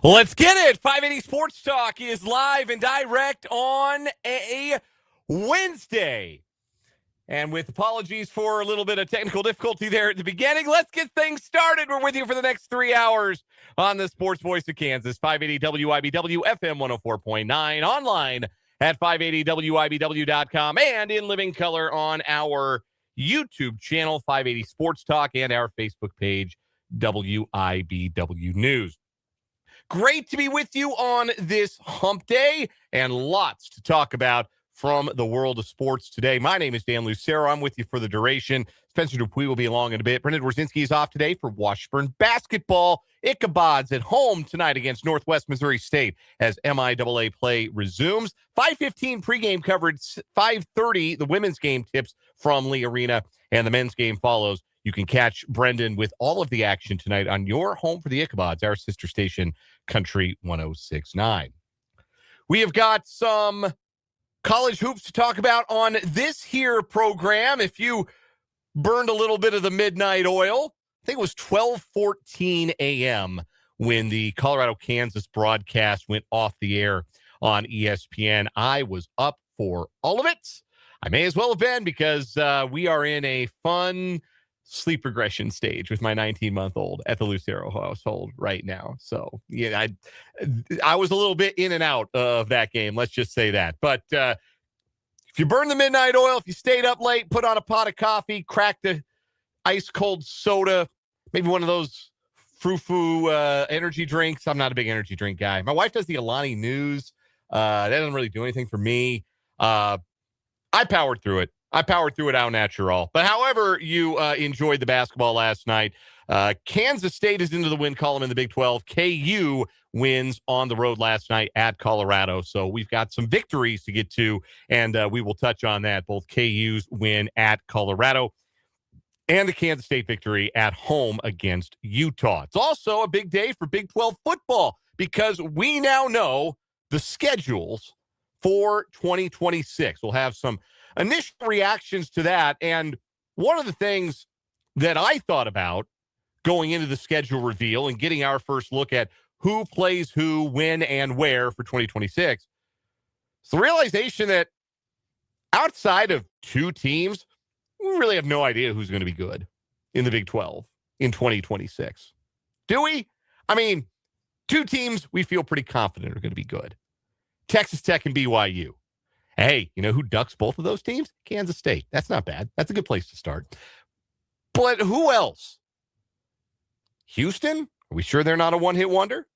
Let's get it. 580 Sports Talk is live and direct on a Wednesday. And with apologies for a little bit of technical difficulty there at the beginning, let's get things started. We're with you for the next 3 hours on the Sports Voice of Kansas, 580 WIBW, FM 104.9, online at 580WIBW.com, and in living color on our YouTube channel, 580 Sports Talk, and our Facebook page, WIBW News. Great to be with you on this hump day and lots to talk about from the world of sports today. My name is Dan Lucero. I'm with you for the duration. Spencer Dupuis will be along in a bit. Brendan Wrzinski is off today for Washburn basketball. Ichabod's at home tonight against Northwest Missouri State as MIAA play resumes. 5:15 pregame coverage, 5:30 the women's game tips from Lee Arena, and the men's game follows. You can catch Brendan with all of the action tonight on your home for the Ichabods, our sister station, Country 106.9. We have got some college hoops to talk about on this here program. If you burned a little bit of the midnight oil, I think it was 12:14 a.m. when the Colorado-Kansas broadcast went off the air on ESPN. I was up for all of it. I may as well have been because we are in a fun sleep regression stage with my 19-month-old at the Lucero household right now. So, yeah, I was a little bit in and out of that game. Let's just say that. But if you burn the midnight oil, if you stayed up late, put on a pot of coffee, cracked the ice-cold soda, maybe one of those frou-frou energy drinks. I'm not a big energy drink guy. My wife does the Alani News. That doesn't really do anything for me. I powered through it. Au natural. But however you enjoyed the basketball last night, Kansas State is into the win column in the Big 12. KU wins on the road last night at Colorado. So we've got some victories to get to, and we will touch on that, both KU's win at Colorado and the Kansas State victory at home against Utah. It's also a big day for Big 12 football because we now know the schedules for 2026. We'll have some initial reactions to that. And one of the things that I thought about going into the schedule reveal and getting our first look at who plays who, when, and where for 2026, is the realization that outside of two teams, we really have no idea who's going to be good in the Big 12 in 2026. Do we? I mean, two teams we feel pretty confident are going to be good. Texas Tech and BYU. Hey, you know who ducks both of those teams? Kansas State. That's not bad. That's a good place to start. But who else? Houston? Are we sure they're not a one-hit wonder?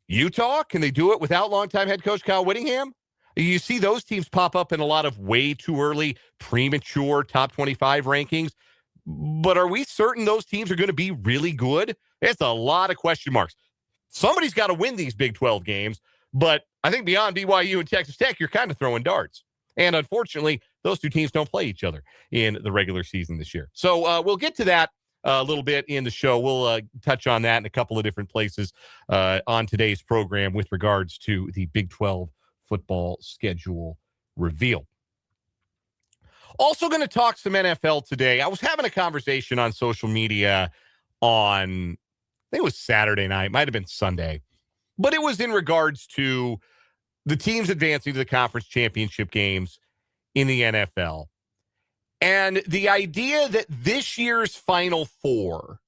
Utah? Can they do it without longtime head coach Kyle Whittingham? You see those teams pop up in a lot of way too early, premature top 25 rankings. But are we certain those teams are going to be really good? It's a lot of question marks. Somebody's got to win these Big 12 games. But I think beyond BYU and Texas Tech, you're kind of throwing darts. And unfortunately, those two teams don't play each other in the regular season this year. So we'll get to that a little bit in the show. We'll touch on that in a couple of different places on today's program with regards to the Big 12 football schedule reveal. Also going to talk some NFL today. I was having a conversation on social media on, I think it was Saturday night, might have been Sunday. But it was in regards to the teams advancing to the conference championship games in the NFL. And the idea that this year's Final Four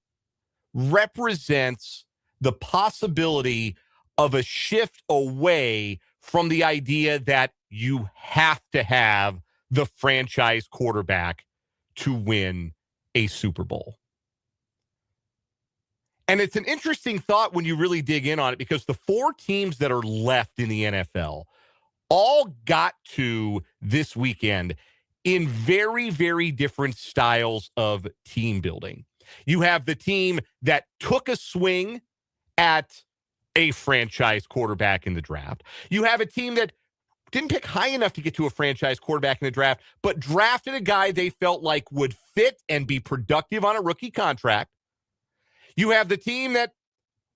represents the possibility of a shift away from the idea that you have to have the franchise quarterback to win a Super Bowl. And it's an interesting thought when you really dig in on it because the four teams that are left in the NFL all got to this weekend in very, very different styles of team building. You have the team that took a swing at a franchise quarterback in the draft. You have a team that didn't pick high enough to get to a franchise quarterback in the draft, but drafted a guy they felt like would fit and be productive on a rookie contract. You have the team that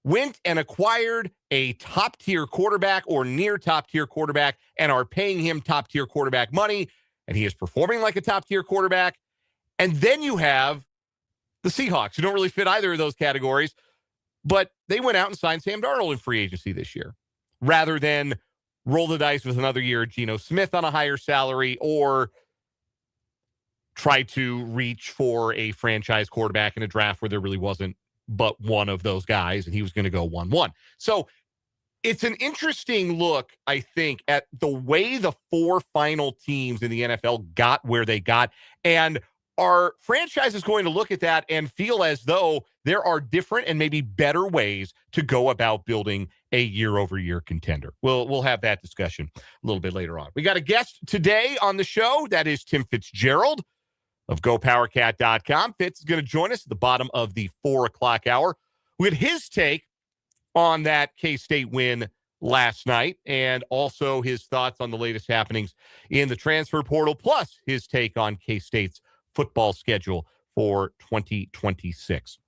went and acquired a top-tier quarterback or near top-tier quarterback and are paying him top-tier quarterback money, and he is performing like a top-tier quarterback. And then you have the Seahawks, who don't really fit either of those categories, But they went out and signed Sam Darnold in free agency this year rather than roll the dice with another year of Geno Smith on a higher salary or try to reach for a franchise quarterback in a draft where there really wasn't but one of those guys, and he was going to go 1-1. So it's an interesting look, I think, at the way the four final teams in the NFL got where they got. And are franchises going to look at that and feel as though there are different and maybe better ways to go about building a year-over-year contender? We'll have that discussion a little bit later on. We got a guest today on the show. That is Tim Fitzgerald of GoPowerCat.com. Fitz is going to join us at the bottom of the 4 o'clock hour with his take on that K-State win last night and also his thoughts on the latest happenings in the transfer portal, plus his take on K-State's football schedule for 2026.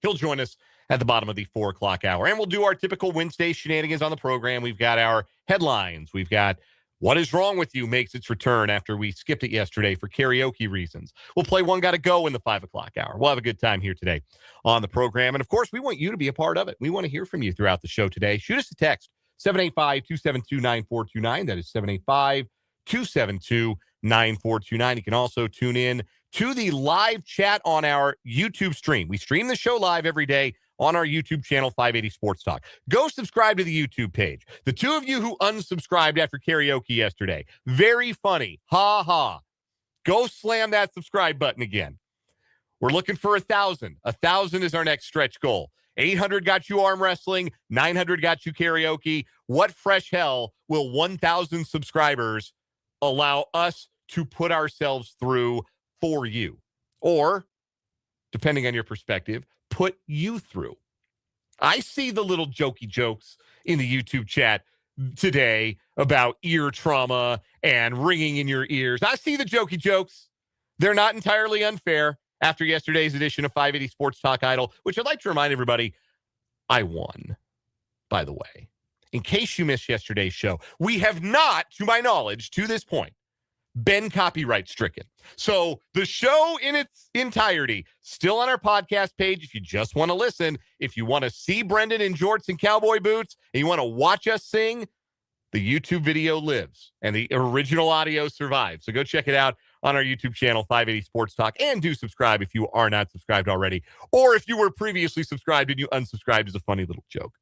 He'll join us at the bottom of the 4 o'clock hour, and we'll do our typical Wednesday shenanigans on the program. We've got our headlines. We've got What Is Wrong With You makes its return after we skipped it yesterday for karaoke reasons. We'll play One Gotta Go in the 5 o'clock hour. We'll have a good time here today on the program. And, of course, we want you to be a part of it. We want to hear from you throughout the show today. Shoot us a text, 785-272-9429. That is 785-272-9429. You can also tune in to the live chat on our YouTube stream. We stream the show live every day on our YouTube channel, 580 Sports Talk. Go subscribe to the YouTube page. The two of you who unsubscribed after karaoke yesterday, very funny. Ha ha. Go slam that subscribe button again. We're looking for 1,000. 1,000 is our next stretch goal. 800 got you arm wrestling. 900 got you karaoke. What fresh hell will 1,000 subscribers allow us to put ourselves through for you? Or, depending on your perspective, put you through. I see the little jokey jokes in the YouTube chat today about ear trauma and ringing in your ears. I see the jokey jokes. They're not entirely unfair after yesterday's edition of 580 Sports Talk Idol, which I'd like to remind everybody, I won, by the way. In case you missed yesterday's show, we have not, to my knowledge, to this point, been copyright stricken. So the show in its entirety, still on our podcast page if you just want to listen. If you want to see Brendan in jorts and cowboy boots and you want to watch us sing, the YouTube video lives and the original audio survives. So go check it out on our YouTube channel, 580 Sports Talk, and do subscribe if you are not subscribed already. Or if you were previously subscribed and you unsubscribed, is a funny little joke.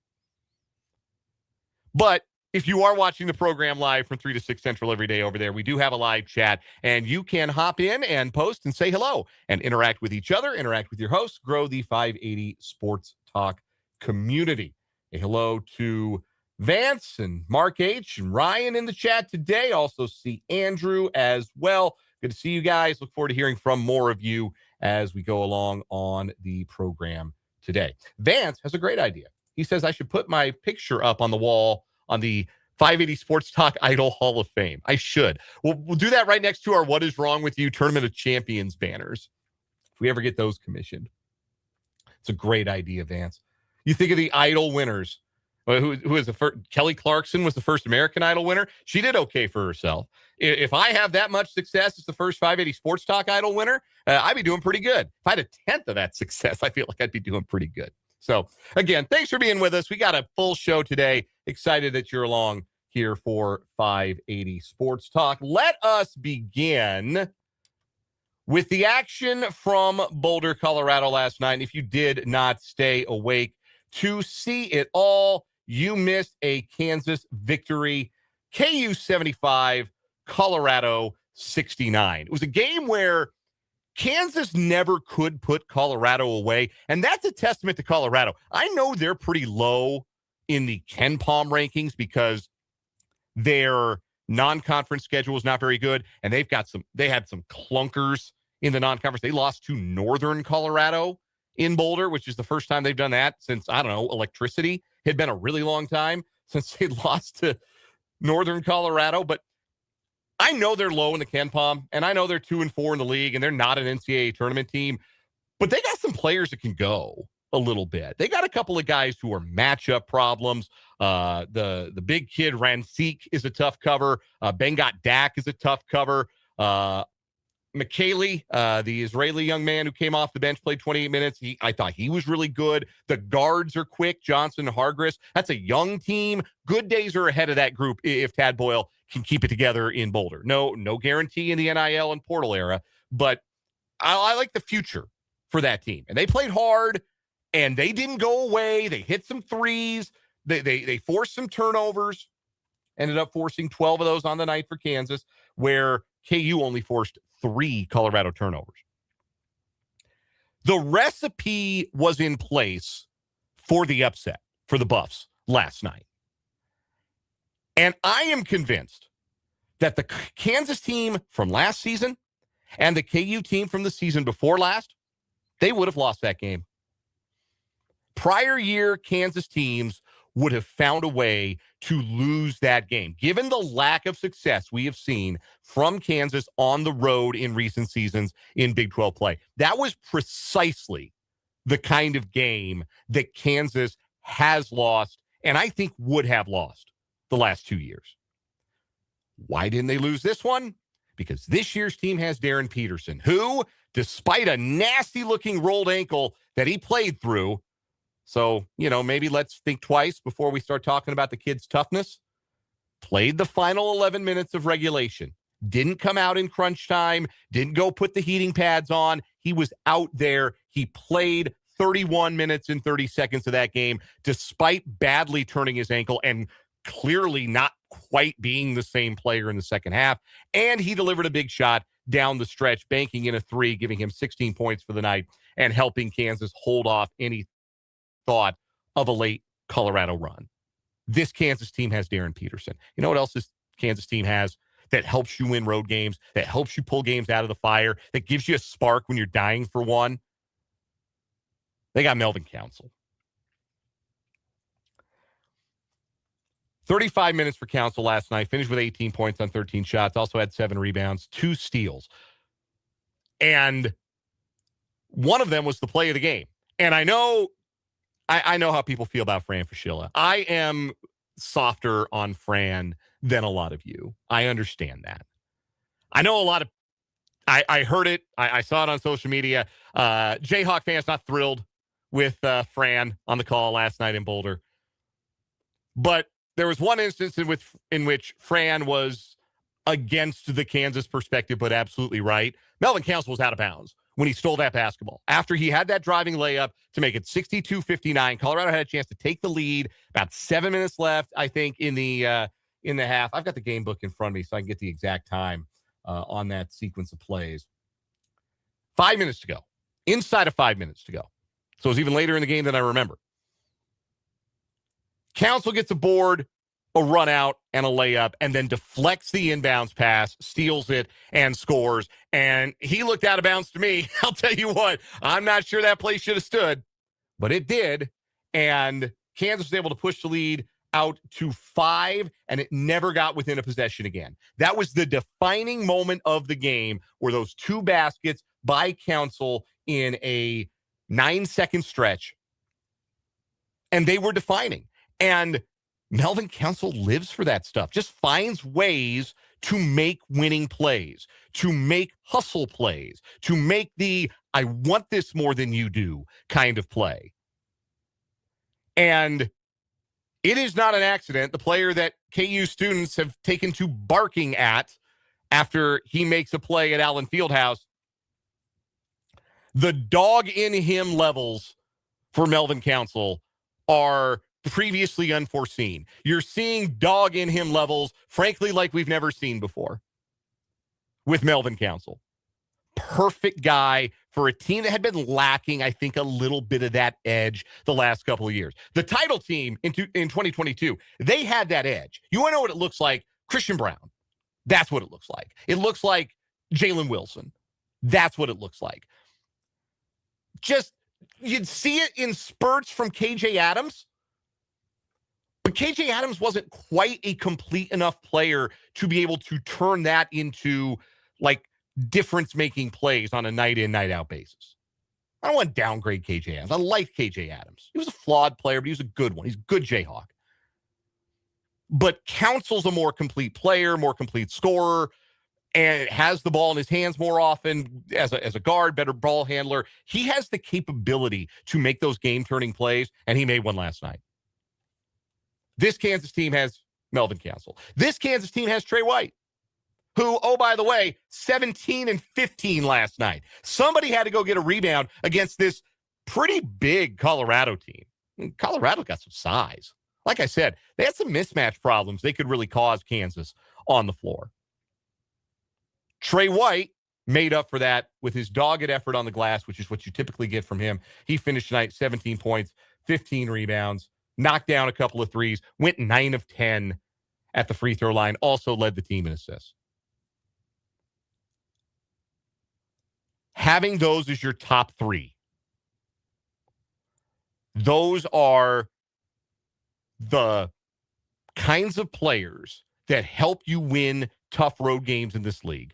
But if you are watching the program live from 3 to 6 Central every day over there, we do have a live chat, and you can hop in and post and say hello and interact with each other, interact with your hosts, grow the 580 Sports Talk community. A hello to Vance and Mark H. and Ryan in the chat today. Also see Andrew as well. Good to see you guys. Look forward to hearing from more of you as we go along on the program today. Vance has a great idea. He says I should put my picture up on the wall on the 580 Sports Talk Idol Hall of Fame. I should. We'll do that right next to our What Is Wrong With You Tournament of Champions banners, if we ever get those commissioned. It's a great idea, Vance. You think of the Idol winners. Who was the first? Kelly Clarkson was the first American Idol winner. She did okay for herself. If I have that much success as the first 580 Sports Talk Idol winner, I'd be doing pretty good. If I had a tenth of that success, I feel like I'd be doing pretty good. So, again, thanks for being with us. We got a full show today. Excited that you're along here for 580 Sports Talk. Let us begin with the action from Boulder, Colorado last night. And if you did not stay awake to see it all, you missed a Kansas victory. KU 75, Colorado 69. It was a game where Kansas never could put Colorado away, and that's a testament to Colorado. I know they're pretty low in the KenPom rankings because their non-conference schedule is not very good, and they had some clunkers in the non-conference. They lost to Northern Colorado in Boulder, which is the first time they've done that since, I don't know, electricity. It had been a really long time since they lost to Northern Colorado, but I know they're low in the KenPom, and I know they're 2-4 in the league, and they're not an NCAA tournament team, but they got some players that can go a little bit. They got a couple of guys who are matchup problems. The big kid Rancic is a tough cover. Bengot Dak is a tough cover. McKaylee, the Israeli young man who came off the bench, played 28 minutes. I thought he was really good. The guards are quick. Johnson and Hargress. That's a young team. Good days are ahead of that group if Tad Boyle can keep it together in Boulder. No guarantee in the NIL and portal era, but I like the future for that team. And they played hard, and they didn't go away. They hit some threes. They forced some turnovers. Ended up forcing 12 of those on the night for Kansas, where KU only forced 3 Colorado turnovers. The recipe was in place for the upset for the Buffs last night. And I am convinced that the Kansas team from last season and the KU team from the season before last, they would have lost that game. Prior year Kansas teams would have found a way to lose that game. Given the lack of success we have seen from Kansas on the road in recent seasons in Big 12 play, that was precisely the kind of game that Kansas has lost and I think would have lost the last 2 years. Why didn't they lose this one? Because this year's team has Darryn Peterson, who, despite a nasty-looking rolled ankle that he played through, so, maybe let's think twice before we start talking about the kid's toughness. Played the final 11 minutes of regulation. Didn't come out in crunch time. Didn't go put the heating pads on. He was out there. He played 31 minutes and 30 seconds of that game, despite badly turning his ankle and clearly not quite being the same player in the second half. And he delivered a big shot down the stretch, banking in a 3, giving him 16 points for the night and helping Kansas hold off any thought of a late Colorado run. This Kansas team has Darryn Peterson. You know what else this Kansas team has that helps you win road games, that helps you pull games out of the fire, that gives you a spark when you're dying for one? They got Melvin Council. 35 minutes for Council last night, finished with 18 points on 13 shots, also had 7 rebounds, 2 steals. And one of them was the play of the game. And I know how people feel about Fran Fraschilla. I am softer on Fran than a lot of you. I understand that. I know a lot of, I heard it. I saw it on social media. Jayhawk fans not thrilled with Fran on the call last night in Boulder. But there was one instance in which Fran was against the Kansas perspective, but absolutely right. Melvin Council was out of bounds when he stole that basketball. After he had that driving layup to make it 62-59, Colorado had a chance to take the lead. About 7 minutes left, I think, in the half. I've got the game book in front of me so I can get the exact time on that sequence of plays. 5 minutes to go. Inside of 5 minutes to go. So it was even later in the game than I remember. Council gets a board, a run out, and a layup, and then deflects the inbounds pass, steals it, and scores. And he looked out of bounds to me. I'll tell you what, I'm not sure that play should have stood, but it did. And Kansas was able to push the lead out to 5, and it never got within a possession again. That was the defining moment of the game, where those 2 baskets by Council in a 9-second stretch, and they were defining. And Melvin Council lives for that stuff, just finds ways to make winning plays, to make hustle plays, to make the I want this more than you do kind of play. And it is not an accident. The player that KU students have taken to barking at after he makes a play at Allen Fieldhouse, the dog in him levels for Melvin Council are previously unforeseen. You're seeing dog in him levels, frankly, like we've never seen before with Melvin Council. Perfect guy for a team that had been lacking, I think, a little bit of that edge the last couple of years. The title team in 2022, they had that edge. You want to know what it looks like? Christian Brown. That's what it looks like. It looks like Jalen Wilson. That's what it looks like. Just, you'd see it in spurts from KJ Adams. But KJ Adams wasn't quite a complete enough player to be able to turn that into, like, difference-making plays on a night-in, night-out basis. I don't want to downgrade KJ Adams. I like KJ Adams. He was a flawed player, but he was a good one. He's a good Jayhawk. But Council's a more complete player, more complete scorer, and has the ball in his hands more often as a guard, better ball handler. He has the capability to make those game-turning plays, and he made one last night. This Kansas team has Melvin Council. This Kansas team has Trey White, who, oh, by the way, 17 and 15 last night. Somebody had to go get a rebound against this pretty big Colorado team. Colorado got some size. Like I said, they had some mismatch problems. They could really cause Kansas on the floor. Trey White made up for that with his dogged effort on the glass, which is what you typically get from him. He finished tonight 17 points, 15 rebounds, knocked down a couple of threes, went 9 of 10 at the free throw line, also led the team in assists. Having those as your top three, those are the kinds of players that help you win tough road games in this league.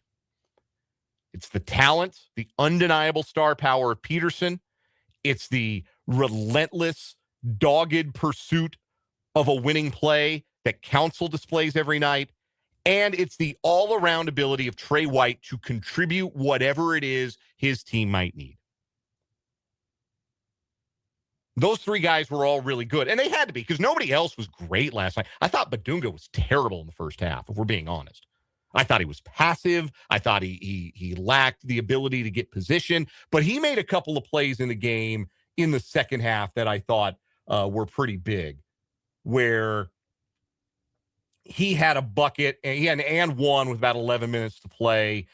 It's the talent, the undeniable star power of Peterson. It's the relentless, dogged pursuit of a winning play that Council displays every night. And it's the all-around ability of Trey White to contribute whatever it is his team might need. Those three guys were all really good, and they had to be because nobody else was great last night. I thought Badunga was terrible in the first half, if we're being honest. I thought he was passive. I thought he lacked the ability to get position, but he made a couple of plays in the game in the second half that I thought were pretty big, where he had a bucket, and he had an and one with about 11 minutes to play.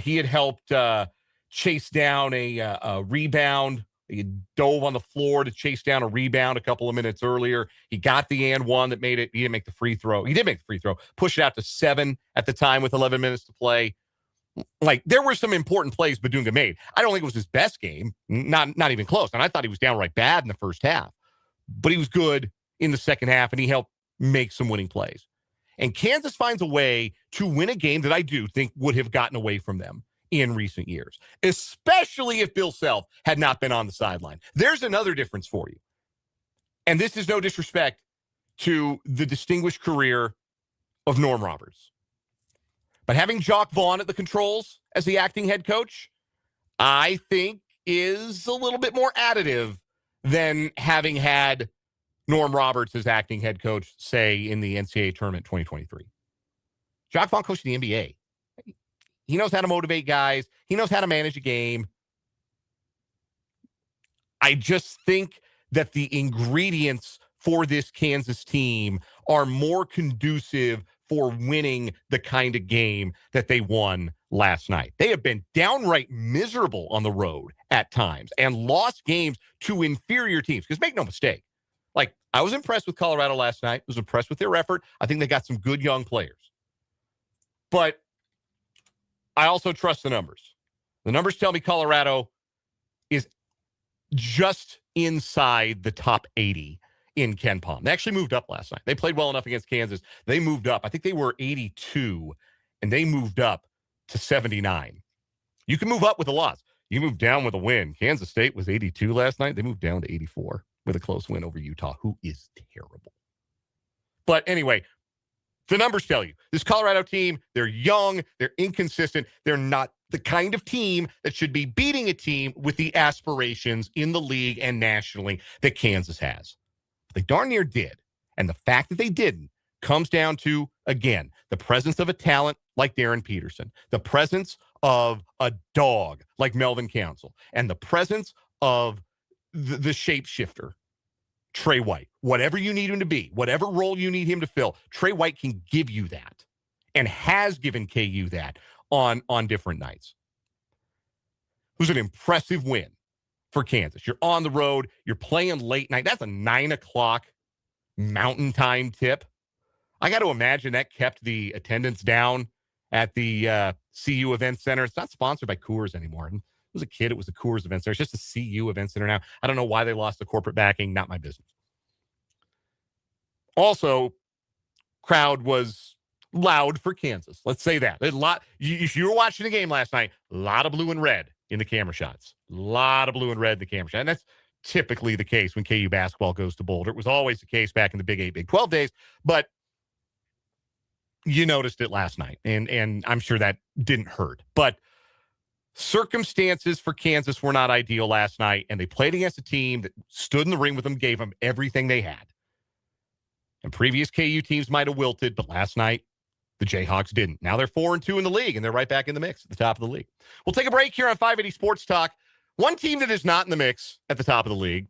He had helped chase down a rebound. He dove on the floor to chase down a rebound a couple of minutes earlier. He got the and one that made it. He didn't make the free throw. He did make the free throw. Pushed it out to 7 at the time with 11 minutes to play. Like, there were some important plays Badunga made. I don't think it was his best game. Not even close. And I thought he was downright bad in the first half. But he was good in the second half, and he helped make some winning plays. And Kansas finds a way to win a game that I do think would have gotten away from them in recent years, especially if Bill Self had not been on the sideline. There's another difference for you. And this is no disrespect to the distinguished career of Norm Roberts. But having Jock Vaughn at the controls as the acting head coach, I think is a little bit more additive than having had Norm Roberts as acting head coach, say, in the NCAA tournament 2023. Jock Vaughn coached the NBA. He knows how to motivate guys. He knows how to manage a game. I just think that the ingredients for this Kansas team are more conducive for winning the kind of game that they won last night. They have been downright miserable on the road at times and lost games to inferior teams. Because make no mistake, like, I was impressed with Colorado last night. I was impressed with their effort. I think they got some good young players. But I also trust the numbers. The numbers tell me Colorado is just inside the top 80 in Ken Palm. They actually moved up last night. They played well enough against Kansas. They moved up. I think they were 82, and they moved up to 79. You can move up with a loss. You move down with a win. Kansas State was 82 last night. They moved down to 84 with a close win over Utah, who is terrible. But anyway, the numbers tell you this Colorado team, they're young, they're inconsistent. They're not the kind of team that should be beating a team with the aspirations in the league and nationally that Kansas has. They darn near did. And the fact that they didn't comes down to, again, the presence of a talent like Darryn Peterson, the presence of a dog like Melvin Council, and the presence of the shapeshifter, Trey White. Whatever you need him to be, whatever role you need him to fill, Trey White can give you that and has given KU that on different nights. It was an impressive win for Kansas. You're on the road. You're playing late night. That's a 9 o'clock Mountain Time tip. I got to imagine that kept the attendance down at the CU Event Center. It's not sponsored by Coors anymore. And I was a kid, it was the Coors Event Center. It's just a CU Event Center now. I don't know why they lost the corporate backing. Not my business. Also, crowd was loud for Kansas. Let's say that. There's a lot. If you were watching the game last night, a lot of blue and red in the camera shots. A lot of blue and red in the camera shot. And that's typically the case when KU basketball goes to Boulder. It was always the case back in the Big 8, Big 12 days. But you noticed it last night, and I'm sure that didn't hurt. But circumstances for Kansas were not ideal last night, and they played against a team that stood in the ring with them, gave them everything they had. And previous KU teams might have wilted, but last night, the Jayhawks didn't. Now they're 4-2 in the league, and they're right back in the mix at the top of the league. We'll take a break here on 580 Sports Talk. One team that is not in the mix at the top of the league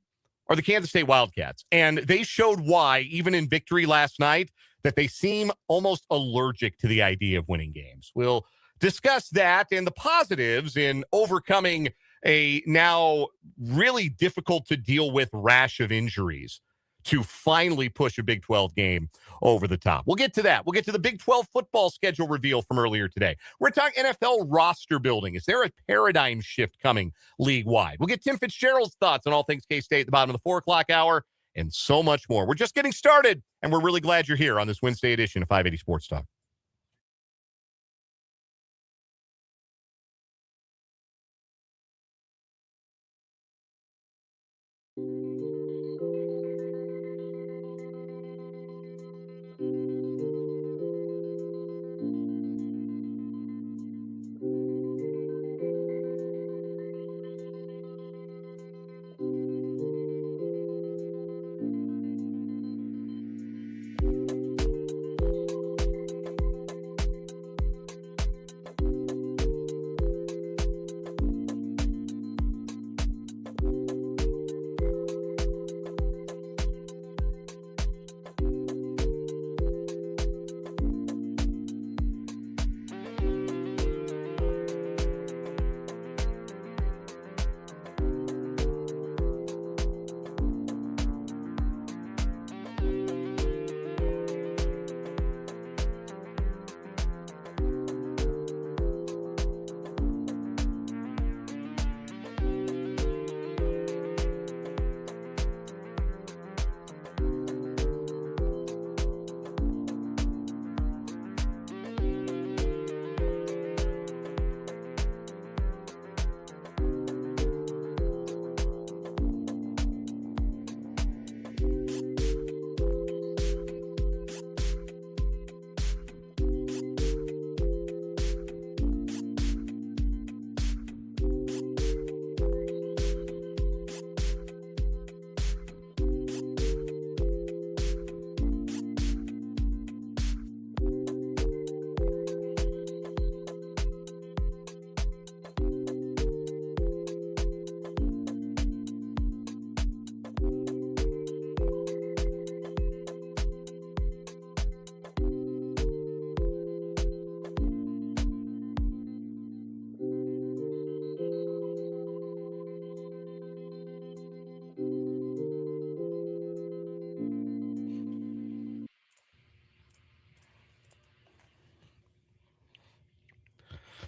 are the Kansas State Wildcats. And they showed why, even in victory last night, that they seem almost allergic to the idea of winning games. We'll discuss that and the positives in overcoming a now really difficult to deal with rash of injuries to finally push a Big 12 game over the top. We'll get to that. We'll get to the Big 12 football schedule reveal from earlier today. We're talking NFL roster building. Is there a paradigm shift coming league-wide? We'll get Tim Fitzgerald's thoughts on all things K-State at the bottom of the 4 o'clock hour and so much more. We're just getting started, and we're really glad you're here on this Wednesday edition of 580 Sports Talk.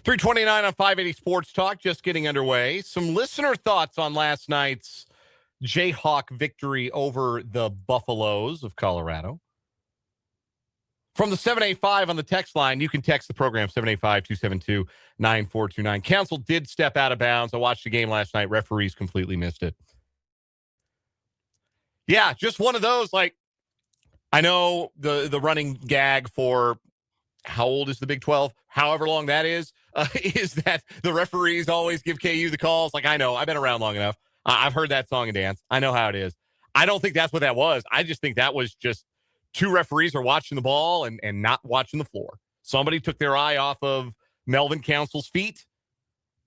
.329 on 580 Sports Talk, just getting underway. Some listener thoughts on last night's Jayhawk victory over the Buffaloes of Colorado. From the 785 on the text line, you can text the program, 785-272-9429. Council did step out of bounds. I watched the game last night. Referees completely missed it. Yeah, just one of those, like, I know the running gag for how old is the Big 12? However long that is that the referees always give KU the calls. Like, I know, I've been around long enough. I've heard that song and dance. I know how it is. I don't think that's what that was. I just think that was just two referees are watching the ball and not watching the floor. Somebody took their eye off of Melvin Council's feet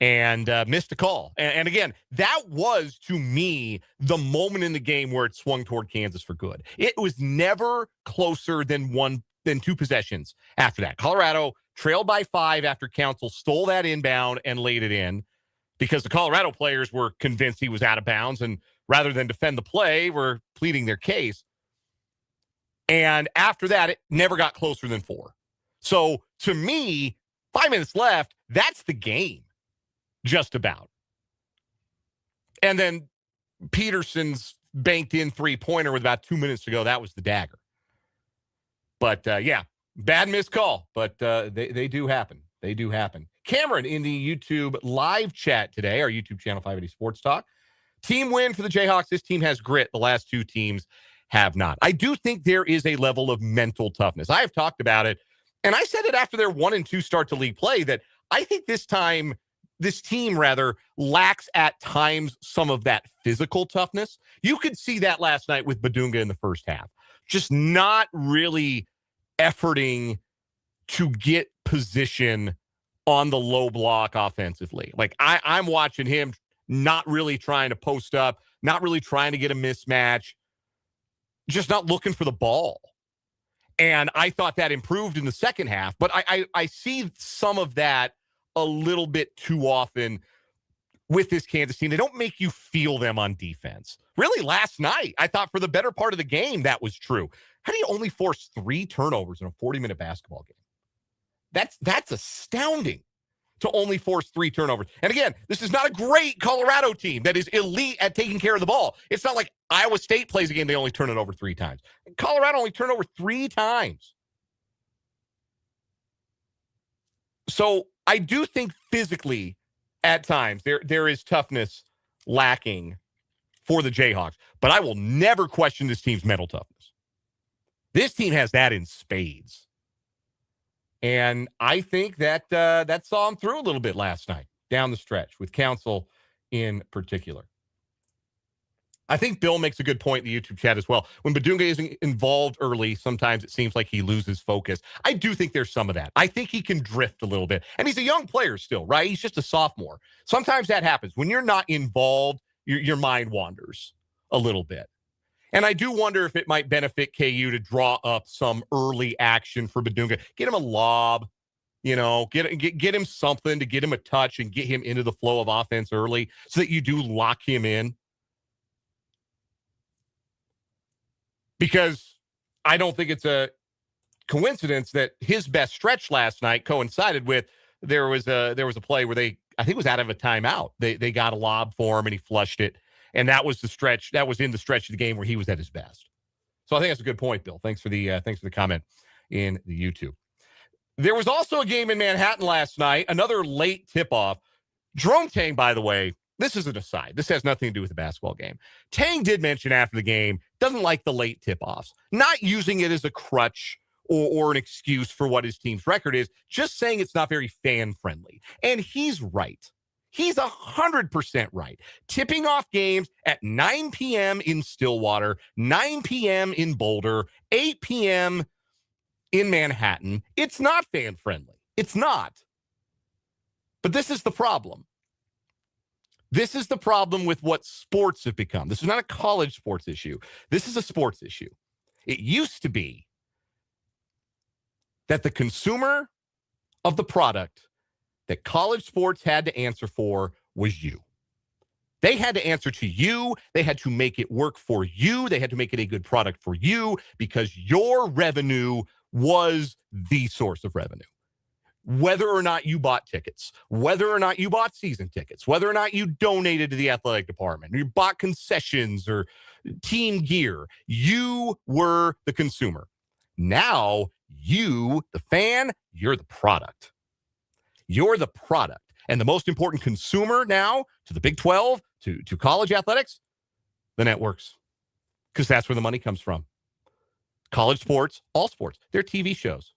and missed a call. And again, that was, to me, the moment in the game where it swung toward Kansas for good. It was never closer than two possessions after that. Colorado trailed by 5 after Council stole that inbound and laid it in because the Colorado players were convinced he was out of bounds, and rather than defend the play, were pleading their case. And after that, it never got closer than 4. So to me, 5 minutes left, that's the game, just about. And then Peterson's banked in 3-pointer with about 2 minutes to go. That was the dagger. But, yeah, bad missed call, but they do happen. They do happen. Cameron in the YouTube live chat today, our YouTube channel, 580 Sports Talk. Team win for the Jayhawks. This team has grit. The last two teams have not. I do think there is a level of mental toughness. I have talked about it, And I said it after their 1-2 start to league play that I think this team lacks at times some of that physical toughness. You could see that last night with Badunga in the first half. Just not really efforting to get position on the low block offensively. Like I'm watching him not really trying to post up, not really trying to get a mismatch, just not looking for the ball. And I thought that improved in the second half, but I see some of that a little bit too often with this Kansas team. They don't make you feel them on defense. Really, last night, I thought for the better part of the game, that was true. How do you only force 3 turnovers in a 40-minute basketball game? That's astounding to only force 3 turnovers. And again, this is not a great Colorado team that is elite at taking care of the ball. It's not like Iowa State plays a game, they only turn it over 3 times. Colorado only turned over 3 times. So I do think physically at times there is toughness lacking for the Jayhawks, but I will never question this team's mental toughness. This team has that in spades. And I think that that saw him through a little bit last night down the stretch with Council in particular. I think Bill makes a good point in the YouTube chat as well. When Badunga isn't involved early, sometimes it seems like he loses focus. I do think there's some of that. I think he can drift a little bit. And he's a young player still, right? He's just a sophomore. Sometimes that happens. When you're not involved, your mind wanders a little bit. And I do wonder if it might benefit KU to draw up some early action for Badunga. Get him a lob, get him something to get him a touch and get him into the flow of offense early so that you do lock him in. Because I don't think it's a coincidence that his best stretch last night coincided with there was a play where I think it was out of a timeout. They got a lob for him and he flushed it. And that was the stretch. That was in the stretch of the game where he was at his best. So I think that's a good point, Bill. Thanks for the comment in the YouTube. There was also a game in Manhattan last night, another late tip-off. Jerome Tang, by the way, this is an aside. This has nothing to do with the basketball game. Tang did mention after the game, doesn't like the late tip-offs. Not using it as a crutch or an excuse for what his team's record is, just saying it's not very fan-friendly. And he's right. He's 100% right. Tipping off games at 9 p.m. in Stillwater, 9 p.m. in Boulder, 8 p.m. in Manhattan. It's not fan-friendly. It's not. But this is the problem. This is the problem with what sports have become. This is not a college sports issue. This is a sports issue. It used to be that the consumer of the product that college sports had to answer for was you. They had to answer to you. They had to make it work for you. They had to make it a good product for you because your revenue was the source of revenue. Whether or not you bought tickets, whether or not you bought season tickets, whether or not you donated to the athletic department, or you bought concessions or team gear, you were the consumer. Now, you, the fan, you're the product. You're the product. And the most important consumer now to the Big 12, to college athletics, the networks. Because that's where the money comes from. College sports, all sports, they're TV shows.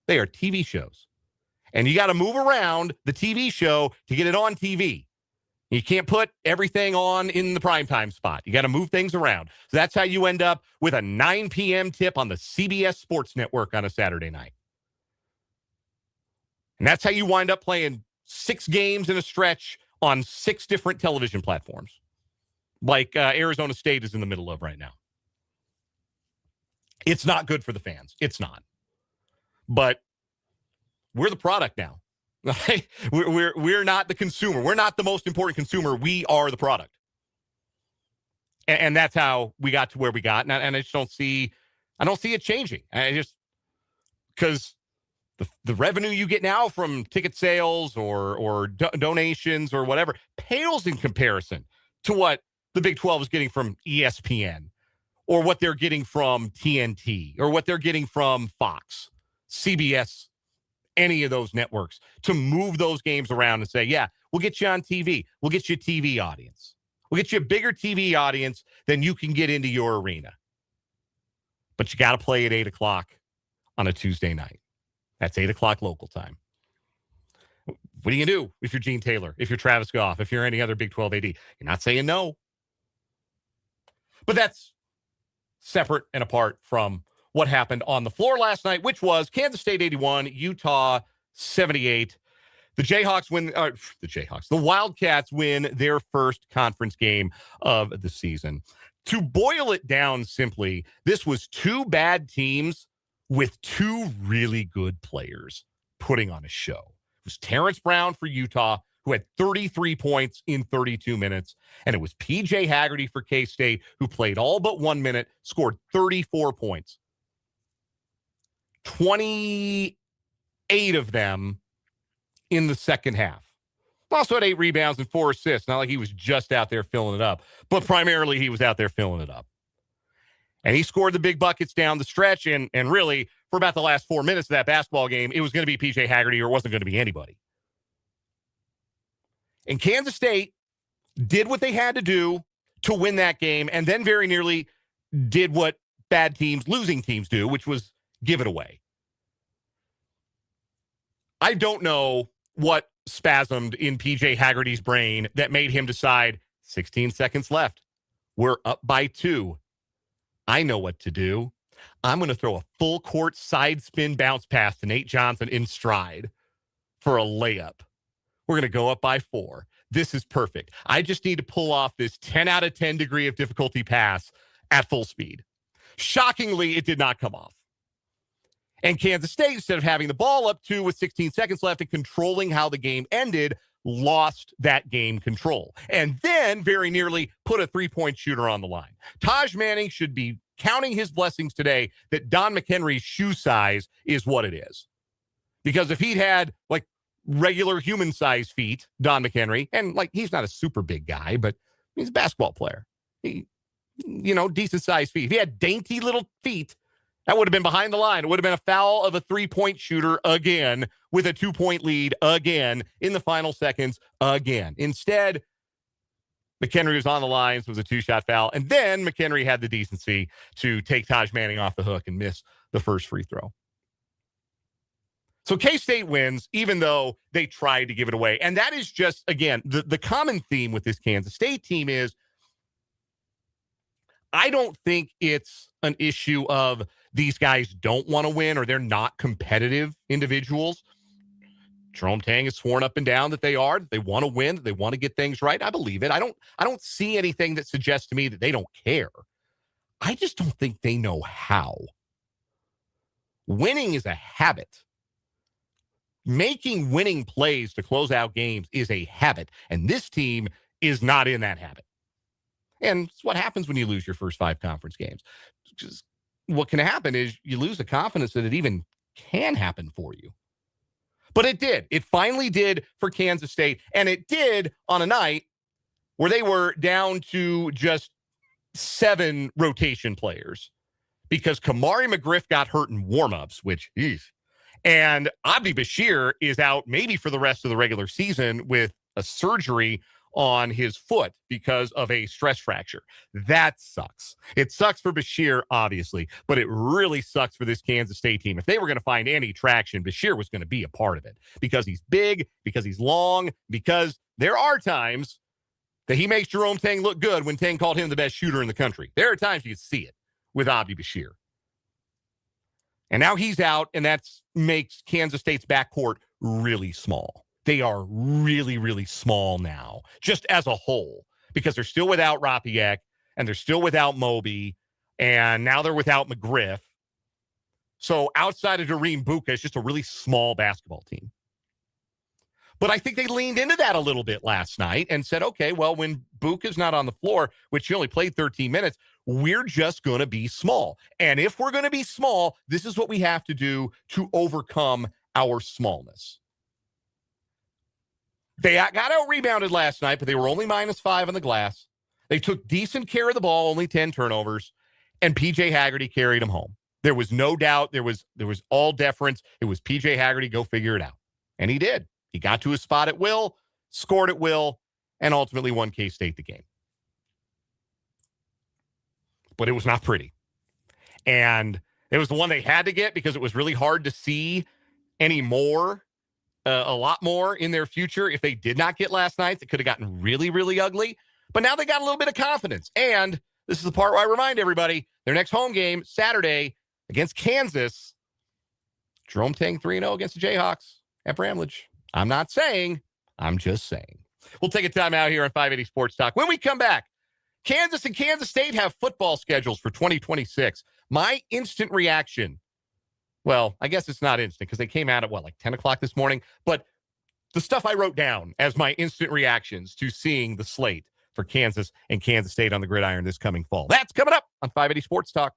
They are TV shows. And you got to move around the TV show to get it on TV. You can't put everything on in the primetime spot. You got to move things around. So that's how you end up with a 9 p.m. tip on the CBS Sports Network on a Saturday night. And that's how you wind up playing 6 games in a stretch on 6 different television platforms, like Arizona State is in the middle of right now. It's not good for the fans. It's not. But we're the product now. We're not the consumer. We're not the most important consumer. We are the product. And that's how we got to where we got. And I just don't see it changing. Because the revenue you get now from ticket sales or donations or whatever pales in comparison to what the Big 12 is getting from ESPN or what they're getting from TNT or what they're getting from Fox, CBS, any of those networks to move those games around and say, yeah, we'll get you on TV. We'll get you a TV audience. We'll get you a bigger TV audience than you can get into your arena. But you got to play at 8 o'clock on a Tuesday night. That's 8 o'clock local time. What are you going to do if you're Gene Taylor, if you're Travis Goff, if you're any other Big 12 AD? You're not saying no. But that's separate and apart from what happened on the floor last night, which was Kansas State 81, Utah 78. The Wildcats win their first conference game of the season. To boil it down simply, this was two bad teams with two really good players putting on a show. It was Terrence Brown for Utah, who had 33 points in 32 minutes. And it was P.J. Haggerty for K-State, who played all but 1 minute, scored 34 points. 28 of them in the second half. Also had 8 rebounds and 4 assists. Not like he was just out there filling it up, but primarily he was out there filling it up. And he scored the big buckets down the stretch. And really, for about the last 4 minutes of that basketball game, it was going to be P.J. Haggerty or it wasn't going to be anybody. And Kansas State did what they had to do to win that game, and then very nearly did what bad teams, losing teams do, which was give it away. I don't know what spasmed in P.J. Haggerty's brain that made him decide 16 seconds left. We're up by 2. I know what to do. I'm going to throw a full court side spin bounce pass to Nate Johnson in stride for a layup. We're going to go up by 4. This is perfect. I just need to pull off this 10 out of 10 degree of difficulty pass at full speed. Shockingly, it did not come off. And Kansas State, instead of having the ball up 2 with 16 seconds left and controlling how the game ended, lost that game control. And then very nearly put a 3-point shooter on the line. Taj Manning should be counting his blessings today that Don McHenry's shoe size is what it is. Because if he'd had like regular human size feet, Don McHenry, and like he's not a super big guy, but he's a basketball player. He, decent sized feet. If he had dainty little feet, that would have been behind the line. It would have been a foul of a 3-point shooter again with a 2-point lead again in the final seconds again. Instead, McHenry was on the line. So it was a 2-shot foul. And then McHenry had the decency to take Taj Manning off the hook and miss the first free throw. So K-State wins, even though they tried to give it away. And that is just, again, the common theme with this Kansas State team is I don't think it's an issue of these guys don't want to win or they're not competitive individuals. Jerome Tang has sworn up and down that they are. They want to win. That they want to get things right. I believe it. I don't see anything that suggests to me that they don't care. I just don't think they know how. Winning is a habit. Making winning plays to close out games is a habit, and this team is not in that habit. And it's what happens when you lose your first 5 conference games. Just what can happen is you lose the confidence that it even can happen for you. But it did. It finally did for Kansas State, and it did on a night where they were down to just 7 rotation players because Kamari McGriff got hurt in warmups, which is. And Abdi Bashir is out maybe for the rest of the regular season with a surgery on his foot because of a stress fracture. That sucks. It sucks for Bashir, obviously, but it really sucks for this Kansas State team. If they were going to find any traction, Bashir was going to be a part of it because he's big, because he's long, because there are times that he makes Jerome Tang look good when Tang called him the best shooter in the country. There are times you can see it with Abdi Bashir. And now he's out, and that makes Kansas State's backcourt really small. They are really, really small now, just as a whole, because they're still without Rapiak, and they're still without Moby, and now they're without McGriff. So outside of Darryn Peterson, it's just a really small basketball team. But I think they leaned into that a little bit last night and said, okay, well, when Buka's not on the floor, which he only played 13 minutes, we're just going to be small. And if we're going to be small, this is what we have to do to overcome our smallness. They got out-rebounded last night, but they were only -5 on the glass. They took decent care of the ball, only 10 turnovers, and P.J. Haggerty carried them home. There was no doubt. There was all deference. It was P.J. Haggerty, go figure it out. And he did. He got to his spot at will, scored at will, and ultimately won K-State the game. But it was not pretty. And it was the one they had to get because it was really hard to see anymore, a lot more in their future if they did not get last night's. It could have gotten really, really ugly. But now they got a little bit of confidence. And this is the part where I remind everybody, their next home game, Saturday, against Kansas. Jerome Tang 3-0 against the Jayhawks at Bramlage. I'm not saying, I'm just saying. We'll take a time out here on 580 Sports Talk. When we come back, Kansas and Kansas State have football schedules for 2026. My instant reaction, well, I guess it's not instant because they came out at, 10 o'clock this morning? But the stuff I wrote down as my instant reactions to seeing the slate for Kansas and Kansas State on the gridiron this coming fall. That's coming up on 580 Sports Talk.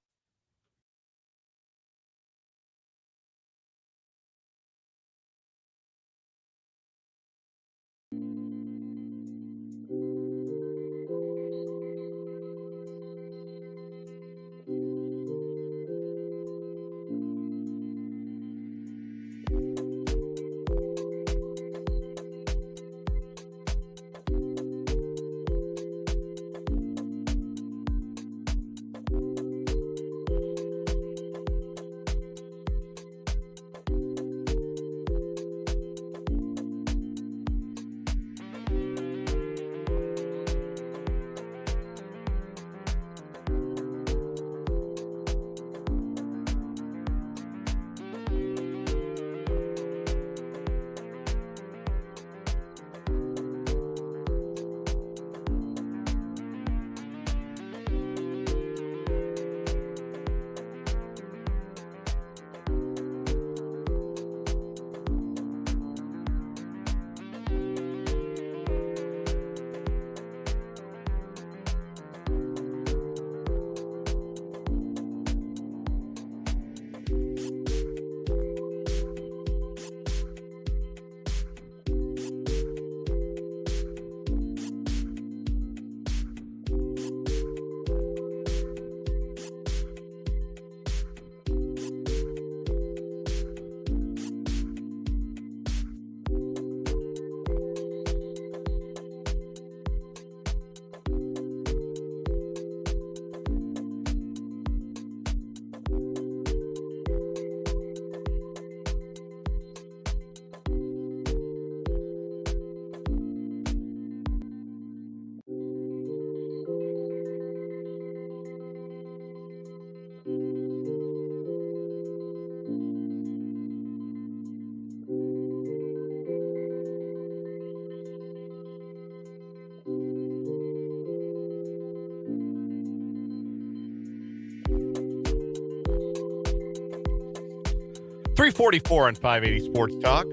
.344 on 580 Sports Talk.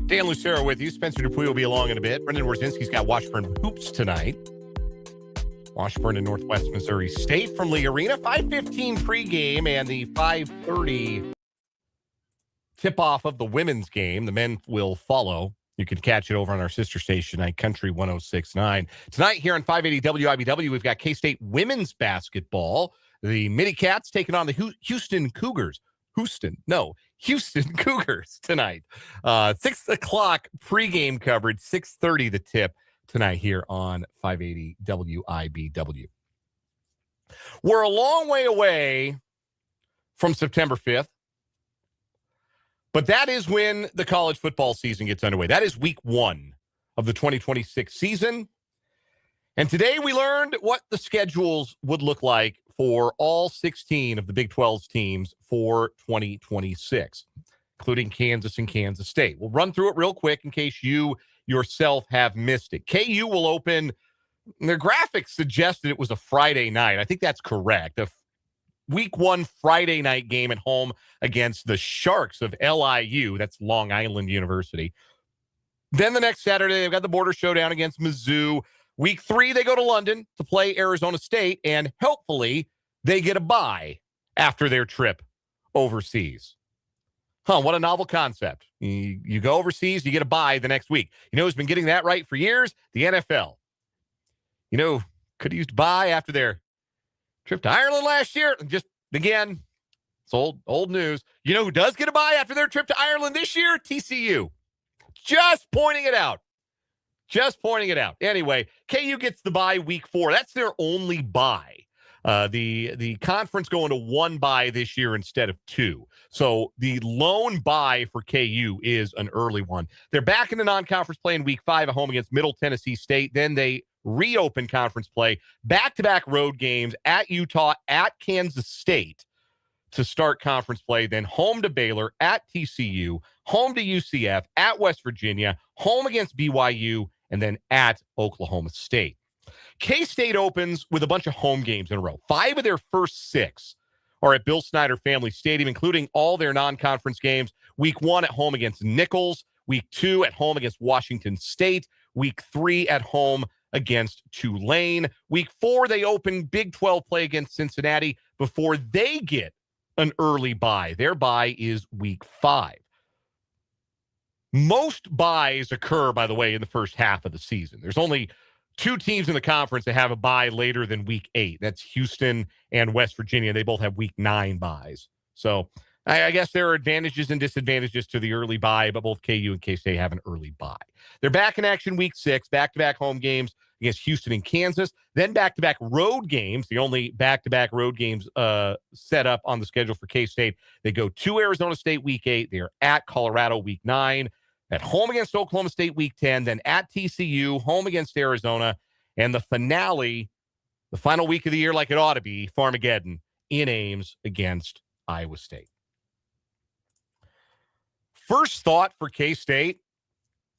Dan Lucero with you. Spencer Dupuy will be along in a bit. Brendan Wrzynski's got Washburn Hoops tonight. Washburn and Northwest Missouri State from Lee Arena. 5:15 pregame and the 5:30 tip-off of the women's game. The men will follow. You can catch it over on our sister station, Country 106.9. Tonight here on 580 WIBW, we've got K-State women's basketball. The Midi Cats taking on the Houston Cougars. Houston Cougars tonight. 6 o'clock pregame coverage, 6:30 the tip tonight here on 580 WIBW. We're a long way away from September 5th, but that is when the college football season gets underway. That is week 1 of the 2026 season. And today we learned what the schedules would look like for all 16 of the Big 12's teams for 2026, including Kansas and Kansas State. We'll run through it real quick in case you yourself have missed it. KU will open, their graphics suggested it was a Friday night. I think that's correct. A week 1 Friday night game at home against the Sharks of LIU. That's Long Island University. Then the next Saturday, they've got the border showdown against Mizzou. Week 3, they go to London to play Arizona State, and hopefully they get a bye after their trip overseas. What a novel concept. You go overseas, you get a bye the next week. You know who's been getting that right for years? The NFL. You know, could have used a bye after their trip to Ireland last year. Just, again, it's old news. You know who does get a bye after their trip to Ireland this year? TCU. Just pointing it out. Anyway, KU gets the bye week 4. That's their only bye. The conference going to one bye this year instead of two. So the lone bye for KU is an early one. They're back in the non-conference play in week 5 at home against Middle Tennessee State. Then they reopen conference play, back-to-back road games at Utah, at Kansas State to start conference play, then home to Baylor, at TCU, home to UCF, at West Virginia, home against BYU, and then at Oklahoma State. K-State opens with a bunch of home games in a row. 5 of their first 6 are at Bill Snyder Family Stadium, including all their non-conference games. Week 1 at home against Nicholls, week 2 at home against Washington State, week 3 at home against Tulane. Week 4, they open Big 12 play against Cincinnati before they get an early bye. Their bye is week 5. Most byes occur, by the way, in the first half of the season. There's only 2 teams in the conference that have a bye later than week 8. That's Houston and West Virginia. They both have week 9 byes. So I guess there are advantages and disadvantages to the early bye, but both KU and K-State have an early bye. They're back in action week 6, back-to-back home games against Houston and Kansas, then back-to-back road games, the only back-to-back road games set up on the schedule for K-State. They go to Arizona State week 8. They're at Colorado week 9, at home against Oklahoma State week 10, then at TCU, home against Arizona, and the finale, the final week of the year like it ought to be, Farmageddon, in Ames against Iowa State. First thought for K-State,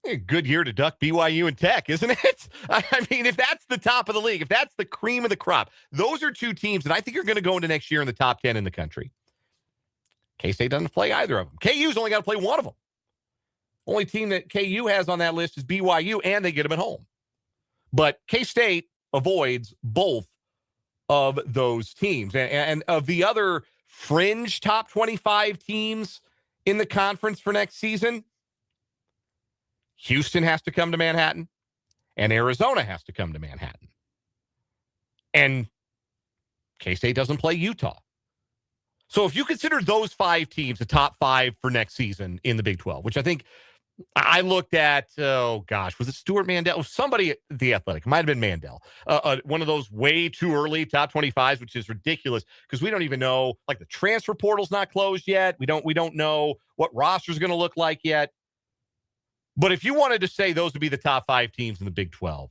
a good year to duck BYU and Tech, isn't it? I mean, if that's the top of the league, if that's the cream of the crop, those are 2 teams that I think are going to go into next year in the top 10 in the country. K-State doesn't play either of them. KU's only got to play one of them. Only team that KU has on that list is BYU, and they get them at home. But K-State avoids both of those teams. And of the other fringe top 25 teams in the conference for next season, Houston has to come to Manhattan, and Arizona has to come to Manhattan. And K-State doesn't play Utah. So if you consider those 5 teams the top 5 for next season in the Big 12, which I think I looked at, was it Stuart Mandel? Somebody at The Athletic. It might have been Mandel. One of those way too early top 25s, which is ridiculous because we don't even know, like the transfer portal's not closed yet. We don't know what roster's going to look like yet. But if you wanted to say those would be the top 5 teams in the Big 12,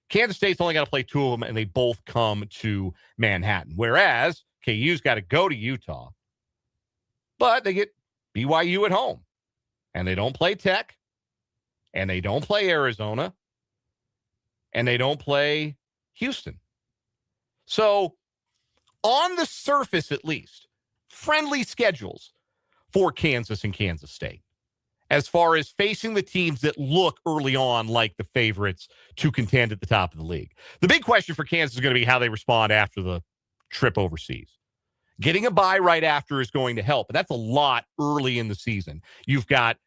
Kansas State's only got to play 2 of them, and they both come to Manhattan. Whereas KU's got to go to Utah, but they get BYU at home. And they don't play Tech, and they don't play Arizona, and they don't play Houston. So, on the surface at least, friendly schedules for Kansas and Kansas State as far as facing the teams that look early on like the favorites to contend at the top of the league. The big question for Kansas is going to be how they respond after the trip overseas. Getting a bye right after is going to help, but that's a lot early in the season. You've got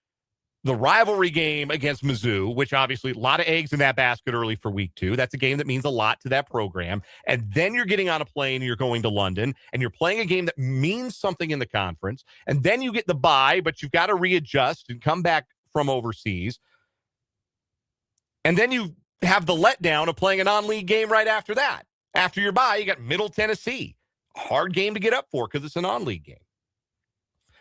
the rivalry game against Mizzou, which obviously a lot of eggs in that basket early for week 2. That's a game that means a lot to that program. And then you're getting on a plane and you're going to London and you're playing a game that means something in the conference. And then you get the bye, but you've got to readjust and come back from overseas. And then you have the letdown of playing a non-league game right after that. After your bye, you got Middle Tennessee. Hard game to get up for because it's a non-league game.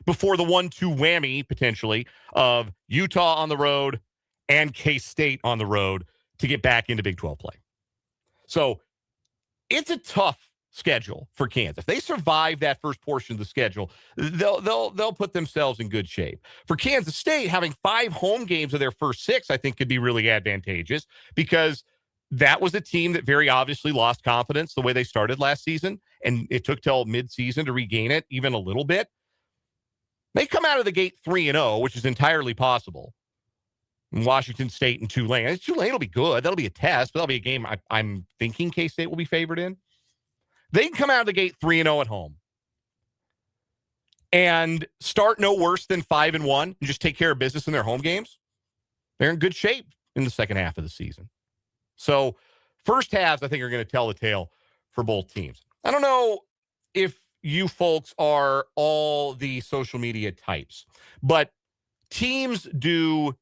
Before the 1-2 whammy, potentially, of Utah on the road and K-State on the road to get back into Big 12 play. So it's a tough schedule for Kansas. If they survive that first portion of the schedule, they'll put themselves in good shape. For Kansas State, having 5 home games of their first 6, I think, could be really advantageous because that was a team that very obviously lost confidence the way they started last season, and it took till midseason to regain it even a little bit. They come out of the gate 3-0, which is entirely possible. In Washington State and Tulane. Tulane will be good. That'll be a test, but that'll be a game I'm thinking K-State will be favored in. They can come out of the gate 3-0 at home and start no worse than 5-1 and just take care of business in their home games. They're in good shape in the second half of the season. So first halves, I think, are going to tell the tale for both teams. I don't know if you folks are all the social media types, but teams do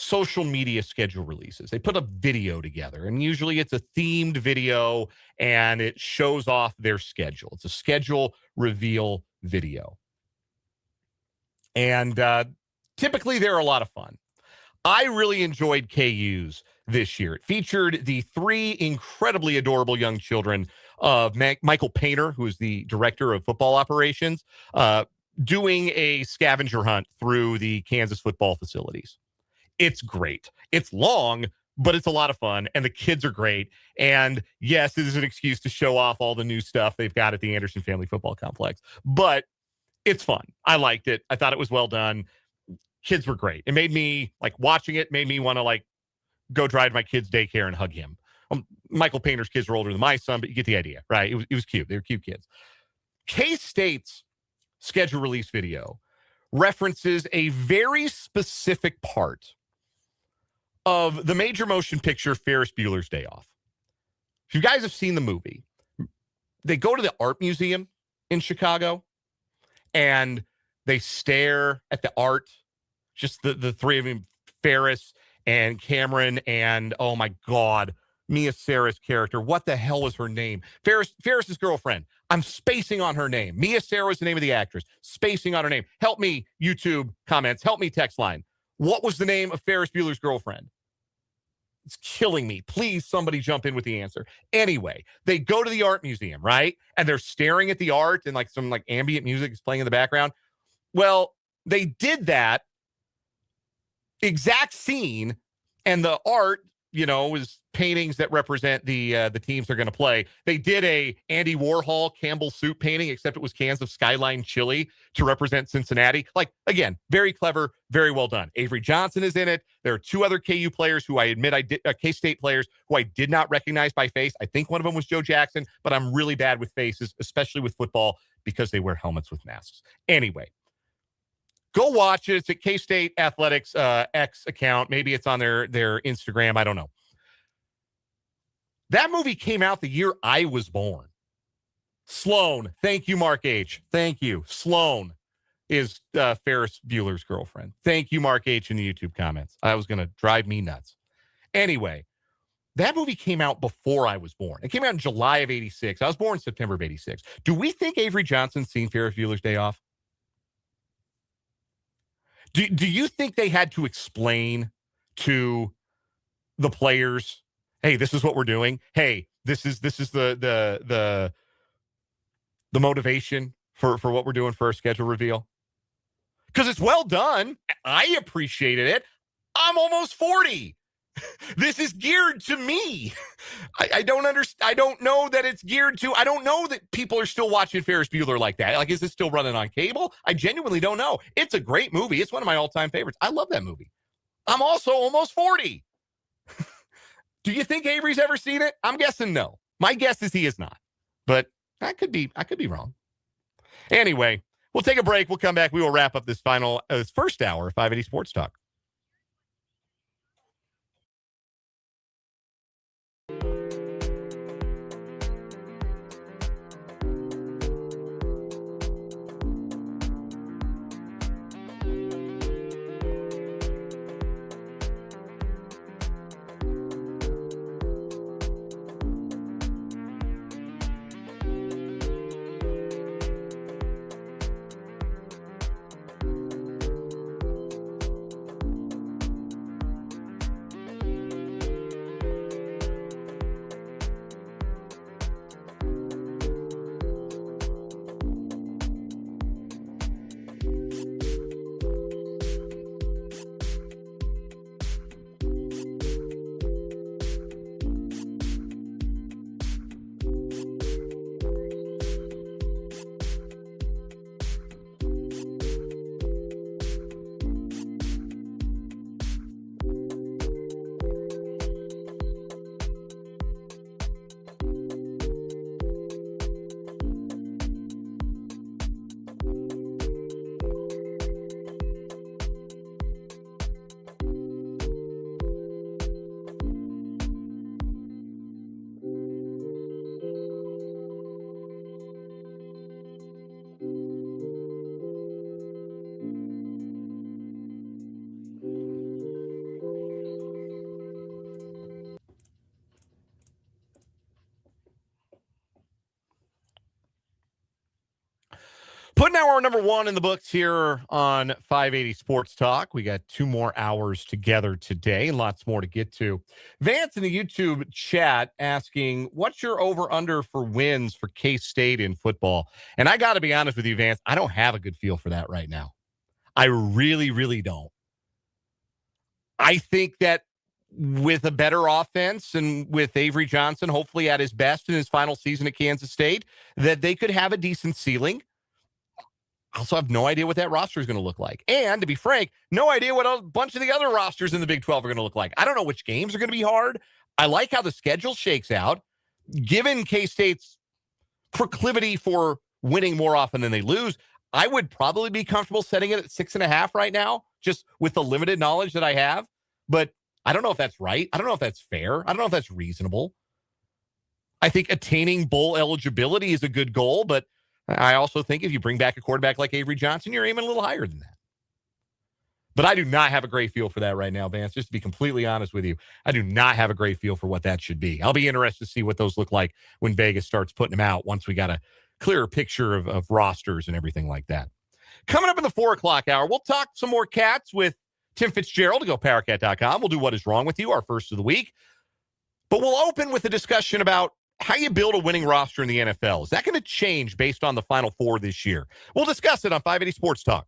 social media schedule releases. They put a video together, and usually it's a themed video, and it shows off their schedule. It's a schedule reveal video. And typically they're a lot of fun. I really enjoyed KU's this year. It featured the 3 incredibly adorable young children of Michael Painter, who is the director of football operations, doing a scavenger hunt through the Kansas football facilities. It's great. It's long, but it's a lot of fun, and the kids are great. And yes, it is an excuse to show off all the new stuff they've got at the Anderson Family Football Complex, but it's fun. I liked it. I thought it was well done. Kids were great. It made me, like, watching it made me want to, like, go drive to my kid's daycare and hug him. Michael Painter's kids are older than my son, but you get the idea, right? It was cute. They were cute kids. K-State's schedule release video references a very specific part of the major motion picture Ferris Bueller's Day Off. If you guys have seen the movie, they go to the art museum in Chicago and they stare at the art, just the 3 of them, Ferris and Cameron and, oh my God, Mia Sarah's character. What the hell was her name? Ferris's girlfriend. I'm spacing on her name. Mia Sarah is the name of the actress. Spacing on her name. Help me, YouTube comments. Help me, text line. What was the name of Ferris Bueller's girlfriend? It's killing me. Please, somebody jump in with the answer. Anyway, they go to the art museum, right? And they're staring at the art and like some like ambient music is playing in the background. Well, they did that exact scene, and the art, you know, is paintings that represent the teams they're going to play. They did a Andy Warhol Campbell soup painting, except it was cans of Skyline chili to represent Cincinnati. Like, again, very clever, very well done. Avery Johnson is in it. There are 2 other KU players who I admit K-State players who I did not recognize by face. I think one of them was Joe Jackson, but I'm really bad with faces, especially with football, because they wear helmets with masks. Anyway, go watch it. It's at K-State Athletics X account. Maybe it's on their Instagram. I don't know. That movie came out the year I was born. Sloan. Thank you, Mark H. Thank you. Sloan is Ferris Bueller's girlfriend. Thank you, Mark H. in the YouTube comments. I was going to drive me nuts. Anyway, that movie came out before I was born. It came out in July of 86. I was born in September of 86. Do we think Avery Johnson's seen Ferris Bueller's Day Off? Do you think they had to explain to the players, hey, this is what we're doing. Hey, this is the motivation for what we're doing for our schedule reveal? Because it's well done. I appreciated it. I'm almost 40. This is geared to me. I don't understand. I don't know that it's geared to. I don't know that people are still watching Ferris Bueller like that. Like, is it still running on cable? I genuinely don't know. It's a great movie. It's one of my all-time favorites. I love that movie. I'm also almost 40. Do you think Avery's ever seen it? I'm guessing no. My guess is he is not. But I could be wrong. Anyway, we'll take a break. We'll come back. We will wrap up this first hour of 580 Sports Talk. Hour number 1 in the books here on 580 Sports Talk. We got 2 more hours together today and lots more to get to. Vance in the YouTube chat asking, what's your over-under for wins for K-State in football? And I got to be honest with you, Vance, I don't have a good feel for that right now. I really, really don't. I think that with a better offense and with Avery Johnson hopefully at his best in his final season at Kansas State, that they could have a decent ceiling. I also have no idea what that roster is going to look like. And to be frank, no idea what a bunch of the other rosters in the Big 12 are going to look like. I don't know which games are going to be hard. I like how the schedule shakes out. Given K-State's proclivity for winning more often than they lose, I would probably be comfortable setting it at 6.5 right now, just with the limited knowledge that I have. But I don't know if that's right. I don't know if that's fair. I don't know if that's reasonable. I think attaining bowl eligibility is a good goal, but I also think if you bring back a quarterback like Avery Johnson, you're aiming a little higher than that. But I do not have a great feel for that right now, Vance. Just to be completely honest with you, I do not have a great feel for what that should be. I'll be interested to see what those look like when Vegas starts putting them out once we got a clearer picture of rosters and everything like that. Coming up in the 4 o'clock hour, we'll talk some more Cats with Tim Fitzgerald to GoPowerCat.com. We'll do What Is Wrong With You, our first of the week. But we'll open with a discussion about how you build a winning roster in the NFL. Is that going to change based on the Final Four this year? We'll discuss it on 580 Sports Talk.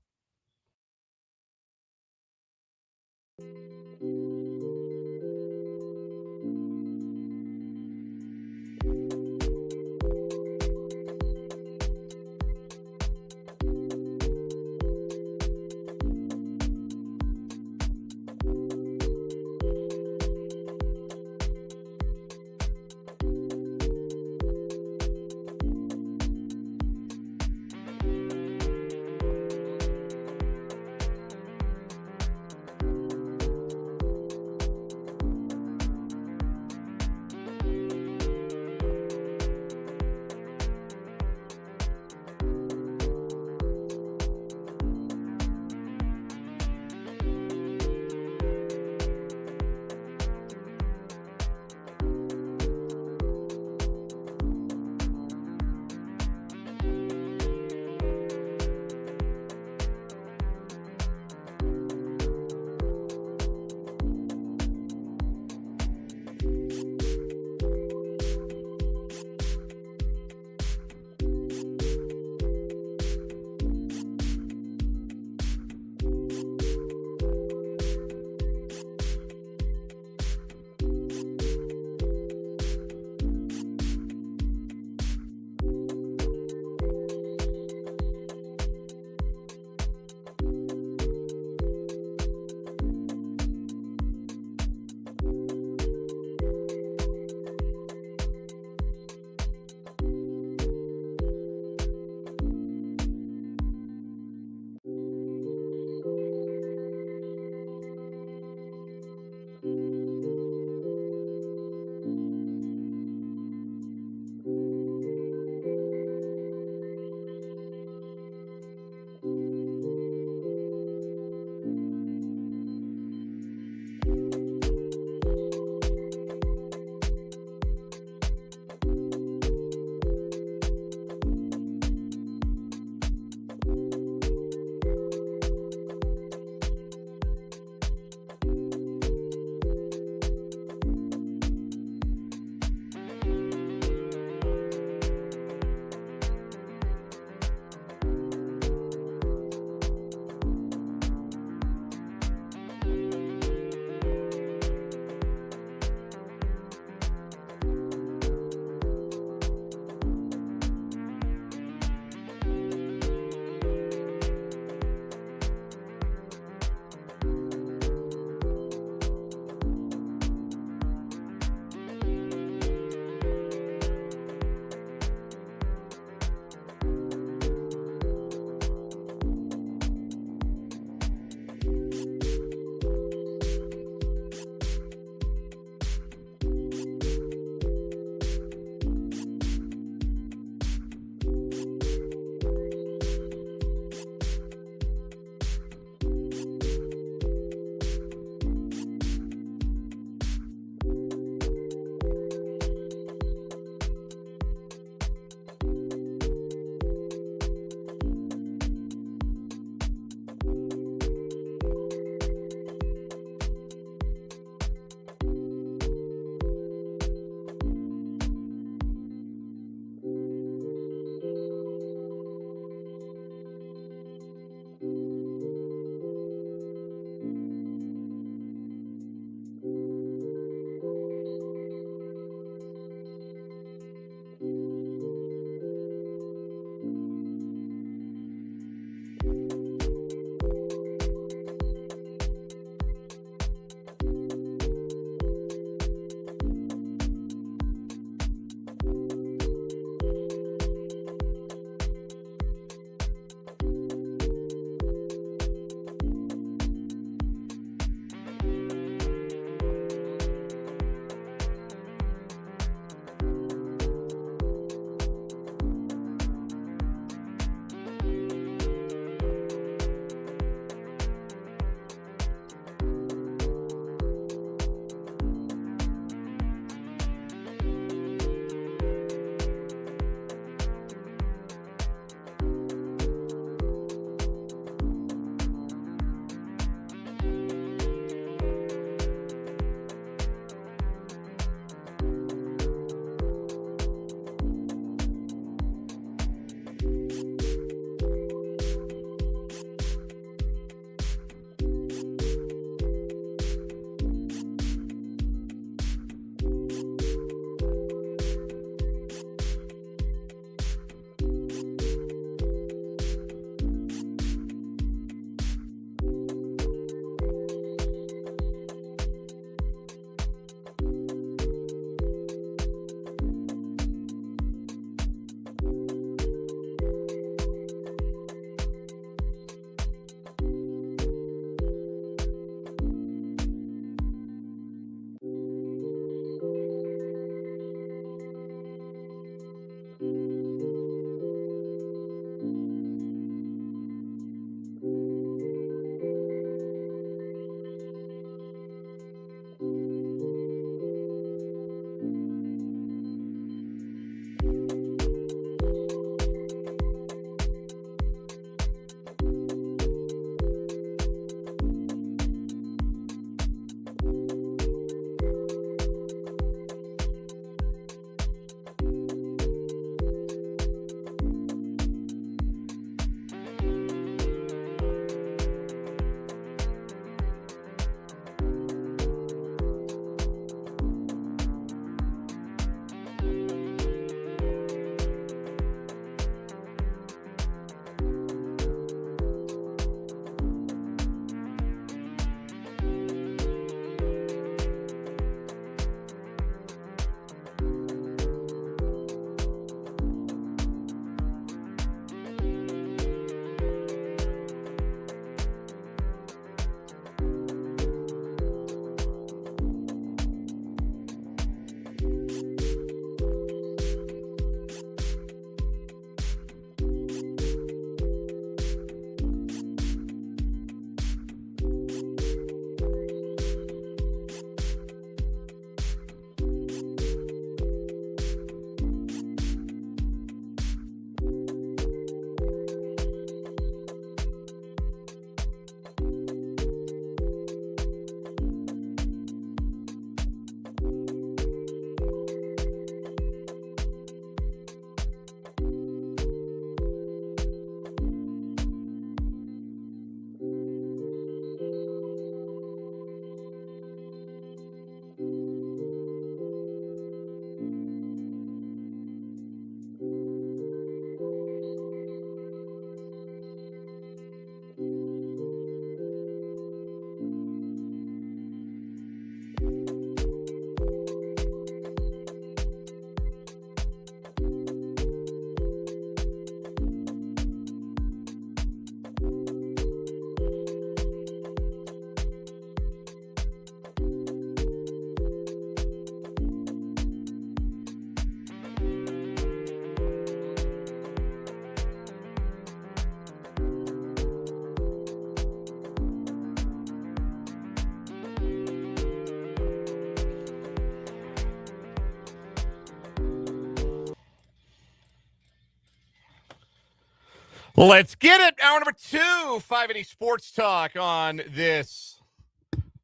Let's get it. Hour number 2, 580 Sports Talk on this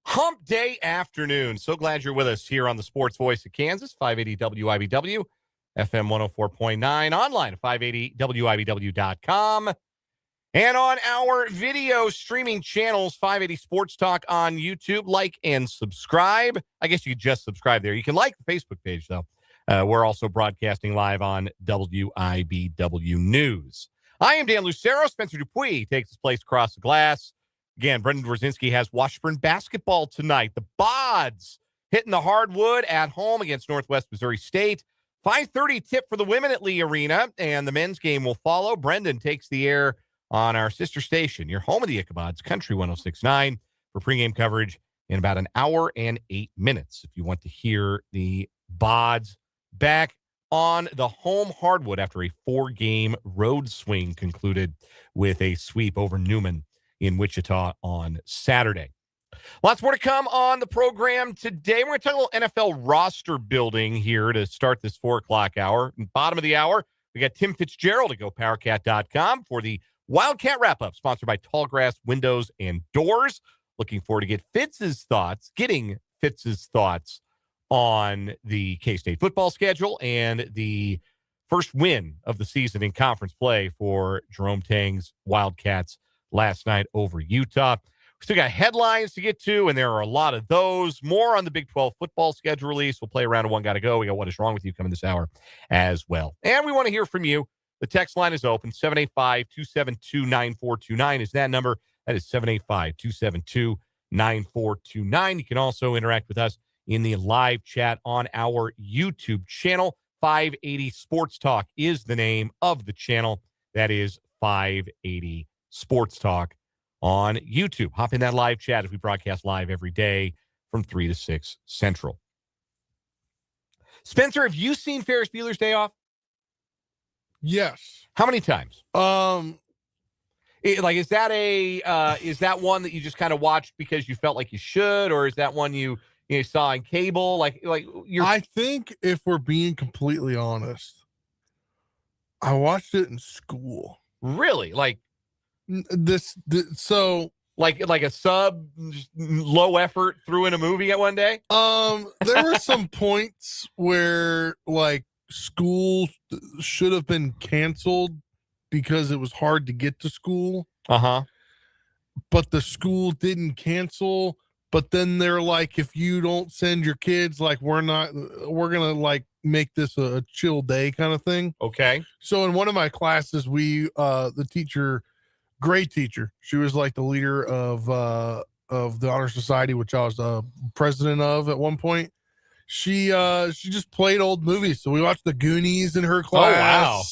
hump day afternoon. So glad you're with us here on the Sports Voice of Kansas, 580 WIBW, FM 104.9, online at 580WIBW.com, and on our video streaming channels, 580 Sports Talk on YouTube. Like and subscribe. I guess you could just subscribe there. You can like the Facebook page, though. We're also broadcasting live on WIBW News. I am Dan Lucero. Spencer Dupuis takes his place across the glass. Again, Brendan Dworzinski has Washburn basketball tonight. The Bods hitting the hardwood at home against Northwest Missouri State. 5:30 tip for the women at Lee Arena, and the men's game will follow. Brendan takes the air on our sister station, your home of the Ichabods, Country 106.9, for pregame coverage in about an hour and 8 minutes. If you want to hear the Bods back on the home hardwood after a 4-game road swing concluded with a sweep over Newman in Wichita on Saturday. Lots more to come on the program today. We're going to talk a little NFL roster building here to start this 4 o'clock hour. Bottom of the hour, we got Tim Fitzgerald to GoPowerCat.com for the Wildcat Wrap-Up, sponsored by Tallgrass Windows and Doors. Looking forward to getting Fitz's thoughts on the K-State football schedule and the first win of the season in conference play for Jerome Tang's Wildcats last night over Utah. We still got headlines to get to, and there are a lot of those. More on the Big 12 football schedule release. We'll play a round of one gotta go. We got What Is Wrong With You coming this hour as well. And we want to hear from you. The text line is open. 785-272-9429 is that number. That is 785-272-9429. You can also interact with us in the live chat on our YouTube channel. 580 Sports Talk is the name of the channel. That is 580 Sports Talk on YouTube. Hop in that live chat as we broadcast live every day from 3 to 6 Central. Spencer, have you seen Ferris Bueller's Day Off? Yes. How many times? Is that one that you just kind of watched because you felt like you should, or is that one you saw on cable? I think if we're being completely honest, I watched it in school. Really? Like a sub low effort threw in a movie at one day? There were some points where school should have been canceled because it was hard to get to school. But the school didn't cancel. But then they're like, if you don't send your kids, we're going to make this a chill day kind of thing. Okay. So in one of my classes, the teacher, great teacher, she was the leader of the Honor Society, which I was president of at one point. She just played old movies. So we watched The Goonies in her class. Oh, wow.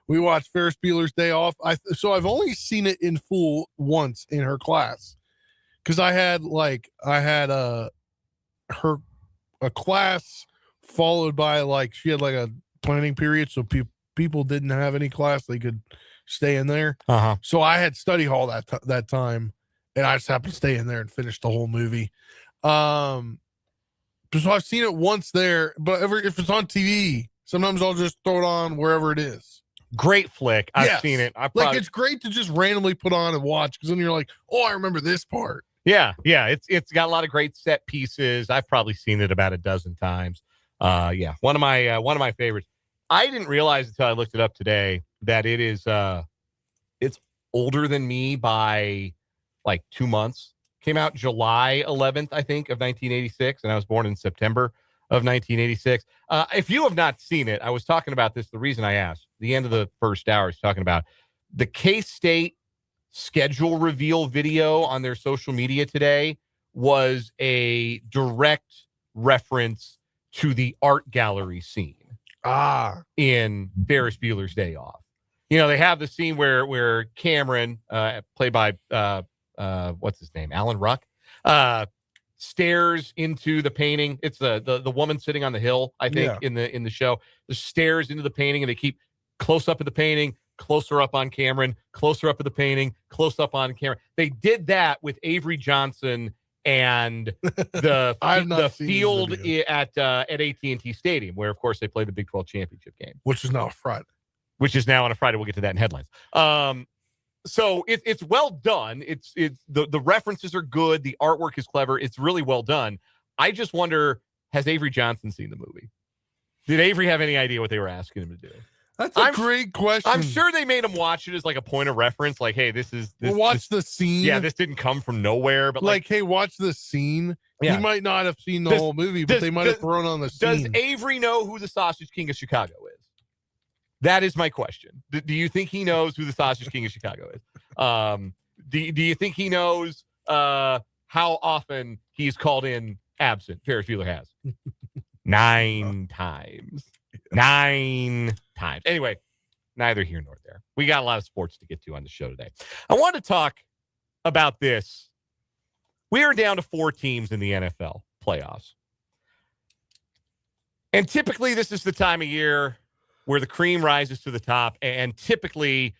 We watched Ferris Bueller's Day Off. So I've only seen it in full once in her class. Because I had a class followed by she had a planning period, so people didn't have any class, they could stay in there. So I had study hall that time, and I just happened to stay in there and finish the whole movie. So I've seen it once there, but if it's on TV, sometimes I'll just throw it on wherever it is. Great flick. I've seen it. It's great to just randomly put on and watch, because then you're like, oh, I remember this part. Yeah. It's got a lot of great set pieces. I've probably seen it about a dozen times. One of my favorites. I didn't realize until I looked it up today that it is it's older than me by 2 months. Came out July 11th, I think, of 1986, and I was born in September of 1986. If you have not seen it, I was talking about this. The reason I asked, the end of the first hour, is talking about the K-State schedule reveal video on their social media today was a direct reference to the art gallery scene in Ferris Bueller's Day Off. They have the scene where Cameron, played by what's his name, Alan Ruck, stares into the painting. It's the woman sitting on the hill, I think, in the show. The stares into the painting, and they keep close up of the painting, closer up on Cameron, closer up of the painting, close up on Cameron. They did that with Avery Johnson and the field at AT&T Stadium, where of course they played the Big 12 championship game, which is now Friday. Which is now on a Friday. We'll get to that in headlines. So it's well done. It's the references are good. The artwork is clever. It's really well done. I just wonder, has Avery Johnson seen the movie? Did Avery have any idea what they were asking him to do? That's a great question. I'm sure they made him watch it as like a point of reference. Like, hey, this. Watch the scene. Yeah, this didn't come from nowhere. But like hey, watch the scene. Yeah. He might not have seen the whole movie, but they might have thrown on the scene. Does Avery know who the Sausage King of Chicago is? That is my question. Do you think he knows who the Sausage King of Chicago is? Do you think he knows how often he's called in absent? Ferris Bueller has 9 times. 9 times. Anyway, neither here nor there. We got a lot of sports to get to on the show today. I want to talk about this. We are down to 4 teams in the NFL playoffs. And typically this is the time of year where the cream rises to the top. And typically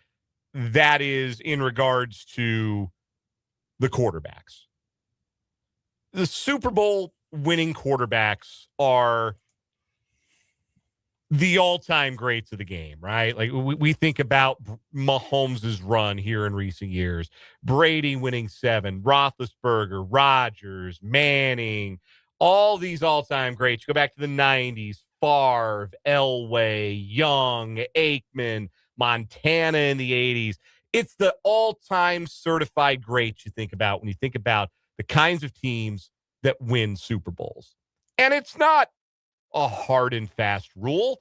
that is in regards to the quarterbacks. The Super Bowl winning quarterbacks are the all-time greats of the game, right? Like we think about Mahomes' run here in recent years, Brady winning 7, Roethlisberger, Rodgers, Manning, all these all-time greats. You go back to the 90s, Favre, Elway, Young, Aikman, Montana in the 80s. It's the all-time certified greats you think about when you think about the kinds of teams that win Super Bowls. And it's not a hard and fast rule.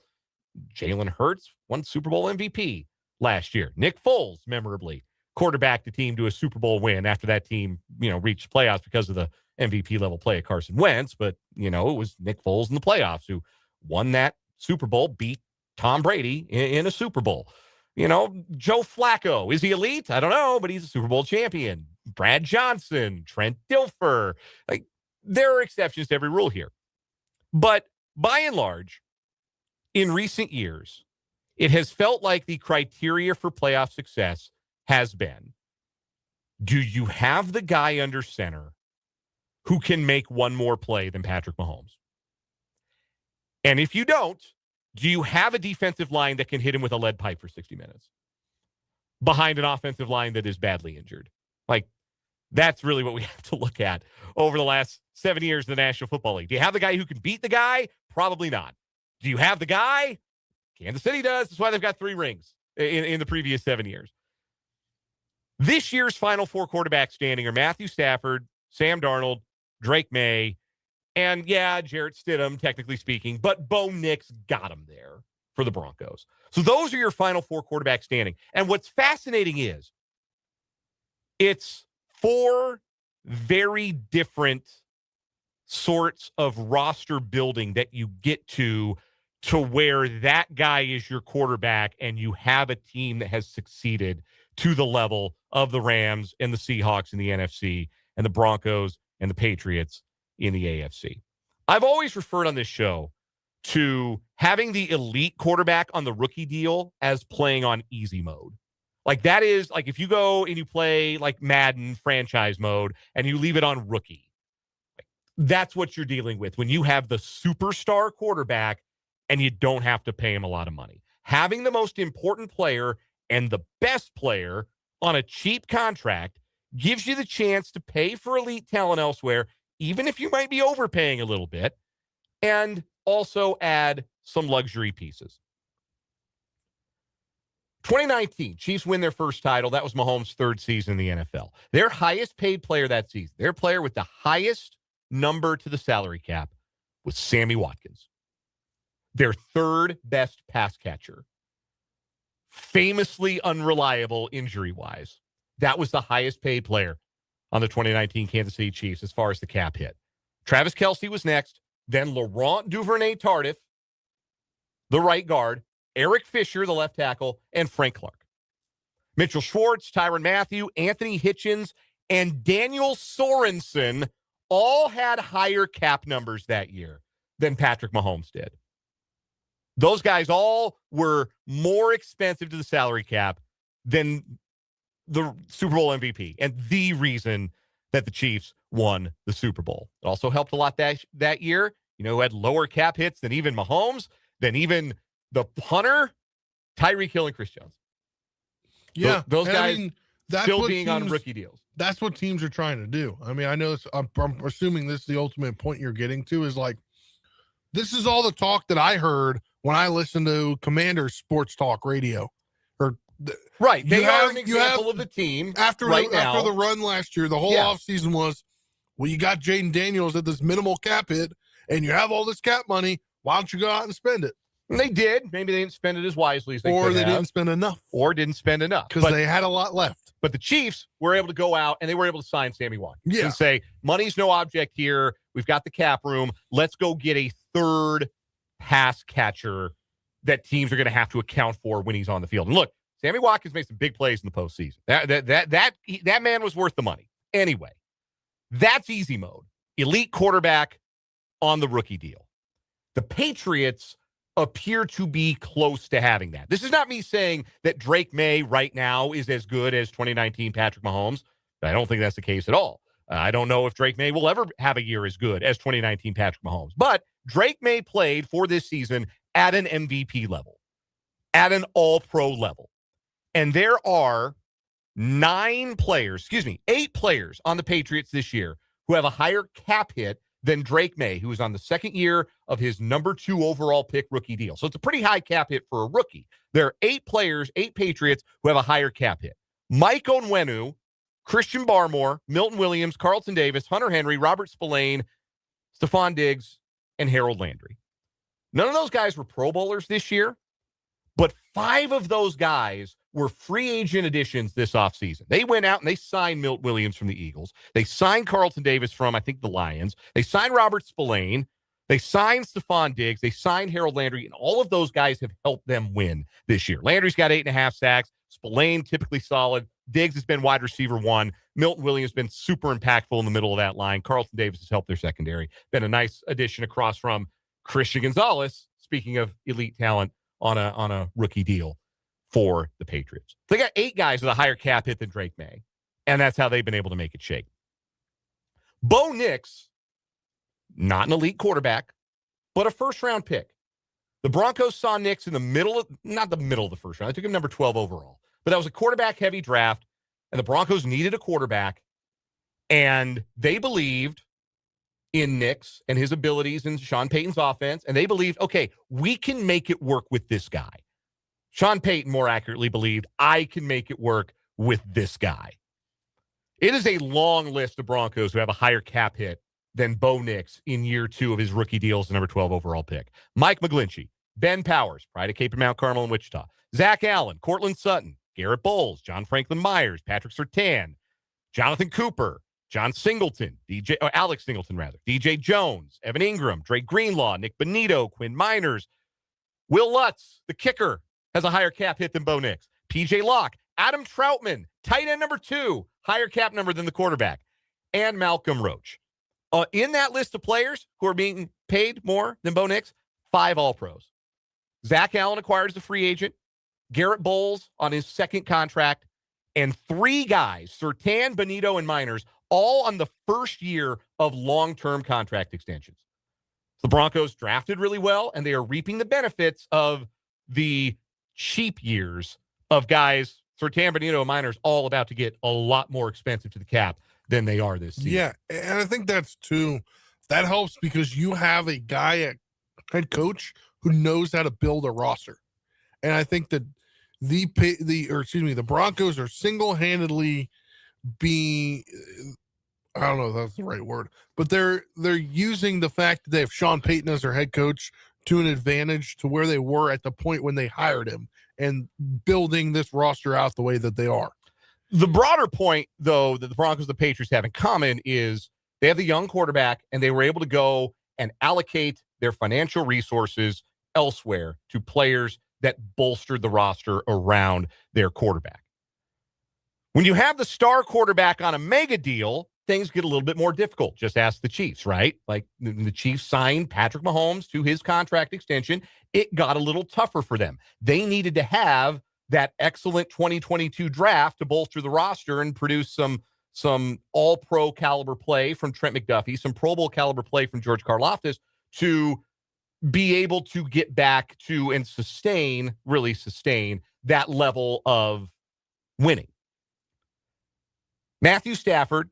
Jalen Hurts won Super Bowl MVP last year. Nick Foles, memorably, quarterbacked the team to a Super Bowl win after that team, reached playoffs because of the MVP level play of Carson Wentz. But, it was Nick Foles in the playoffs who won that Super Bowl, beat Tom Brady in a Super Bowl. Joe Flacco, is he elite? I don't know, but he's a Super Bowl champion. Brad Johnson, Trent Dilfer. Like, there are exceptions to every rule here. But by and large, in recent years, it has felt like the criteria for playoff success has been, do you have the guy under center who can make one more play than Patrick Mahomes? And if you don't, do you have a defensive line that can hit him with a lead pipe for 60 minutes behind an offensive line that is badly injured? Like, that's really what we have to look at over the last 7 years in the National Football League. Do you have the guy who can beat the guy? Probably not. Do you have the guy? Kansas City does. That's why they've got 3 rings in the previous 7 years. This year's final 4 quarterbacks standing are Matthew Stafford, Sam Darnold, Drake May, and Jarrett Stidham, technically speaking, but Bo Nix got him there for the Broncos. So those are your final 4 quarterbacks standing. And what's fascinating is it's 4 very different sorts of roster building that you get to where that guy is your quarterback and you have a team that has succeeded to the level of the Rams and the Seahawks in the NFC and the Broncos and the Patriots in the AFC. I've always referred on this show to having the elite quarterback on the rookie deal as playing on easy mode. Like, that is, like, if you go and you play like Madden franchise mode and you leave it on rookie, that's what you're dealing with when you have the superstar quarterback and you don't have to pay him a lot of money. Having the most important player and the best player on a cheap contract gives you the chance to pay for elite talent elsewhere, even if you might be overpaying a little bit, and also add some luxury pieces. 2019, Chiefs win their first title. That was Mahomes' 3rd season in the NFL. Their highest paid player that season, their player with the highest number to the salary cap, was Sammy Watkins. Their 3rd best pass catcher. Famously unreliable injury-wise. That was the highest paid player on the 2019 Kansas City Chiefs as far as the cap hit. Travis Kelce was next. Then Laurent Duvernay-Tardif, the right guard. Eric Fisher, the left tackle. And Frank Clark. Mitchell Schwartz, Tyrann Mathieu, Anthony Hitchens, and Daniel Sorensen all had higher cap numbers that year than Patrick Mahomes did. Those guys all were more expensive to the salary cap than the Super Bowl MVP and the reason that the Chiefs won the Super Bowl. It also helped a lot that year. Who had lower cap hits than even Mahomes, than even the punter, Tyreek Hill and Chris Jones. Yeah. Those guys. still being on rookie deals. That's what teams are trying to do. I mean, I know I'm assuming this is the ultimate point you're getting to is like, this is all the talk that I heard when I listened to Commander's Sports Talk Radio. Right. They are an example of the team after the run last year. The whole offseason was, well, you got Jaden Daniels at this minimal cap hit, and you have all this cap money. Why don't you go out and spend it? And they did. Maybe they didn't spend it as wisely as they could have. Or they didn't spend enough. Because they had a lot left. But the Chiefs were able to go out, and they were able to sign Sammy Watkins and say, money's no object here. We've got the cap room. Let's go get a third pass catcher that teams are going to have to account for when he's on the field. And look, Sammy Watkins made some big plays in the postseason. That man was worth the money. Anyway, that's easy mode. Elite quarterback on the rookie deal. The Patriots appear to be close to having that. This is not me saying that Drake May right now is as good as 2019 Patrick Mahomes. I don't think that's the case at all. I don't know if Drake May will ever have a year as good as 2019 Patrick Mahomes. But Drake May played for this season at an MVP level, at an all-pro level. And there are 8 players on the Patriots this year who have a higher cap hit than Drake May, who is on the second year of his number 2 overall pick rookie deal. So it's a pretty high cap hit for a rookie. There are 8 Patriots who have a higher cap hit. Mike Onwenu, Christian Barmore, Milton Williams, Carlton Davis, Hunter Henry, Robert Spillane, Stephon Diggs, and Harold Landry. None of those guys were Pro Bowlers this year, but 5 of those guys were free agent additions this offseason. They went out and they signed Milt Williams from the Eagles. They signed Carlton Davis from, I think, the Lions. They signed Robert Spillane. They signed Stephon Diggs. They signed Harold Landry, and all of those guys have helped them win this year. Landry's got 8.5 sacks. Spillane, typically solid. Diggs has been wide receiver 1. Milton Williams has been super impactful in the middle of that line. Carlton Davis has helped their secondary. Been a nice addition across from Christian Gonzalez, speaking of elite talent, on a rookie deal for the Patriots. They got 8 guys with a higher cap hit than Drake May, and that's how they've been able to make it shake. Bo Nix, not an elite quarterback, but a first-round pick. The Broncos saw Nix in not the middle of the first round. They took him number 12 overall, but that was a quarterback-heavy draft, and the Broncos needed a quarterback, and they believed in Nix and his abilities in Sean Payton's offense, and they believed, okay, we can make it work with this guy. Sean Payton more accurately believed, I can make it work with this guy. It is a long list of Broncos who have a higher cap hit than Bo Nix in year 2 of his rookie deal as the number 12 overall pick. Mike McGlinchey, Ben Powers, pride of Cape and Mount Carmel in Wichita, Zach Allen, Cortland Sutton, Garrett Bowles, John Franklin Myers, Patrick Surtain, Jonathan Cooper, Alex Singleton, DJ Jones, Evan Ingram, Drake Greenlaw, Nick Bonito, Quinn Miners, Will Lutz, the kicker, has a higher cap hit than Bo Nix. PJ Locke, Adam Troutman, tight end number 2, higher cap number than the quarterback, and Malcolm Roach. In that list of players who are being paid more than Bo Nix, 5 All-Pros. Zach Allen acquired as a free agent, Garrett Bowles on his second contract, and 3 guys, Surtain, Bonito, and Miners, all on the first year of long-term contract extensions. The Broncos drafted really well, and they are reaping the benefits of the cheap years of guys, Surtain, Bonito, and Miners, all about to get a lot more expensive to the cap than they are this season. Yeah, and I think that helps because you have a guy at head coach who knows how to build a roster. And I think that the Broncos are single-handedly being, I don't know if that's the right word, but they're using the fact that they have Sean Payton as their head coach to an advantage to where they were at the point when they hired him and building this roster out the way that they are. The broader point, though, that the Broncos and the Patriots have in common is they have the young quarterback, and they were able to go and allocate their financial resources elsewhere to players that bolstered the roster around their quarterback. When you have the star quarterback on a mega deal, things get a little bit more difficult. Just ask the Chiefs, right? Like the Chiefs signed Patrick Mahomes to his contract extension. It got a little tougher for them. They needed to have that excellent 2022 draft to bolster the roster and produce some all-pro caliber play from Trent McDuffie, some Pro Bowl caliber play from George Karlaftis to be able to get back to and sustain that level of winning. Matthew Stafford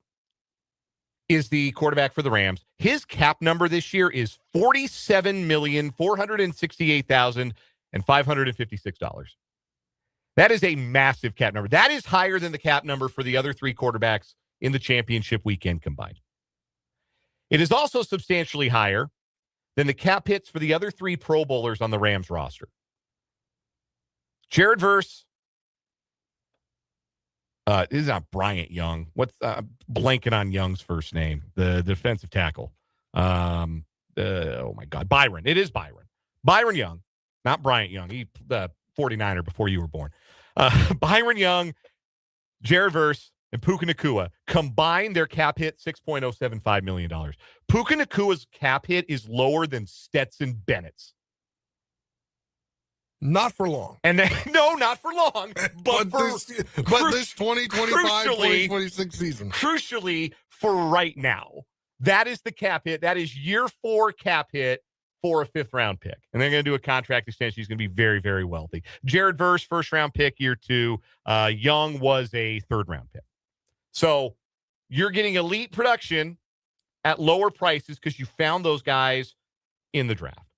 is the quarterback for the Rams. His cap number this year is $47,468,556. That is a massive cap number. That is higher than the cap number for the other three quarterbacks in the championship weekend combined. It is also substantially higher than the cap hits for the other three Pro Bowlers on the Rams roster. Jared Verse, this is not Bryant Young. What's blanking on Young's first name? The defensive tackle. Oh my God, Byron. It is Byron. Byron Young, not Bryant Young. He the 49er before you were born. Byron Young, Jared Verse, and Puka Nacua combined their cap hit $6.075 million. Puka Nacua's cap hit is lower than Stetson Bennett's. Not for long. And then, no, not for long. But this 2025, 2026 season. Crucially, for right now. That is the cap hit. That is year 4 cap hit for a 5th-round pick. And they're going to do a contract extension. He's going to be very, very wealthy. Jared Verse, 1st-round pick, year 2. Young was a 3rd-round pick. So you're getting elite production at lower prices because you found those guys in the draft.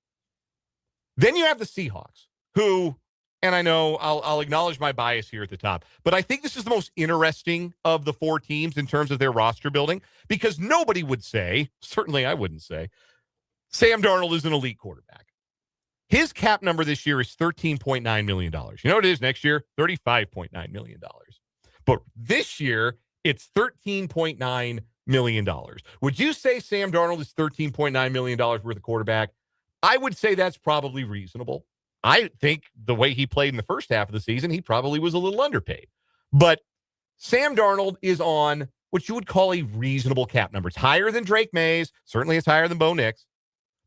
Then you have the Seahawks, who, and I know I'll acknowledge my bias here at the top, but I think this is the most interesting of the 4 teams in terms of their roster building, because nobody would say, certainly I wouldn't say, Sam Darnold is an elite quarterback. His cap number this year is $13.9 million. You know what it is next year? $35.9 million. But this year, it's $13.9 million. Would you say Sam Darnold is $13.9 million worth of quarterback? I would say that's probably reasonable. I think the way he played in the first half of the season, he probably was a little underpaid. But Sam Darnold is on what you would call a reasonable cap number. It's higher than Drake Mays. Certainly it's higher than Bo Nix.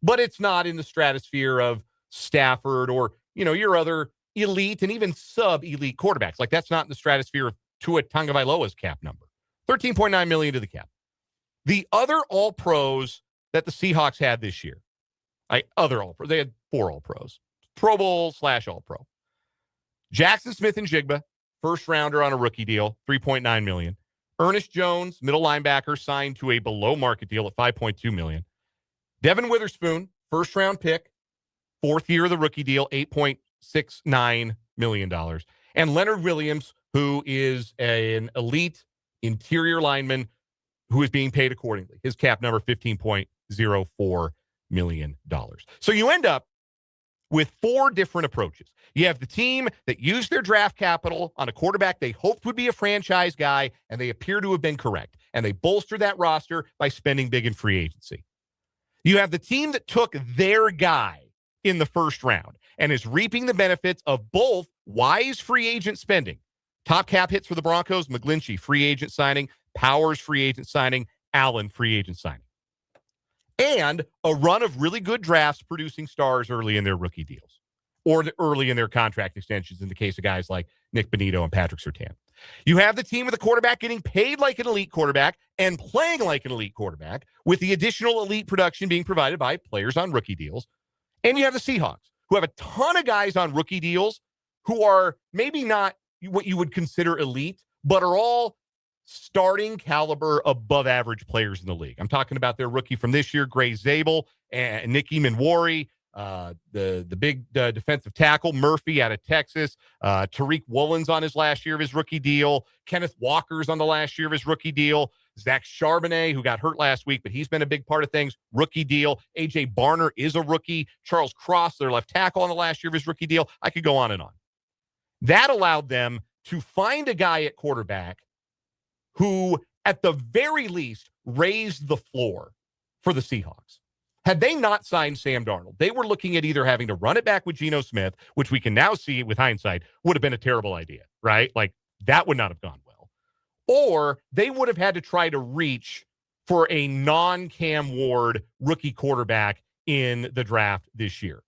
But it's not in the stratosphere of Stafford or, your other elite and even sub-elite quarterbacks. Like, that's not in the stratosphere of Tua Tagovailoa's cap number. $13.9 million to the cap. The other All-Pros that the Seahawks had this year, they had 4 All-Pros. Pro Bowl / All-Pro. Jackson Smith-Njigba, 1st-rounder on a rookie deal, $3.9 million. Ernest Jones, middle linebacker, signed to a below-market deal at $5.2 million. Devin Witherspoon, 1st-round pick, 4th year of the rookie deal, $8.69 million. And Leonard Williams, who is an elite interior lineman who is being paid accordingly. His cap number, $15.04 million. So you end up with 4 different approaches. You have the team that used their draft capital on a quarterback they hoped would be a franchise guy, and they appear to have been correct. And they bolstered that roster by spending big in free agency. You have the team that took their guy in the 1st round and is reaping the benefits of both wise free agent spending. Top cap hits for the Broncos, McGlinchey, free agent signing, Powers, free agent signing, Allen, free agent signing. And a run of really good drafts producing stars early in their rookie deals or early in their contract extensions in the case of guys like Nick Bonito and Patrick Surtain. You have the team with the quarterback getting paid like an elite quarterback and playing like an elite quarterback with the additional elite production being provided by players on rookie deals. And you have the Seahawks, who have a ton of guys on rookie deals who are maybe not what you would consider elite, but are all starting caliber above average players in the league. I'm talking about their rookie from this year, Gray Zabel, and Nicky Manwari, the big defensive tackle, Murphy out of Texas, Tariq Woolen's on his last year of his rookie deal, Kenneth Walker's on the last year of his rookie deal, Zach Charbonnet, who got hurt last week, but he's been a big part of things, rookie deal. A.J. Barner is a rookie. Charles Cross, their left tackle, on the last year of his rookie deal. I could go on and on. That allowed them to find a guy at quarterback who, at the very least, raised the floor for the Seahawks. Had they not signed Sam Darnold, they were looking at either having to run it back with Geno Smith, which we can now see with hindsight would have been a terrible idea, right? Like, that would not have gone well. Or they would have had to try to reach for a non-Cam Ward rookie quarterback in the draft this year.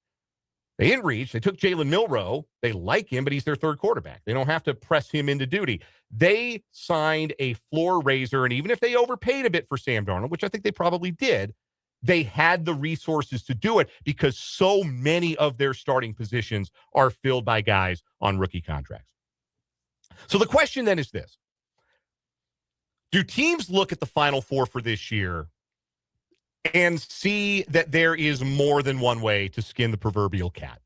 They didn't reach. They took Jalen Milroe. They like him, but he's their 3rd quarterback. They don't have to press him into duty. They signed a floor raiser, and even if they overpaid a bit for Sam Darnold, which I think they probably did, they had the resources to do it because so many of their starting positions are filled by guys on rookie contracts. So the question then is this. Do teams look at the Final Four for this year and see that there is more than one way to skin the proverbial cat?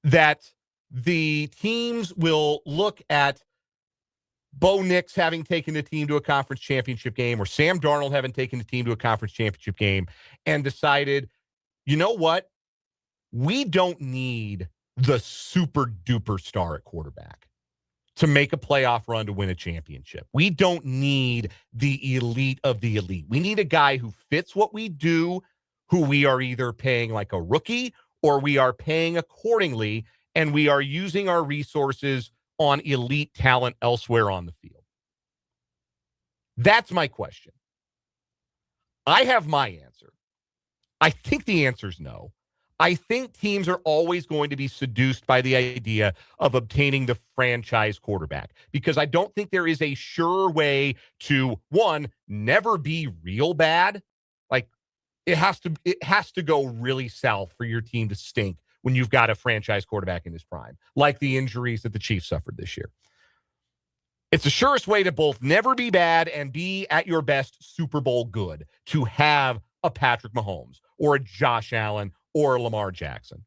That the teams will look at Bo Nix having taken the team to a conference championship game, or Sam Darnold having taken the team to a conference championship game, and decided, you know what? We don't need the super duper star at quarterback to make a playoff run to win a championship. We don't need the elite of the elite. We need a guy who fits what we do, who we are either paying like a rookie or we are paying accordingly, and we are using our resources on elite talent elsewhere on the field. That's my question. I have my answer. I think the answer is no. I think teams are always going to be seduced by the idea of obtaining the franchise quarterback, because I don't think there is a sure way to, one, never be real bad. Like, it has to go really south for your team to stink when you've got a franchise quarterback in his prime, like the injuries that the Chiefs suffered this year. It's the surest way to both never be bad and be at your best Super Bowl good, to have a Patrick Mahomes or a Josh Allen or a Lamar Jackson.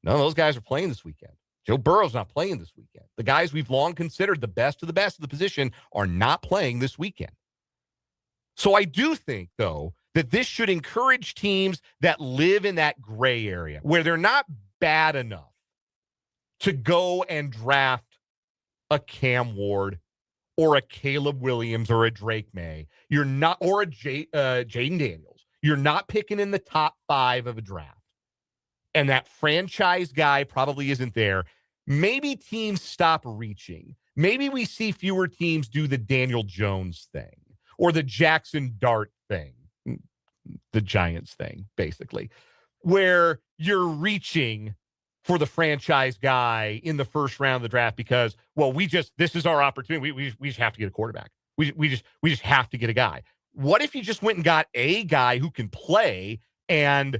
None of those guys are playing this weekend. Joe Burrow's not playing this weekend. The guys we've long considered the best of the position are not playing this weekend. So I do think, though, that this should encourage teams that live in that gray area where they're not bad enough to go and draft a Cam Ward or a Caleb Williams or a Drake May. You're not, or a Jaden Daniels. You're not picking in the top 5 of a draft. And that franchise guy probably isn't there. Maybe teams stop reaching. Maybe we see fewer teams do the Daniel Jones thing or the Jackson Dart thing, the Giants thing, basically, where you're reaching for the franchise guy in the first round of the draft because, well, this is our opportunity. We just have to get a quarterback. We just have to get a guy. What if you just went and got a guy who can play and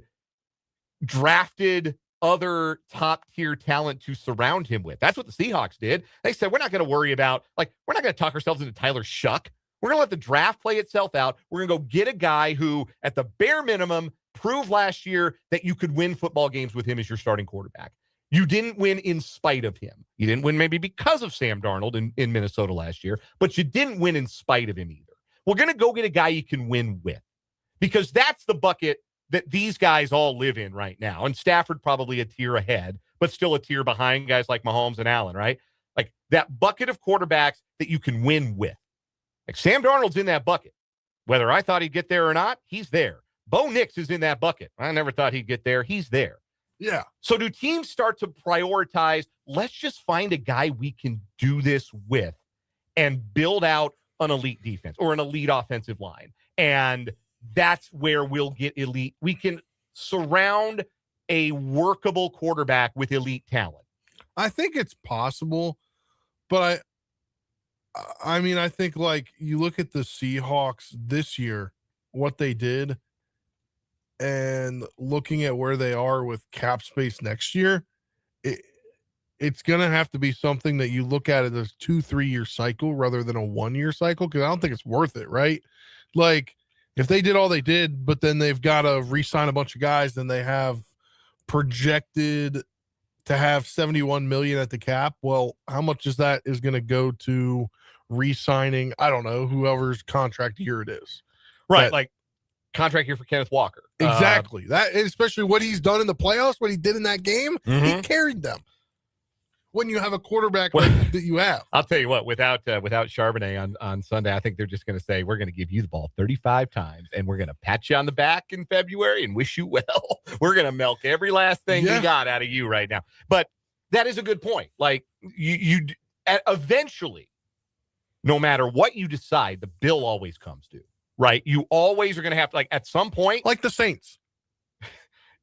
drafted other top-tier talent to surround him with? That's what the Seahawks did. They said, we're not going to worry about, we're not going to talk ourselves into Tyler Shuck. We're going to let the draft play itself out. We're going to go get a guy who, at the bare minimum, proved last year that you could win football games with him as your starting quarterback. You didn't win in spite of him. You didn't win maybe because of Sam Darnold in Minnesota last year, but you didn't win in spite of him either. We're going to go get a guy you can win with, because that's the bucket that these guys all live in right now. And Stafford probably a tier ahead, but still a tier behind guys like Mahomes and Allen, right? Like that bucket of quarterbacks that you can win with. Like Sam Darnold's in that bucket. Whether I thought he'd get there or not, he's there. Bo Nix is in that bucket. I never thought he'd get there. He's there. Yeah. So do teams start to prioritize, let's just find a guy we can do this with and build out an elite defense or an elite offensive line? And that's where we'll get elite. We can surround a workable quarterback with elite talent. I think it's possible, but I mean, I think like you look at the Seahawks this year, what they did, and looking at where they are with cap space next year, it's going to have to be something that you look at it as a 2-3 year cycle rather than a 1 year cycle. Cause I don't think it's worth it. Right. Like if they did all they did, but then they've got to re-sign a bunch of guys, then they have projected to have 71 million at the cap. Well, how much is that is going to go to re-signing? I don't know, whoever's contract year it is. Right. Like contract year for Kenneth Walker. Exactly. That, especially what he's done in the playoffs, what he did in that game, he carried them. When you have a quarterback that you have. I'll tell you what, without Charbonnet on Sunday, I think they're just going to say, we're going to give you the ball 35 times and we're going to pat you on the back in February and wish you well. We're going to milk every last thing we got out of you right now. But that is a good point. Like you eventually, no matter what you decide, the bill always comes due, right? You always are going to have to, like, at some point. Like the Saints.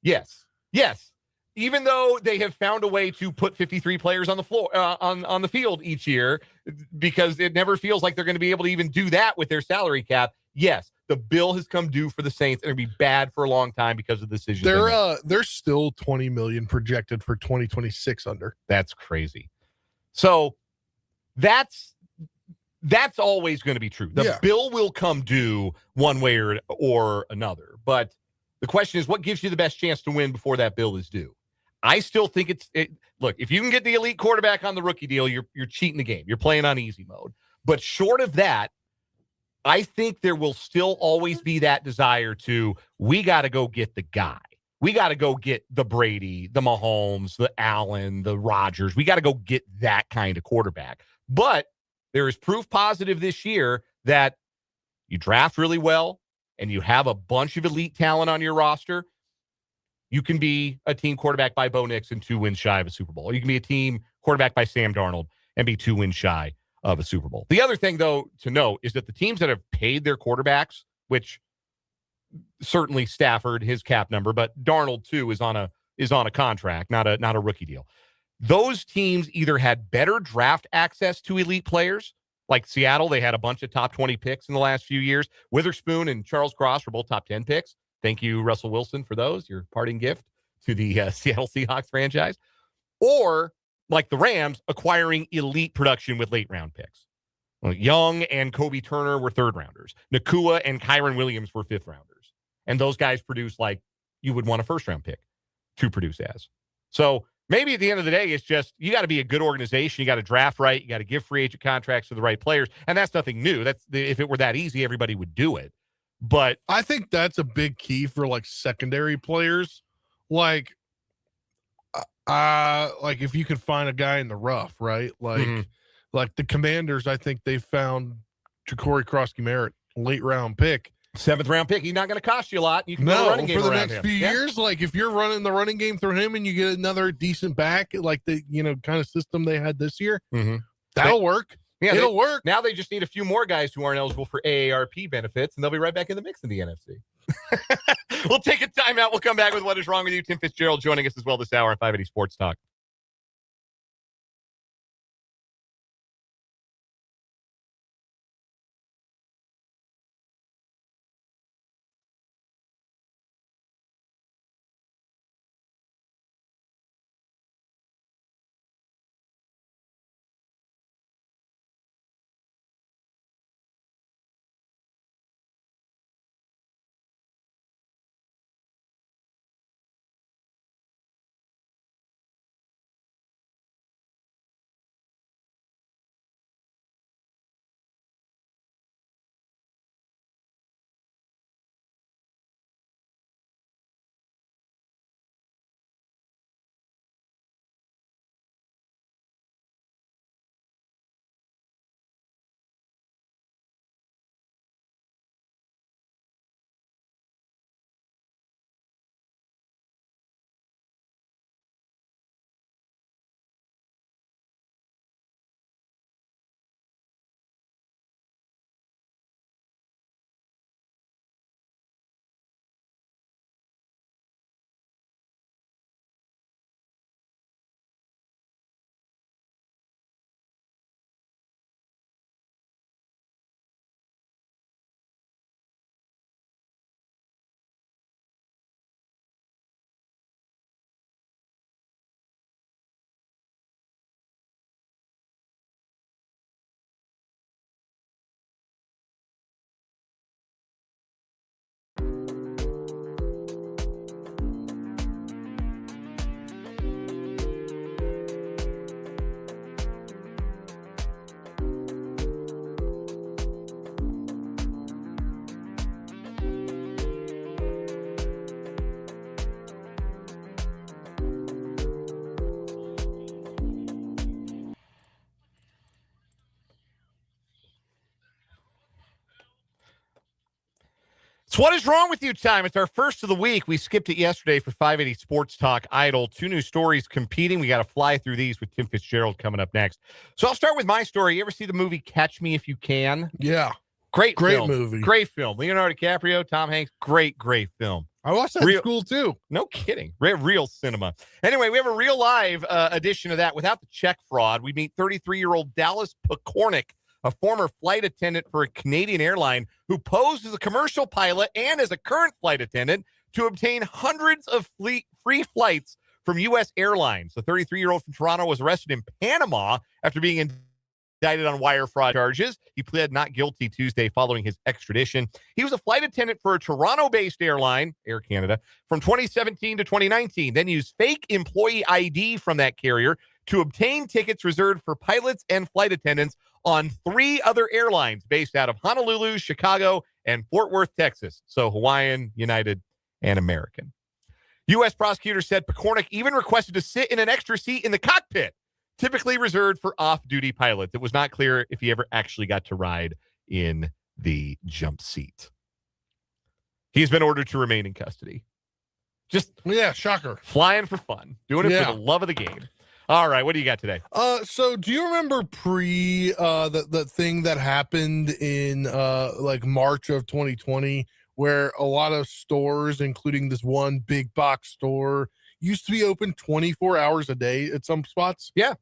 Yes. Even though they have found a way to put 53 players on the floor, on the field each year, because it never feels like they're going to be able to even do that with their salary cap. Yes, the bill has come due for the Saints, and it'll be bad for a long time because of the decisions. They're still 20 million projected for 2026 under. That's crazy. So that's That's always going to be true. The bill will come due one way or another. But the question is, what gives you the best chance to win before that bill is due? I still think look, if you can get the elite quarterback on the rookie deal, you're cheating the game. You're playing on easy mode. But short of that, I think there will still always be that desire we got to go get the guy. We got to go get the Brady, the Mahomes, the Allen, the Rodgers. We got to go get that kind of quarterback. But there is proof positive this year that you draft really well and you have a bunch of elite talent on your roster. You can be a team quarterback by Bo Nix and 2 wins shy of a Super Bowl. Or you can be a team quarterback by Sam Darnold and be 2 wins shy of a Super Bowl. The other thing, though, to note is that the teams that have paid their quarterbacks, which certainly Stafford, his cap number, but Darnold too is on a contract, not a rookie deal. Those teams either had better draft access to elite players, like Seattle. They had a bunch of top 20 picks in the last few years. Witherspoon and Charles Cross were both top 10 picks. Thank you, Russell Wilson, for those. Your parting gift to the Seattle Seahawks franchise. Or, like the Rams, acquiring elite production with late-round picks. Well, Young and Kobe Turner were third-rounders. Nakua and Kyron Williams were fifth-rounders. And those guys produce like you would want a first-round pick to produce as. So maybe at the end of the day, it's just you got to be a good organization. You got to draft right. You got to give free agent contracts to the right players. And that's nothing new. If it were that easy, everybody would do it. But I think that's a big key for like secondary players. Like if you could find a guy in the rough, right? Like the Commanders, I think they found Ja'Cory Krosky-Merritt, late round pick. 7th round pick. He's not going to cost you a lot. You can run a running game for the around next him. few years. Like if you're running the running game through him and you get another decent back, like the kind of system they had this year, that'll work. Yeah, it'll work. Now they just need a few more guys who aren't eligible for AARP benefits, and they'll be right back in the mix in the NFC. We'll take a timeout. We'll come back with What Is Wrong With You. Tim Fitzgerald joining us as well this hour on 580 Sports Talk. So what is wrong with you time? It's our first of the week. We skipped it yesterday for 580 Sports Talk Idol. 2 new stories competing. We got to fly through these with Tim Fitzgerald coming up next. So I'll start with my story. You ever see the movie Catch Me If You Can? Yeah. Great film. Movie. Great film. Leonardo DiCaprio, Tom Hanks. Great film. I watched that in school too. No kidding. Real cinema. Anyway, we have a real live edition of that without the check fraud. We meet 33-year-old Dallas Pokornik, a former flight attendant for a Canadian airline who posed as a commercial pilot and as a current flight attendant to obtain hundreds of free flights from U.S. airlines. The 33-year-old from Toronto was arrested in Panama after being indicted on wire fraud charges. He pled not guilty Tuesday following his extradition. He was a flight attendant for a Toronto-based airline, Air Canada, from 2017 to 2019, then used fake employee ID from that carrier to obtain tickets reserved for pilots and flight attendants on 3 other airlines based out of Honolulu, Chicago, and Fort Worth, Texas. So Hawaiian, United, and American. U.S. prosecutors said Pekornik even requested to sit in an extra seat in the cockpit, typically reserved for off-duty pilots. It was not clear if he ever actually got to ride in the jump seat. He's been ordered to remain in custody. Just shocker. Flying for fun. Doing it for the love of the game. All right, what do you got today? So do you remember the thing that happened in like March of 2020 where a lot of stores, including this one big box store, used to be open 24 hours a day at some spots? Yeah.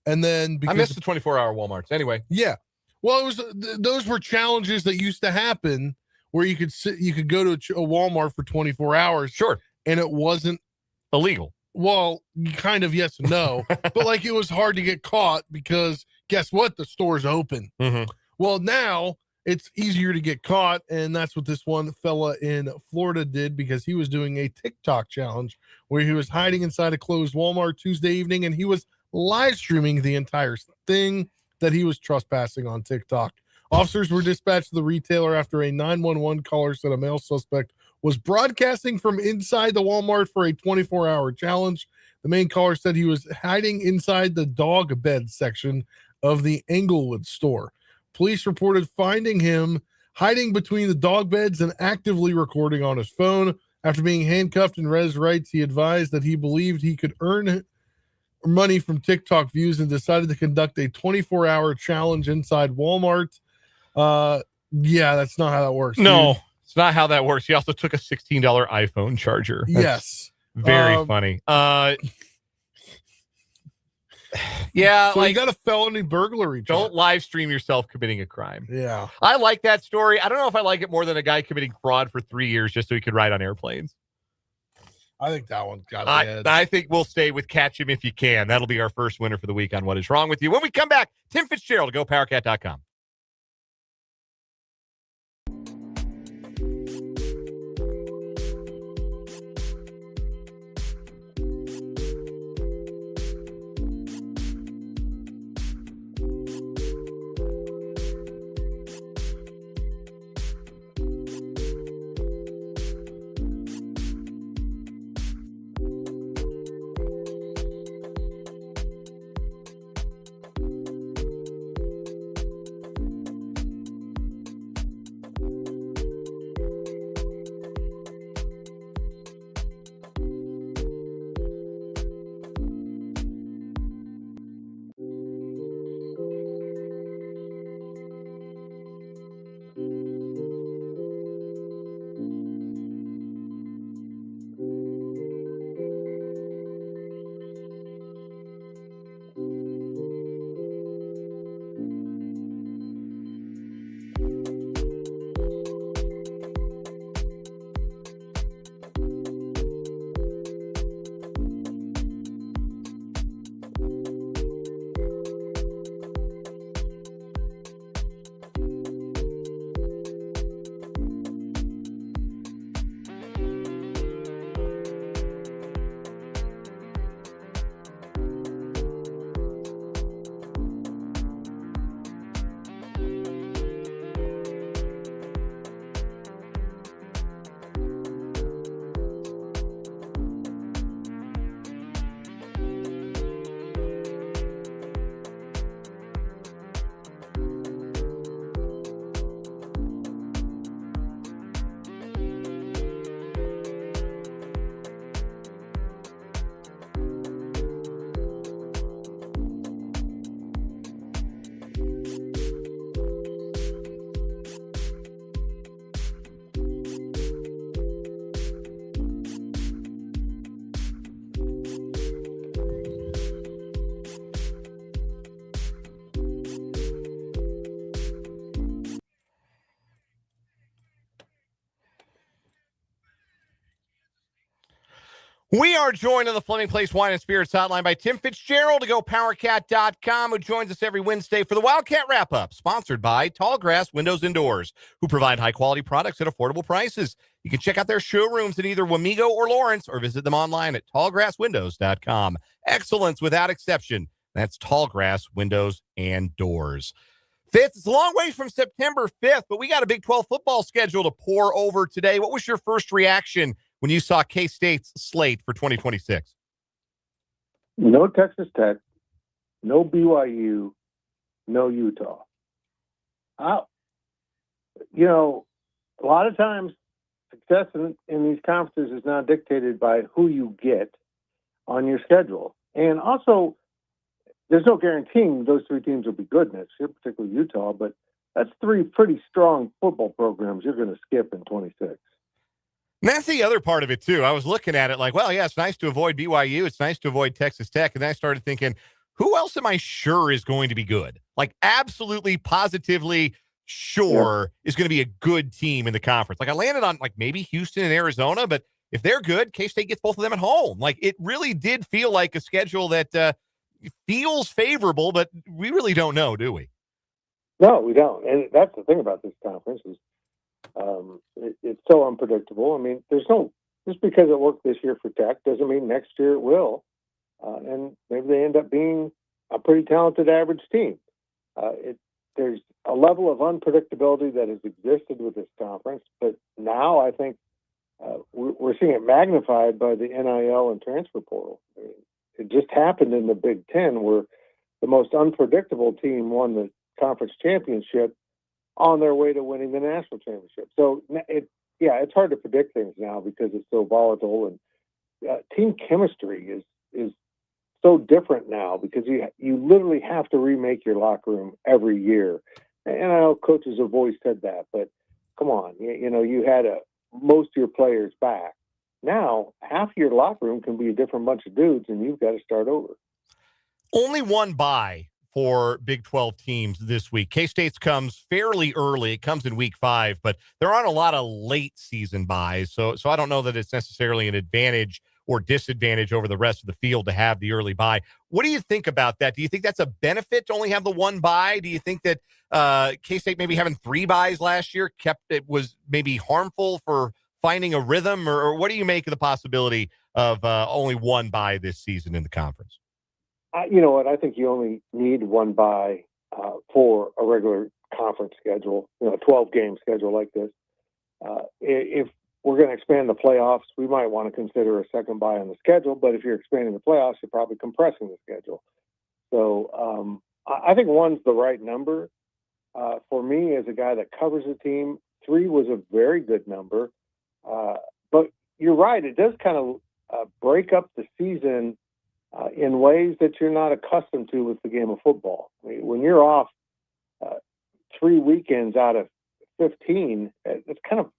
And then I missed the 24-hour Walmarts anyway. Yeah. Well, it was those were challenges that used to happen where you could go to a Walmart for 24 hours. Sure. And it wasn't illegal. Well, kind of yes and no, but like it was hard to get caught because guess what? The store's open. Mm-hmm. Well, now it's easier to get caught, and that's what this one fella in Florida did because he was doing a TikTok challenge where he was hiding inside a closed Walmart Tuesday evening, and he was live streaming the entire thing that he was trespassing on TikTok. Officers were dispatched to the retailer after a 911 caller said a male suspect was broadcasting from inside the Walmart for a 24-hour challenge. The main caller said he was hiding inside the dog bed section of the Englewood store. Police reported finding him hiding between the dog beds and actively recording on his phone. After being handcuffed and read his rights, he advised that he believed he could earn money from TikTok views and decided to conduct a 24-hour challenge inside Walmart. That's not how that works. No, dude. It's not how that works. He also took a $16 iPhone charger. That's yes. Very funny. Yeah, so like you got a felony burglary charge. Don't live stream yourself committing a crime. Yeah. I like that story. I don't know if I like it more than a guy committing fraud for 3 years just so he could ride on airplanes. I think that one got the edge. I think we'll stay with Catch Him If You Can. That'll be our first winner for the week on What Is Wrong With You. When we come back, Tim Fitzgerald, GoPowerCat.com. We are joined on the Fleming Place Wine and Spirits Hotline by Tim Fitzgerald to GoPowerCat.com, who joins us every Wednesday for the Wildcat Wrap-Up, sponsored by Tallgrass Windows and Doors, who provide high-quality products at affordable prices. You can check out their showrooms in either Wamego or Lawrence, or visit them online at tallgrasswindows.com. Excellence without exception. That's Tallgrass Windows and Doors. Fitz, it's a long way from September 5th, but we got a Big 12 football schedule to pour over today. What was your first reaction when you saw K-State's slate for 2026? No Texas Tech, no BYU, no Utah. A lot of times success in these conferences is not dictated by who you get on your schedule. And also, there's no guaranteeing those three teams will be good next year, particularly Utah, but that's three pretty strong football programs you're going to skip in 26. And that's the other part of it, too. I was looking at it like, well, yeah, it's nice to avoid BYU. It's nice to avoid Texas Tech. And then I started thinking, who else am I sure is going to be good? Like, absolutely, positively sure is going to be a good team in the conference. Like, I landed on, like, maybe Houston and Arizona, but if they're good, K-State gets both of them at home. Like, it really did feel like a schedule that feels favorable, but we really don't know, do we? No, we don't. And that's the thing about this conference is it's so unpredictable. I mean, just because it worked this year for Tech doesn't mean next year it will. And maybe they end up being a pretty talented average team. There's a level of unpredictability that has existed with this conference, but now I think we're seeing it magnified by the NIL and transfer portal. I mean, it just happened in the Big Ten where the most unpredictable team won the conference championship on their way to winning the national championship. So it's hard to predict things now because it's so volatile, and team chemistry is so different now because you literally have to remake your locker room every year. And I know coaches have always said that, but come on, you had most of your players back. Now, half your locker room can be a different bunch of dudes, and you've got to start over. Only one bye for Big 12 teams this week. K-State's comes fairly early. It comes in week 5, but there aren't a lot of late season buys. So I don't know that it's necessarily an advantage or disadvantage over the rest of the field to have the early bye. What do you think about that? Do you think that's a benefit to only have the one bye? Do you think that K-State maybe having 3 buys last year was maybe harmful for finding a rhythm, or what do you make of the possibility of only one bye this season in the conference? You know what? I think you only need one bye for a regular conference schedule, a 12-game schedule like this. If we're going to expand the playoffs, we might want to consider a second bye on the schedule, but if you're expanding the playoffs, you're probably compressing the schedule. So I think one's the right number. For me, as a guy that covers a team, 3 was a very good number. But you're right, it does kind of break up the season in ways that you're not accustomed to with the game of football. I mean, when you're off 3 weekends out of 15, it's kind of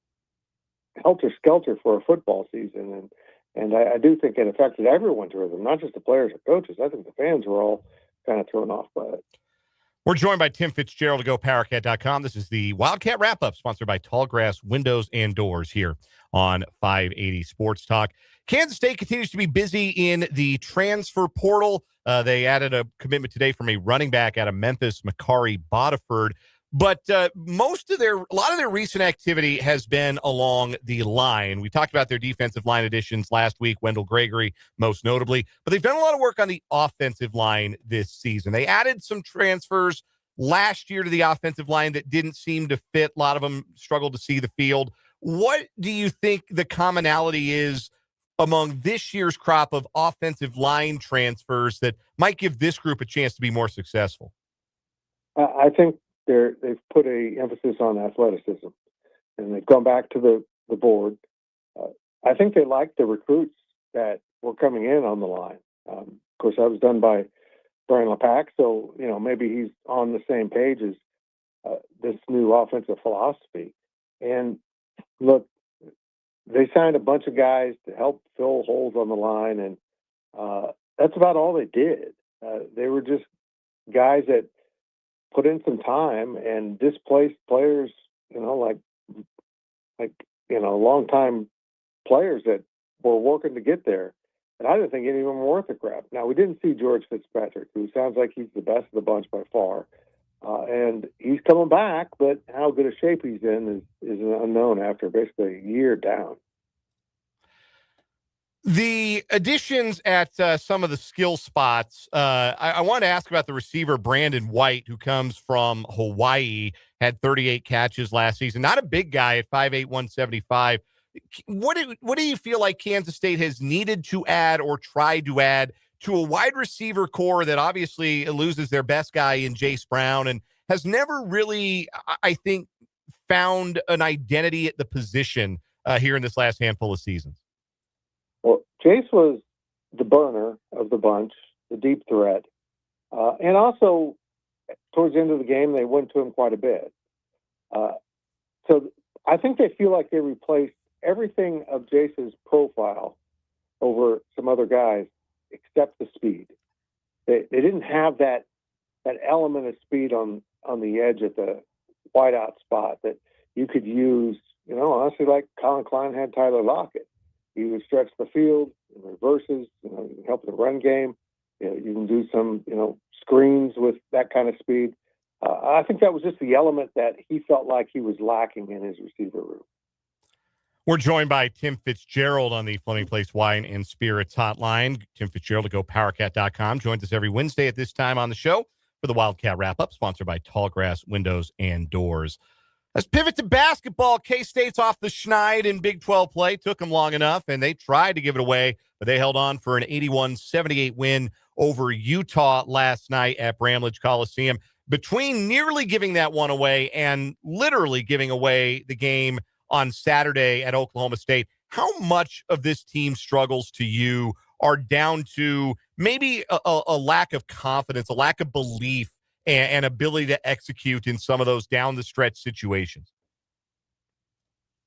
helter-skelter for a football season. And I do think it affected everyone's rhythm, not just the players or coaches. I think the fans were all kind of thrown off by it. We're joined by Tim Fitzgerald to GoPowerCat.com. This is the Wildcat Wrap-Up, sponsored by Tallgrass Windows and Doors here on 580 Sports Talk. Kansas State continues to be busy in the transfer portal. They added a commitment today from a running back out of Memphis, Makari Bodiford. But a lot of their recent activity has been along the line. We talked about their defensive line additions last week, Wendell Gregory most notably. But they've done a lot of work on the offensive line this season. They added some transfers last year to the offensive line that didn't seem to fit. A lot of them struggled to see the field. What do you think the commonality is among this year's crop of offensive line transfers that might give this group a chance to be more successful? I think they've put a emphasis on athleticism, and they've gone back to the board. I think they like the recruits that were coming in on the line. Of course, that was done by Brian LePack, so maybe he's on the same page as this new offensive philosophy. And look, they signed a bunch of guys to help fill holes on the line, and that's about all they did. They were just guys that put in some time and displaced players, like long time players that were working to get there. and I didn't think any of them were worth a crap. Now, we didn't see George Fitzpatrick, who sounds like he's the best of the bunch by far. And he's coming back, but how good a shape he's in is unknown after basically a year down. The additions at some of the skill spots, I want to ask about the receiver Brandon White, who comes from Hawaii, had 38 catches last season. Not a big guy at 5'8", 175. What do you feel like Kansas State has needed to add or tried to add to a wide receiver core that obviously loses their best guy in Jace Brown and has never really, I think, found an identity at the position here in this last handful of seasons? Well, Jace was the burner of the bunch, the deep threat. And also, towards the end of the game, they went to him quite a bit. So I think they feel like they replaced everything of Jace's profile over some other guys except the speed. They didn't have that element of speed on the edge at the wideout spot that you could use, honestly, like Colin Klein had Tyler Lockett. You would stretch the field, reverses, you can help in the run game. You can do some, screens with that kind of speed. I think that was just the element that he felt like he was lacking in his receiver room. We're joined by Tim Fitzgerald on the Fleming Place Wine and Spirits hotline. Tim Fitzgerald to GoPowerCat.com joins us every Wednesday at this time on the show for the Wildcat Wrap-Up, sponsored by Tallgrass Windows and Doors. Let's pivot to basketball. K-State's off the schneid in Big 12 play. Took them long enough, and they tried to give it away, but they held on for an 81-78 win over Utah last night at Bramlage Coliseum. Between nearly giving that one away and literally giving away the game on Saturday at Oklahoma State, how much of this team's struggles to you are down to maybe a lack of confidence, a lack of belief, and ability to execute in some of those down the stretch situations?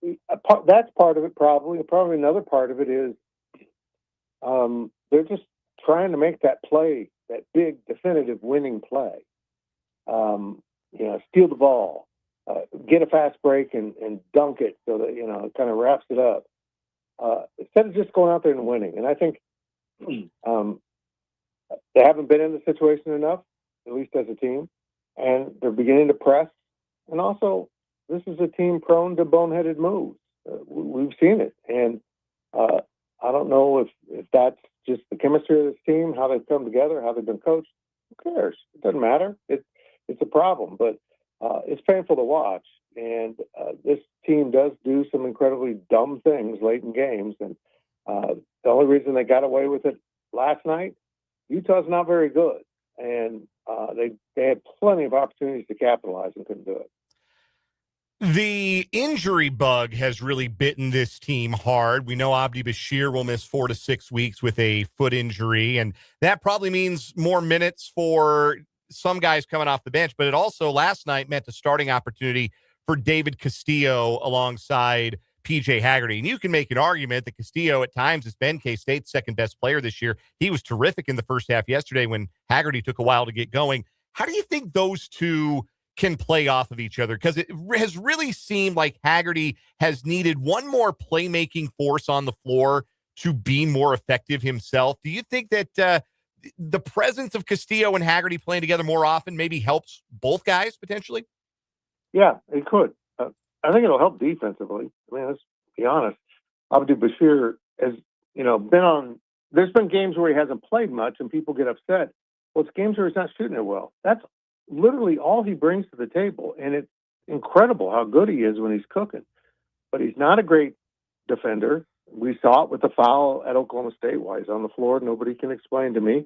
That's part of it, probably. Probably another part of it is they're just trying to make that play, that big, definitive winning play. Steal the ball, get a fast break and dunk it so that, it kind of wraps it up. Instead of just going out there and winning. And I think they haven't been in the situation enough, at least as a team, and they're beginning to press. And also, this is a team prone to boneheaded moves. We've seen it. And I don't know if that's just the chemistry of this team, how they've come together, how they've been coached. Who cares? It doesn't matter. It's a problem, but it's painful to watch. And this team does do some incredibly dumb things late in games. And the only reason they got away with it last night, Utah's not very good. And they had plenty of opportunities to capitalize and couldn't do it. The injury bug has really bitten this team hard. We know Abdi Bashir will miss 4 to 6 weeks with a foot injury, and that probably means more minutes for some guys coming off the bench, but it also last night meant a starting opportunity for David Castillo alongside PJ Haggerty. And you can make an argument that Castillo at times has been K-State's second best player this year. He was terrific in the first half yesterday when Haggerty took a while to get going. How do you think those two can play off of each other? Because it has really seemed like Haggerty has needed one more playmaking force on the floor to be more effective himself. Do you think that the presence of Castillo and Haggerty playing together more often maybe helps both guys potentially? Yeah, it could. I think it'll help defensively. I mean, let's be honest. Abdi Bashir has, been on. There's been games where he hasn't played much, and people get upset. Well, it's games where he's not shooting it well. That's literally all he brings to the table, and it's incredible how good he is when he's cooking. But he's not a great defender. We saw it with the foul at Oklahoma State. Why he's on the floor, nobody can explain to me.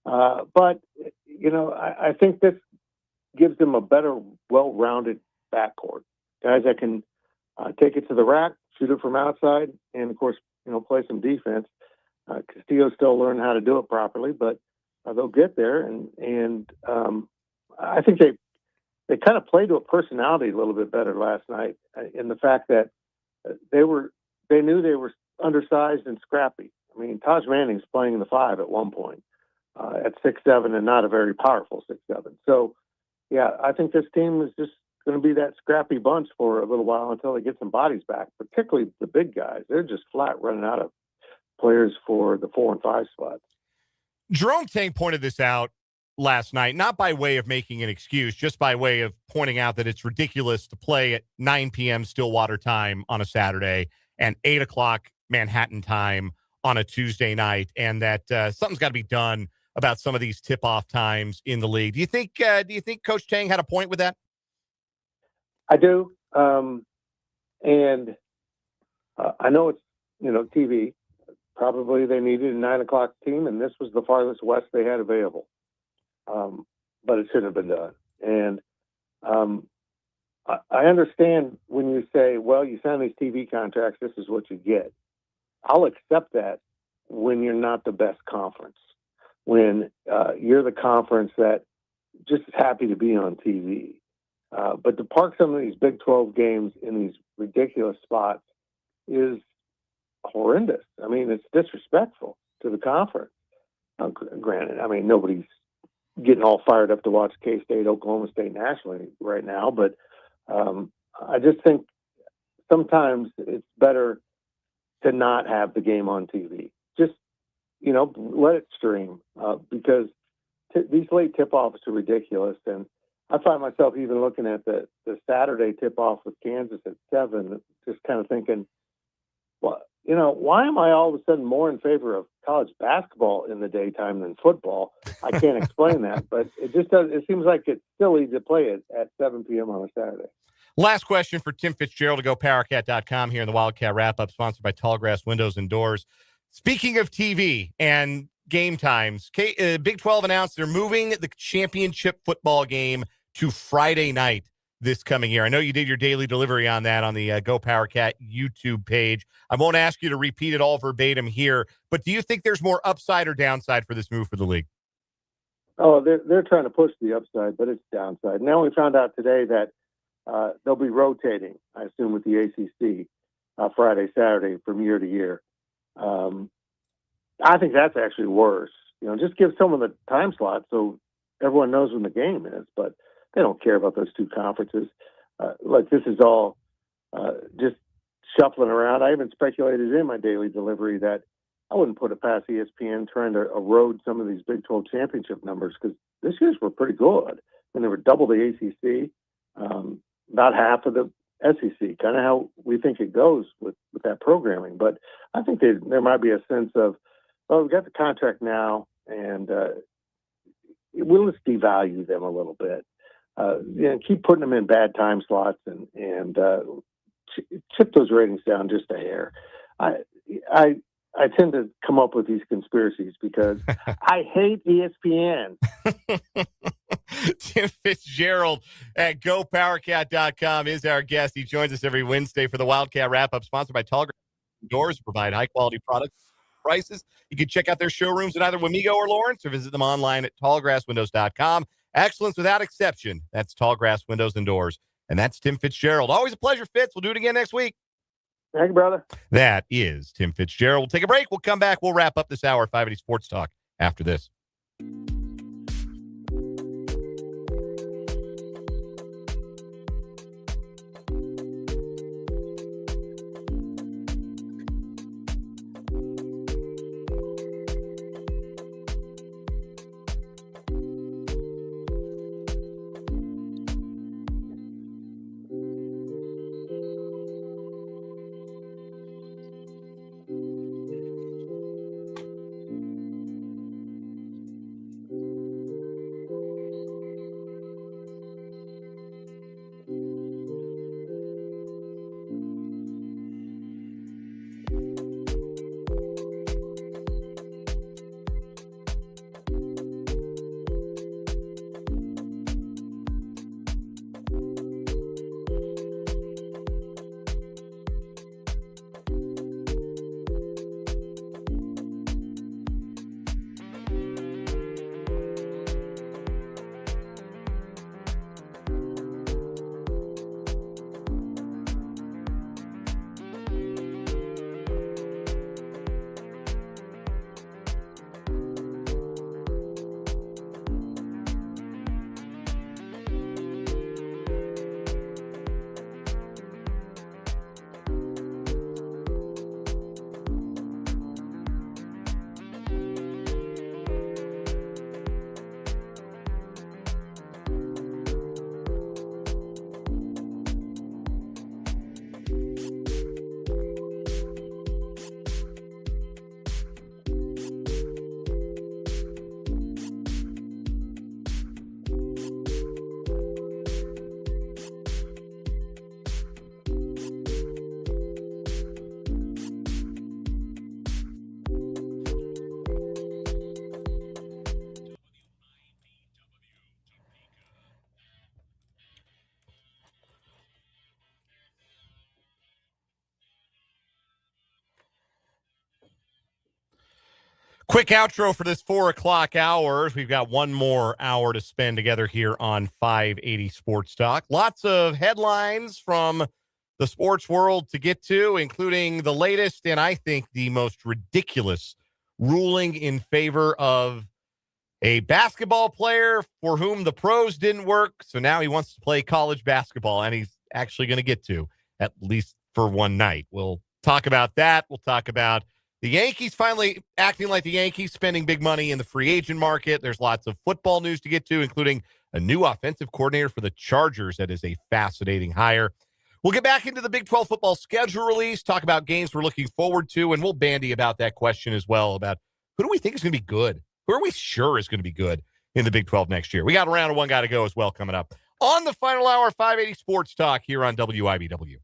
But I think this gives them a better, well-rounded backcourt. Guys that can take it to the rack, shoot it from outside, and of course, play some defense. Castillo's still learning how to do it properly, but they'll get there. And I think they kind of played to a personality a little bit better last night in the fact that they knew they were undersized and scrappy. I mean, Taj Manning's playing the 5 at one point at 6'7" and not a very powerful 6'7". So, yeah, I think this team is just going to be that scrappy bunch for a little while until they get some bodies back, particularly the big guys. They're just flat running out of players for the 4 and 5 spots. Jerome Tang pointed this out last night, not by way of making an excuse, just by way of pointing out that it's ridiculous to play at 9 p.m. Stillwater time on a Saturday and 8 o'clock Manhattan time on a Tuesday night, and that something's got to be done about some of these tip-off times in the league. Do you think Coach Tang had a point with that? I do. And I know it's, TV. Probably they needed a 9 o'clock team, and this was the farthest west they had available. But it shouldn't have been done. And I understand when you say, well, you sign these TV contracts, this is what you get. I'll accept that when you're not the best conference, when you're the conference that just is happy to be on TV. But to park some of these Big 12 games in these ridiculous spots is horrendous. I mean, it's disrespectful to the conference. Granted, I mean, nobody's getting all fired up to watch K-State, Oklahoma State nationally right now, but I just think sometimes it's better to not have the game on TV. Just, let it stream because these late tip-offs are ridiculous. And I find myself even looking at the Saturday tip-off with Kansas at 7, just kind of thinking, well, why am I all of a sudden more in favor of college basketball in the daytime than football? I can't explain that, but it just does. It seems like it's silly to play it at 7 p.m. on a Saturday. Last question for Tim Fitzgerald to GoPowerCat.com here in the Wildcat Wrap-Up, sponsored by Tallgrass Windows and Doors. Speaking of TV and game times, Big 12 announced they're moving the championship football game to Friday night this coming year. I know you did your daily delivery on that on the GoPowerCat YouTube page. I won't ask you to repeat it all verbatim here, but do you think there's more upside or downside for this move for the league? Oh, they're trying to push the upside, but it's downside. Now we found out today that they'll be rotating, I assume, with the ACC Friday, Saturday from year to year. I think that's actually worse. Just give someone the time slot so everyone knows when the game is, but they don't care about those two conferences. This is all just shuffling around. I even speculated in my daily delivery that I wouldn't put it past ESPN trying to erode some of these Big 12 championship numbers because this year's were pretty good. And they were double the ACC, about half of the SEC, kind of how we think it goes with that programming. But I think there might be a sense of, well, we've got the contract now, and we'll just devalue them a little bit. Keep putting them in bad time slots and chip those ratings down just a hair. I tend to come up with these conspiracies because I hate ESPN. Tim Fitzgerald at GoPowerCat.com is our guest. He joins us every Wednesday for the Wildcat Wrap-Up, sponsored by Tallgrass Doors, provide high-quality products prices. You can check out their showrooms in either Wamego or Lawrence or visit them online at tallgrasswindows.com. Excellence without exception. That's Tallgrass Windows and Doors. And that's Tim Fitzgerald. Always a pleasure, Fitz. We'll do it again next week. Thank you, brother. That is Tim Fitzgerald. We'll take a break. We'll come back. We'll wrap up this hour of 580 Sports Talk after this. Quick outro for this 4 o'clock hour. We've got one more hour to spend together here on 580 Sports Talk. Lots of headlines from the sports world to get to, including the latest and I think the most ridiculous ruling in favor of a basketball player for whom the pros didn't work. So now he wants to play college basketball, and he's actually going to get to, at least for one night. We'll talk about that. We'll talk about the Yankees finally acting like the Yankees, spending big money in the free agent market. There's lots of football news to get to, including a new offensive coordinator for the Chargers. That is a fascinating hire. We'll get back into the Big 12 football schedule release, talk about games we're looking forward to, and we'll bandy about that question as well about who do we think is going to be good? Who are we sure is going to be good in the Big 12 next year? We got a round of one guy to go as well coming up on the final hour, 580 Sports Talk here on WIBW.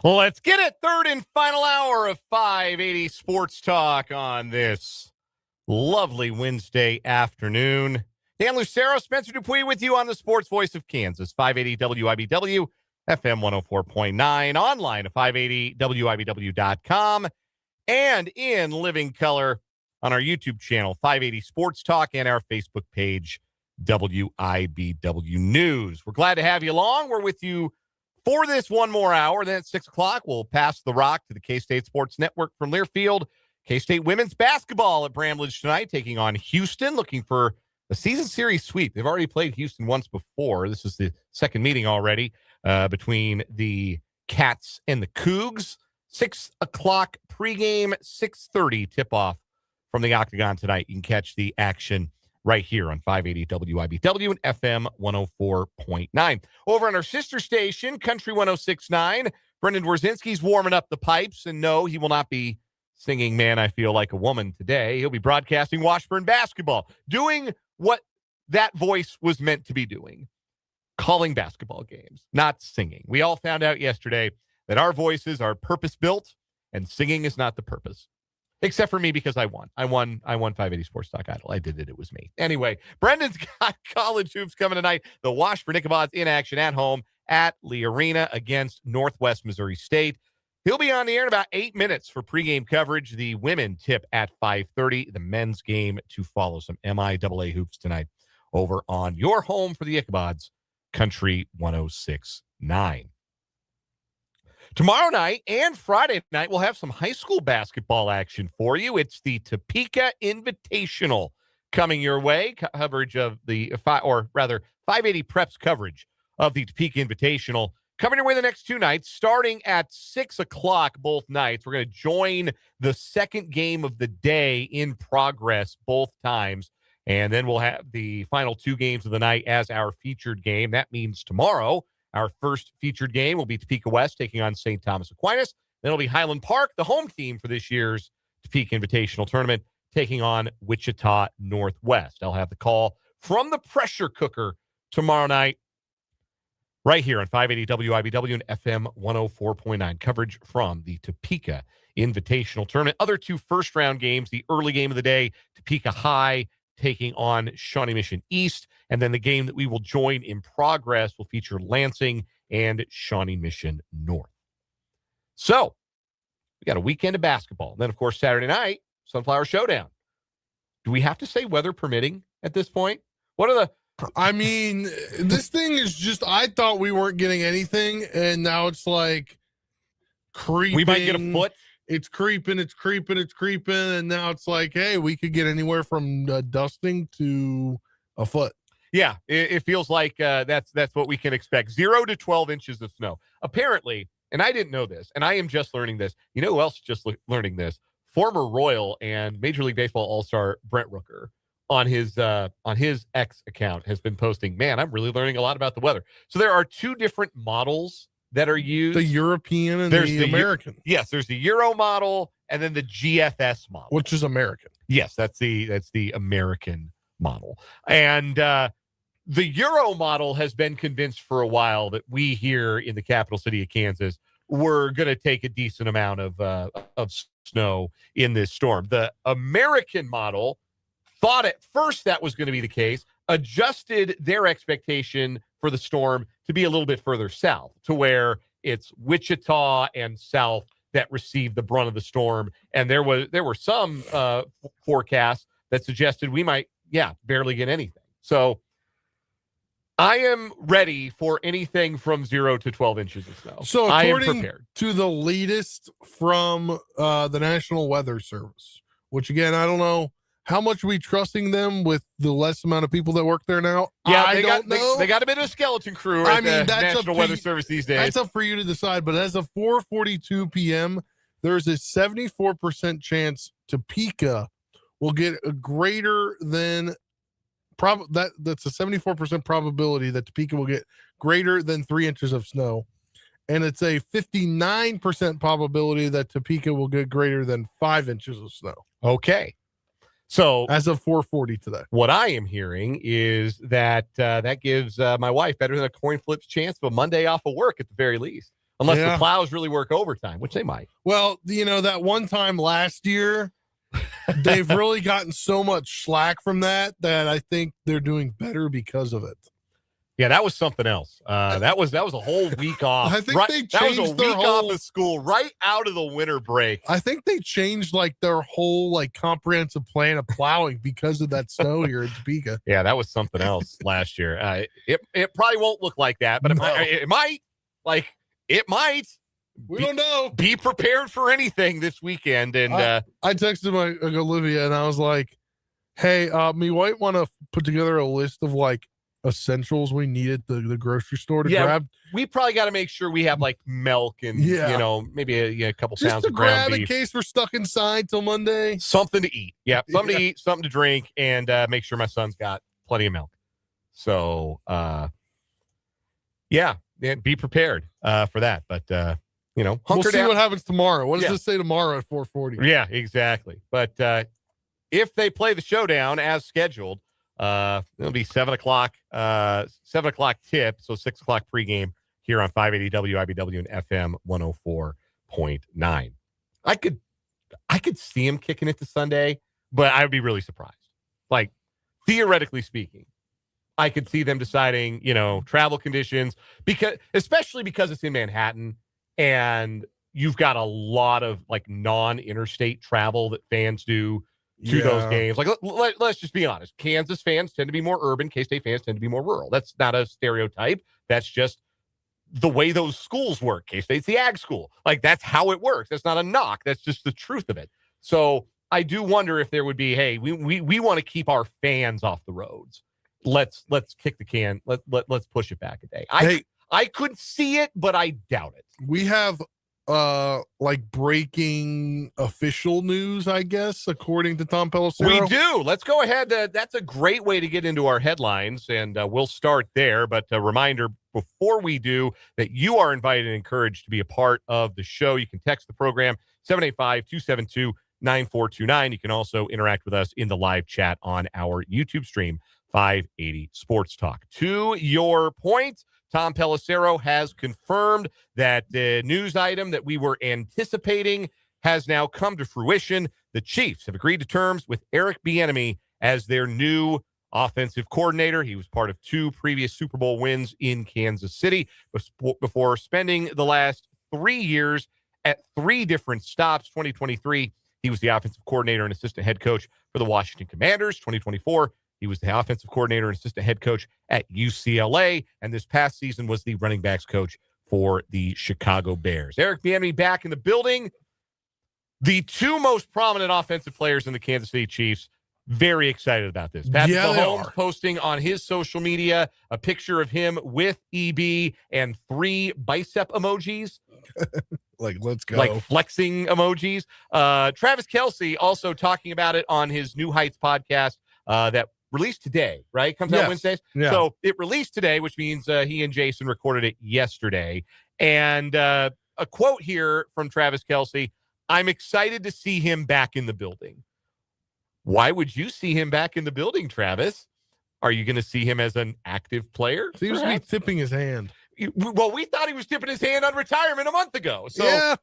Let's get it. Third and final hour of 580 Sports Talk on this lovely Wednesday afternoon. Dan Lucero, Spencer Dupuis with you on the Sports Voice of Kansas, 580 WIBW, FM 104.9, online at 580WIBW.com, and in living color on our YouTube channel, 580 Sports Talk, and our Facebook page, WIBW News. We're glad to have you along. We're with you for this one more hour. Then at 6 o'clock, we'll pass the rock to the K-State Sports Network from Learfield. K-State women's basketball at Bramlage tonight, taking on Houston, looking for a season series sweep. They've already played Houston once before. This is the second meeting already between the Cats and the Cougs. 6 o'clock pregame, 6:30 tip-off from the Octagon tonight. You can catch the action right here on 580 WIBW and FM 104.9. Over on our sister station, Country 106.9, Brendan Dworzinski's warming up the pipes. And no, he will not be singing Man, I Feel Like a Woman today. He'll be broadcasting Washburn basketball, doing what that voice was meant to be doing, calling basketball games, not singing. We all found out yesterday that our voices are purpose-built, and singing is not the purpose. Except for me, because I won. I won 580 Sports Talk Idol. I did it. It was me. Anyway, Brendan's got college hoops coming tonight. The Washburn Ichabods in action at home at Lee Arena against Northwest Missouri State. He'll be on the air in about 8 minutes for pregame coverage. The women tip at 5:30. The men's game to follow. Some MIAA hoops tonight over on your home for the Ichabods, Country 106.9. Tomorrow night and Friday night, we'll have some high school basketball action for you. It's the Topeka Invitational coming your way. Coverage of the, 580 Preps coverage of the Topeka Invitational coming your way the next 2 nights, starting at 6 o'clock both nights. We're going to join the second game of the day in progress both times, and then we'll have the final 2 games of the night as our featured game. That means tomorrow, our first featured game will be Topeka West taking on St. Thomas Aquinas. Then it'll be Highland Park, the home team for this year's Topeka Invitational Tournament, taking on Wichita Northwest. I'll have the call from the pressure cooker tomorrow night right here on 580 WIBW and FM 104.9. Coverage from the Topeka Invitational Tournament. Other 2 first-round games, the early game of the day, Topeka High taking on Shawnee Mission East. And then the game that we will join in progress will feature Lansing and Shawnee Mission North. So we got a weekend of basketball. And then, of course, Saturday night, Sunflower Showdown. Do we have to say weather permitting at this point? What are the... I mean, this thing is just, I thought we weren't getting anything, and now it's like creeping. We might get a foot. It's creeping, and now it's like, hey, we could get anywhere from dusting to a foot. Yeah, it feels like that's what we can expect. 0 to 12 inches of snow. Apparently, and I didn't know this, and I am just learning this. You know who else is just learning this? Former Royal and Major League Baseball All-Star Brent Rooker on his X account has been posting, man, I'm really learning a lot about the weather. So there are 2 different models that are used. The European and the American. Yes, there's the Euro model and then the GFS model. Which is American. Yes, that's the American model. And the Euro model has been convinced for a while that we here in the capital city of Kansas were going to take a decent amount of snow in this storm. The American model thought at first that was going to be the case, adjusted their expectation for the storm to be a little bit further south, to where it's Wichita and south that received the brunt of the storm. And there were some forecasts that suggested we might, barely get anything. So I am ready for anything from 0 to 12 inches of snow. So I am according prepared to the latest from the National Weather Service, which again, I don't know how much are we trusting them with the less amount of people that work there now? Yeah, I don't know. They got a bit of a skeleton crew at the National Weather Service these days. That's up for you to decide. But as of 4:42 p.m., there's a 74% chance Topeka will get a greater than that's a 74% probability that Topeka will get greater than 3 inches of snow. And it's a 59% probability that Topeka will get greater than 5 inches of snow. Okay. So as of 4:40 today, what I am hearing is that that gives my wife better than a coin flip's chance of a Monday off of work at the very least. unless the Plows really work overtime, which they might. Well, that one time last year, they've really gotten so much slack from that I think they're doing better because of it. Yeah, that was something else. That was a whole week off. I think they changed that was a their week off of school right out of the winter break. I think they changed their whole comprehensive plan of plowing because of that snow here in Topeka. Yeah, that was something else last year. It probably won't look like that, but it might. It might. We don't know. Be prepared for anything this weekend. And I texted my Olivia and I was like, "Hey, me might want to put together a list of essentials we need at the grocery store to grab." We probably got to make sure we have milk and maybe a couple just pounds to of ground grab beef. in case we're stuck inside till Monday. Something to eat. Yeah, something to eat, something to drink, and make sure my son's got plenty of milk. So, be prepared for that. But we'll see what happens tomorrow. What does this say tomorrow at 4:40? Yeah, exactly. But if they play the showdown as scheduled, it'll be 7 o'clock tip, so 6 o'clock pregame here on 580 WIBW and FM 104.9. I could see him kicking it to Sunday, but I would be really surprised. Theoretically speaking, I could see them deciding, travel conditions, especially because it's in Manhattan and you've got a lot of non-interstate travel that fans do to those games. Let's just be honest. Kansas fans tend to be more urban. K-State fans tend to be more rural. That's not a stereotype. That's just the way those schools work. K-State's the ag school. That's how it works. That's not a knock. That's just the truth of it. So I do wonder if there would be, hey, we want to keep our fans off the roads. Let's kick the can. Let's push it back a day. I could see it, but I doubt it. We have breaking official news, I guess, according to Tom Pelissero. We do. Let's go ahead. That's a great way to get into our headlines, and we'll start there. But a reminder before we do that you are invited and encouraged to be a part of the show. You can text the program 785-272-9429. You can also interact with us in the live chat on our YouTube stream, 580 Sports Talk. To your point, Tom Pelissero has confirmed that the news item that we were anticipating has now come to fruition. The Chiefs have agreed to terms with Eric Bieniemy as their new offensive coordinator. He was part of 2 previous Super Bowl wins in Kansas City before spending the last 3 years at 3 different stops. 2023, he was the offensive coordinator and assistant head coach for the Washington Commanders. 2024, he was the offensive coordinator and assistant head coach at UCLA, and this past season was the running backs coach for the Chicago Bears. Eric Bieniemy back in the building. The 2 most prominent offensive players in the Kansas City Chiefs, very excited about this. Patrick Mahomes posting on his social media a picture of him with EB and 3 bicep emojis. Let's go. Flexing emojis. Travis Kelce also talking about it on his New Heights podcast that released today, right? Comes out Wednesdays. Yeah. So it released today, which means he and Jason recorded it yesterday. And a quote here from Travis Kelce: "I'm excited to see him back in the building." Why would you see him back in the building, Travis? Are you going to see him as an active player? Seems to be tipping his hand. Well, we thought he was tipping his hand on retirement a month ago. So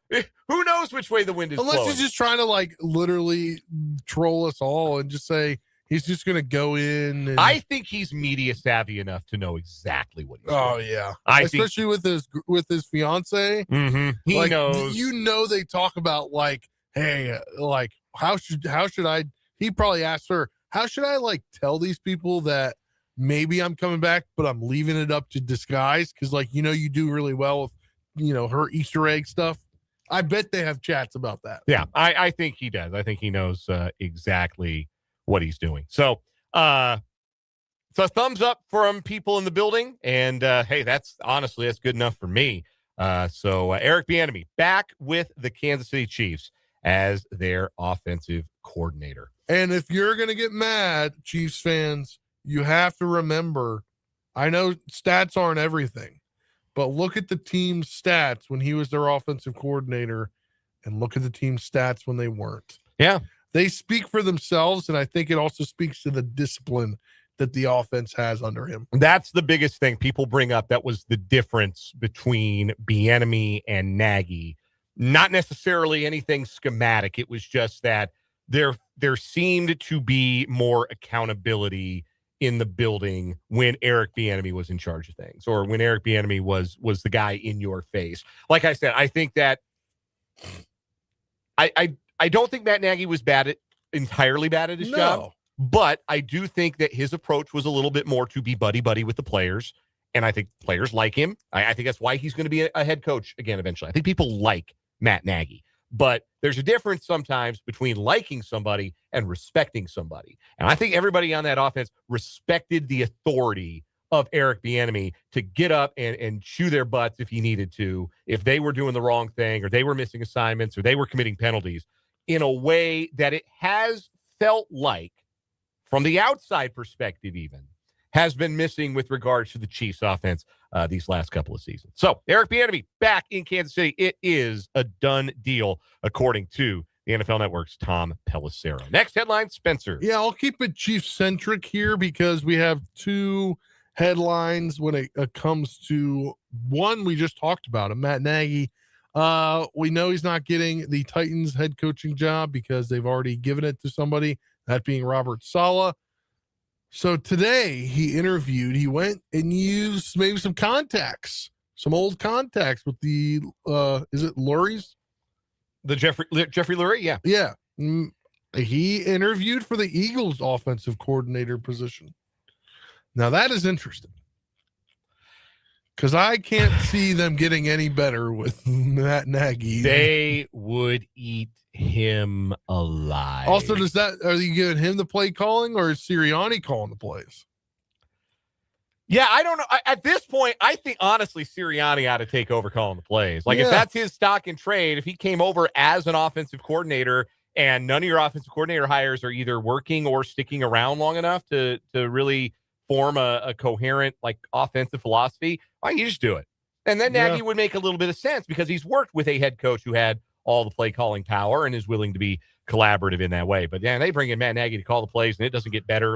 who knows which way the wind is blowing. Unless he's just trying to literally troll us all and just say he's just going to go in. And... I think he's media savvy enough to know exactly what he's doing. Oh, yeah. Especially with his fiance. Mm-hmm. He knows. They talk about hey, how should I, he probably asked her, how should I tell these people that maybe I'm coming back, but I'm leaving it up to disguise? Because you do really well with, her Easter egg stuff. I bet they have chats about that. Yeah, I think he does. I think he knows exactly what he's doing. So thumbs up from people in the building. And hey, that's good enough for me. So Eric Bieniemy back with the Kansas City Chiefs as their offensive coordinator. And if you're going to get mad, Chiefs fans, you have to remember, I know stats aren't everything, but look at the team's stats when he was their offensive coordinator and look at the team's stats when they weren't. Yeah. They speak for themselves, and I think it also speaks to the discipline that the offense has under him. That's the biggest thing people bring up. That was the difference between Bieniemy and Nagy. Not necessarily anything schematic. It was just that there seemed to be more accountability in the building when Eric Bieniemy was in charge of things, or when Eric Bieniemy was the guy in your face. Like I said, I think that I don't think Matt Nagy was entirely bad at his job, but I do think that his approach was a little bit more to be buddy with the players, and I think players like him. I think that's why he's going to be a head coach again eventually. I think people like Matt Nagy, but there's a difference sometimes between liking somebody and respecting somebody, and I think everybody on that offense respected the authority of Eric Bieniemy to get up and chew their butts if he needed to, if they were doing the wrong thing, or they were missing assignments, or they were committing penalties, in a way that it has felt like, from the outside perspective even, has been missing with regards to the Chiefs offense these last couple of seasons. So Eric Bieniemy back in Kansas City. It is a done deal, according to the NFL Network's Tom Pelissero. Next headline, Spencer. Yeah, I'll keep it Chiefs-centric here because we have two headlines when it comes to one we just talked about, Matt Nagy. We know he's not getting the Titans head coaching job because they've already given it to somebody, that being Robert Saleh. So today he went and used maybe some old contacts with the, is it Lurie's? The Jeffrey Lurie? Yeah. Yeah. He interviewed for the Eagles offensive coordinator position. Now that is interesting because I can't see them getting any better with Matt Nagy. They would eat him alive. Also, are you giving him the play calling, or is Sirianni calling the plays? Yeah, I don't know. At this point, I think, honestly, Sirianni ought to take over calling the plays. Like, if that's his stock and trade, if he came over as an offensive coordinator and none of your offensive coordinator hires are either working or sticking around long enough to really form a coherent, like, offensive philosophy, why don't you just do it? And then Nagy would make a little bit of sense because he's worked with a head coach who had all the play calling power and is willing to be collaborative in that way. But yeah, they bring in Matt Nagy to call the plays and it doesn't get better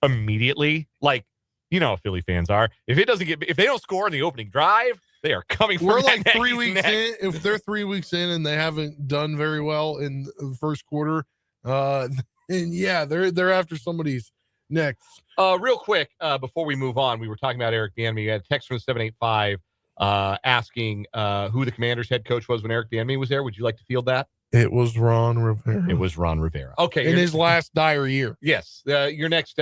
immediately. Like, you know how Philly fans are. If they don't score in the opening drive, they are coming for Matt like 3 Nagy's weeks neck. in. If they're 3 weeks in and they haven't done very well in the first quarter, and they're after somebody's next. Real quick, before we move on, we were talking about Eric Bieniemy. We had a text from 785 asking who the Commanders head coach was when Eric Bieniemy was there. Would you like to field that? It was Ron Rivera. Okay. In his last dire year. Yes. Your next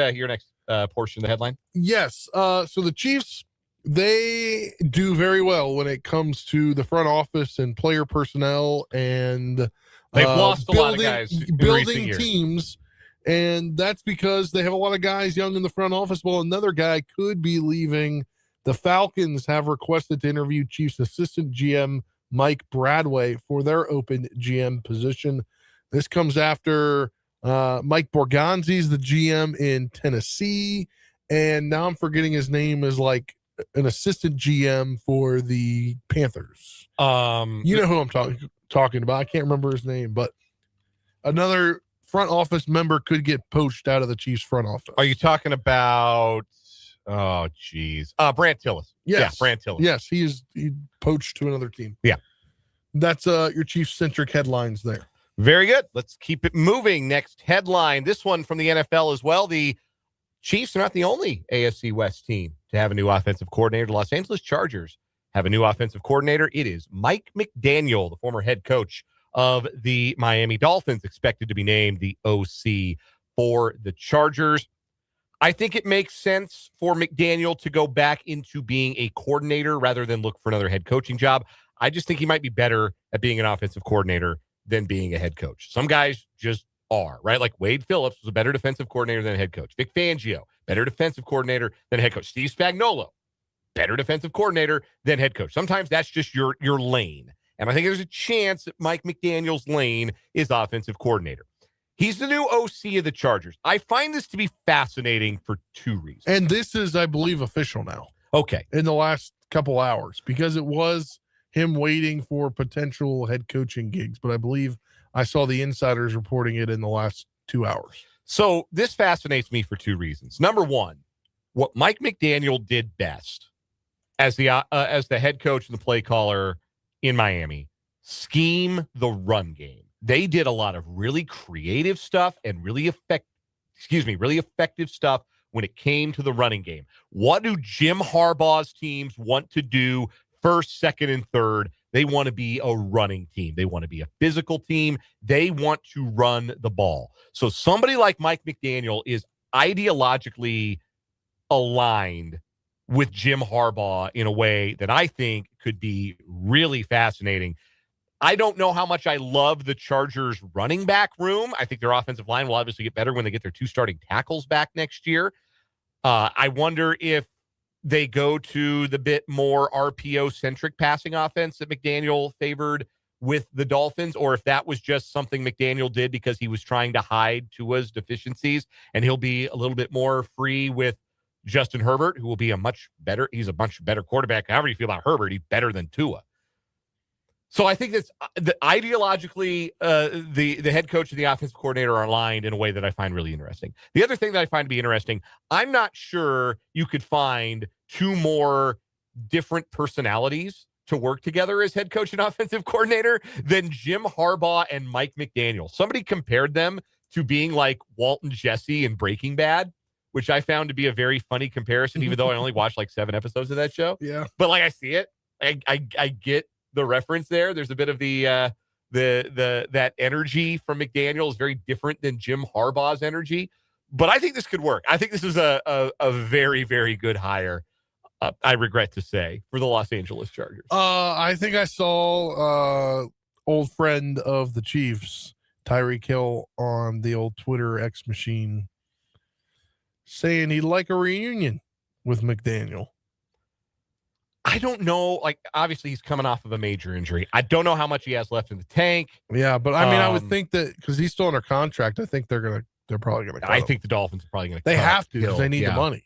portion of the headline. Yes. So the Chiefs, they do very well when it comes to the front office and player personnel, and they've lost a lot of guys building teams. And that's because they have a lot of guys young in the front office. Well, another guy could be leaving. The Falcons have requested to interview Chiefs assistant GM Mike Bradway for their open GM position. This comes after Mike Borgonzi's the GM in Tennessee, and now I'm forgetting his name is like an assistant GM for the Panthers. You know who I'm talking about. I can't remember his name, but another front office member could get poached out of the Chiefs front office. Are you talking about? Oh, geez. Brant Tillis. Yes. Yeah, Brant Tillis. Yes, he poached to another team. Yeah. That's your Chiefs-centric headlines there. Very good. Let's keep it moving. Next headline. This one from the NFL as well. The Chiefs are not the only AFC West team to have a new offensive coordinator. The Los Angeles Chargers have a new offensive coordinator. It is Mike McDaniel, the former head coach of the Miami Dolphins, expected to be named the OC for the Chargers. I think it makes sense for McDaniel to go back into being a coordinator rather than look for another head coaching job. I just think he might be better at being an offensive coordinator than being a head coach. Some guys just are, right? Like Wade Phillips was a better defensive coordinator than a head coach. Vic Fangio, better defensive coordinator than head coach. Steve Spagnuolo, better defensive coordinator than head coach. Sometimes that's just your lane. And I think there's a chance that Mike McDaniel's lane is offensive coordinator. He's the new OC of the Chargers. I find this to be fascinating for two reasons. And this is, I believe, official now. Okay. In the last couple hours, because it was him waiting for potential head coaching gigs. But I believe I saw the insiders reporting it in the last 2 hours. So this fascinates me for two reasons. Number one, what Mike McDaniel did best as the head coach and the play caller in Miami, scheme the run game. They did a lot of really creative stuff and really effective stuff when it came to the running game. What do Jim Harbaugh's teams want to do first, second, and third? They want to be a running team. They want to be a physical team. They want to run the ball. So somebody like Mike McDaniel is ideologically aligned with Jim Harbaugh in a way that I think could be really fascinating. I don't know how much I love the Chargers running back room. I think their offensive line will obviously get better when they get their two starting tackles back next year. I wonder if they go to the bit more RPO-centric passing offense that McDaniel favored with the Dolphins, or if that was just something McDaniel did because he was trying to hide Tua's deficiencies, and he'll be a little bit more free with Justin Herbert, who will be he's a much better quarterback. However you feel about Herbert, he's better than Tua. So I think that's ideologically the head coach and the offensive coordinator are aligned in a way that I find really interesting. The other thing that I find to be interesting, I'm not sure you could find two more different personalities to work together as head coach and offensive coordinator than Jim Harbaugh and Mike McDaniel. Somebody compared them to being like Walt and Jesse in Breaking Bad, which I found to be a very funny comparison, even though I only watched like 7 episodes of that show. Yeah. But like I see it, I get the reference there. There's a bit of the that energy from McDaniel is very different than Jim Harbaugh's energy, but I think this could work. I think this is a very, very good hire. I regret to say, for the Los Angeles Chargers. I think I saw old friend of the Chiefs, Tyreek Hill, on the old Twitter X machine saying he'd like a reunion with McDaniel. I don't know. Like, obviously, he's coming off of a major injury. I don't know how much he has left in the tank. Yeah, but I mean, I would think that because he's still under contract, I think they're probably gonna. I think the Dolphins are probably gonna. They have to because they need the money.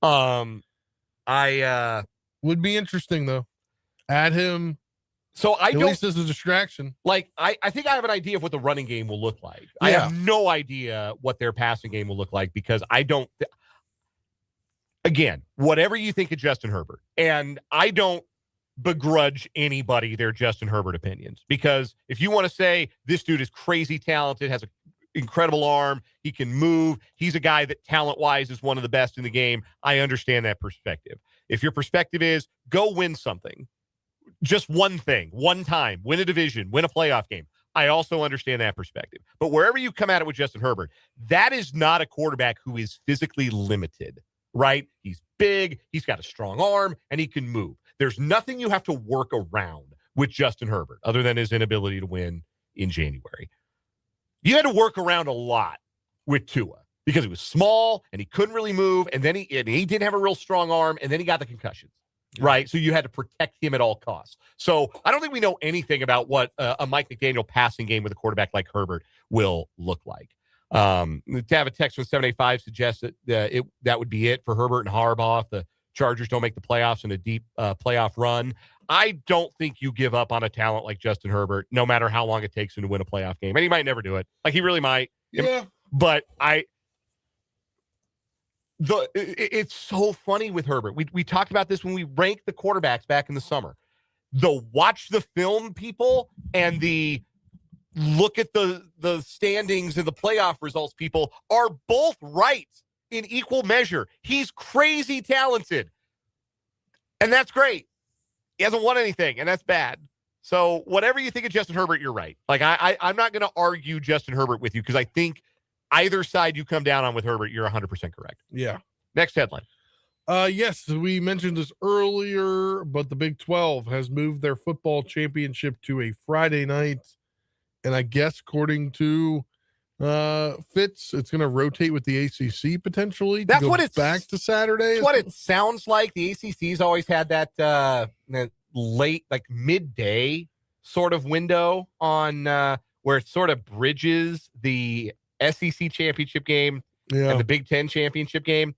I would be interesting though. Add him. So I at least as a distraction. Like I think I have an idea of what the running game will look like. Yeah. I have no idea what their passing game will look like because I don't. Again, whatever you think of Justin Herbert, and I don't begrudge anybody their Justin Herbert opinions, because if you want to say this dude is crazy talented, has an incredible arm, he can move, he's a guy that talent-wise is one of the best in the game, I understand that perspective. If your perspective is go win something, just one thing, one time, win a division, win a playoff game, I also understand that perspective. But wherever you come at it with Justin Herbert, that is not a quarterback who is physically limited. Right? He's big, he's got a strong arm, and he can move. There's nothing you have to work around with Justin Herbert other than his inability to win in January. You had to work around a lot with Tua because he was small and he couldn't really move, and then he didn't have a real strong arm, and then he got the concussions. Right? So you had to protect him at all costs. So I don't think we know anything about what a Mike McDaniel passing game with a quarterback like Herbert will look like. To have a text from 785 suggests that that would be it for Herbert and Harbaugh if the Chargers don't make the playoffs in a deep playoff run. I don't think you give up on a talent like Justin Herbert, no matter how long it takes him to win a playoff game. And he might never do it. Like, he really might. Yeah. But it's so funny with Herbert. We talked about this when we ranked the quarterbacks back in the summer. The watch the film people and the look at the standings and the playoff results people are both right in equal measure. He's crazy talented, and that's great. He hasn't won anything, and that's bad. So whatever you think of Justin Herbert, you're right. Like, I'm not going to argue Justin Herbert with you because I think either side you come down on with Herbert, you're 100% correct. Yeah. Next headline. Yes, we mentioned this earlier, but the Big 12 has moved their football championship to a Friday night. And I guess according to Fitz, it's going to rotate with the ACC potentially. That's what it's back to Saturday. That's what it sounds like. The ACC's always had that late, like midday sort of window on where it sort of bridges the SEC championship game and the Big Ten championship game.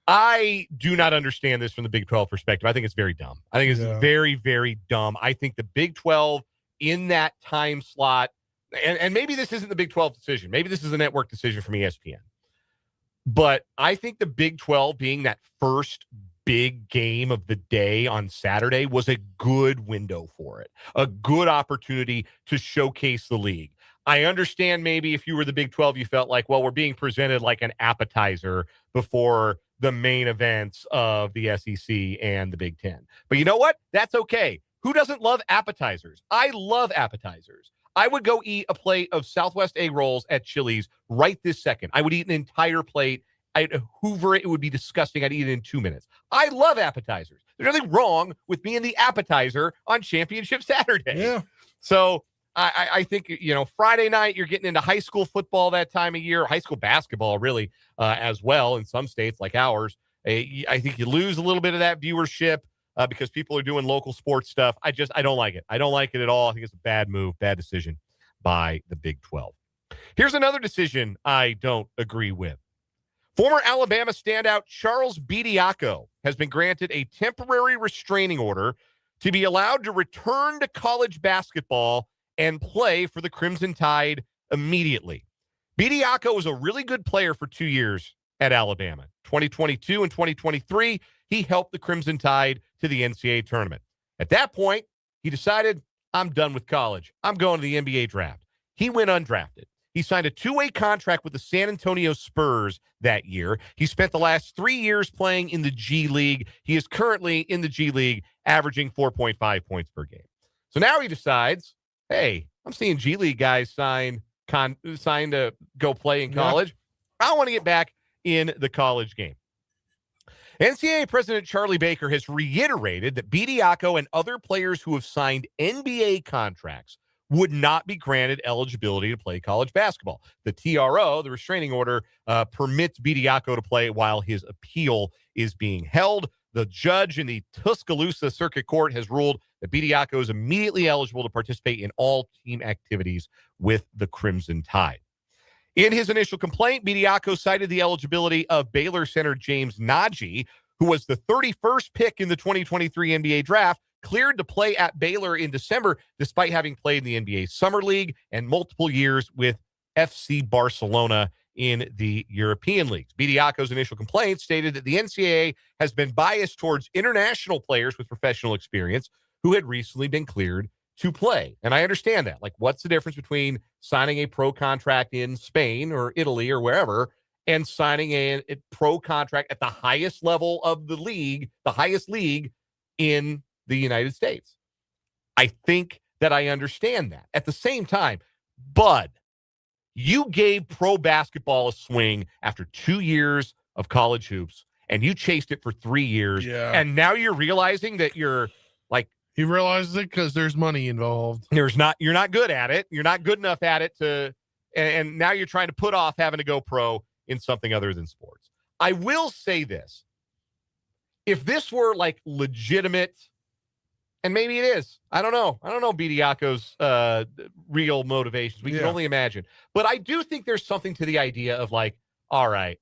I do not understand this from the Big 12 perspective. I think it's very dumb. I think it's very, very dumb. I think the Big 12 in that time slot and maybe this isn't the Big 12 decision. Maybe this is a network decision from ESPN. But I think the Big 12 being that first big game of the day on Saturday was a good window for it, a good opportunity to showcase the league. I understand maybe if you were the Big 12, you felt like, well, we're being presented like an appetizer before the main events of the SEC and the Big 10. But you know what? That's okay. Who doesn't love appetizers? I love appetizers. I would go eat a plate of Southwest egg rolls at Chili's right this second. I would eat an entire plate. I'd hoover it. It would be disgusting. I'd eat it in 2 minutes. I love appetizers. There's nothing wrong with being the appetizer on Championship Saturday. Yeah. So I think, Friday night, you're getting into high school football that time of year, high school basketball really as well in some states like ours. I think you lose a little bit of that viewership because people are doing local sports stuff. I don't like it. I don't like it at all. I think it's a bad move, bad decision by the Big 12. Here's another decision I don't agree with. Former Alabama standout Charles Bediako has been granted a temporary restraining order to be allowed to return to college basketball and play for the Crimson Tide immediately. Bediako was a really good player for 2 years at Alabama. 2022 and 2023, he helped the Crimson Tide to the NCAA tournament. At that point, he decided, I'm done with college. I'm going to the NBA draft. He went undrafted. He signed a 2-way contract with the San Antonio Spurs that year. He spent the last 3 years playing in the G League. He is currently in the G League, averaging 4.5 points per game. So now he decides, hey, I'm seeing G League guys sign to go play in college. I want to get back in the college game. NCAA President Charlie Baker has reiterated that Bediako and other players who have signed NBA contracts would not be granted eligibility to play college basketball. The TRO, the restraining order, permits Bediako to play while his appeal is being held. The judge in the Tuscaloosa Circuit Court has ruled that Bediako is immediately eligible to participate in all team activities with the Crimson Tide. In his initial complaint, Bediako cited the eligibility of Baylor center James Nagy, who was the 31st pick in the 2023 NBA draft, cleared to play at Baylor in December, despite having played in the NBA Summer League and multiple years with FC Barcelona in the European leagues. Bediako's initial complaint stated that the NCAA has been biased towards international players with professional experience who had recently been cleared to play. And I understand that. Like, what's the difference between signing a pro contract in Spain or Italy or wherever and signing a pro contract at the highest level of the league, the highest league in the United States? I think that I understand that. At the same time, Bud, you gave pro basketball a swing after 2 years of college hoops, and you chased it for 3 years. Yeah. And now you're realizing that you're like, he realizes it because there's money involved. you're not good at it. You're not good enough at it and now you're trying to put off having to go pro in something other than sports. I will say this. If this were like legitimate, and maybe it is, I don't know Bediako's real motivations. We can only imagine. But I do think there's something to the idea of like, all right,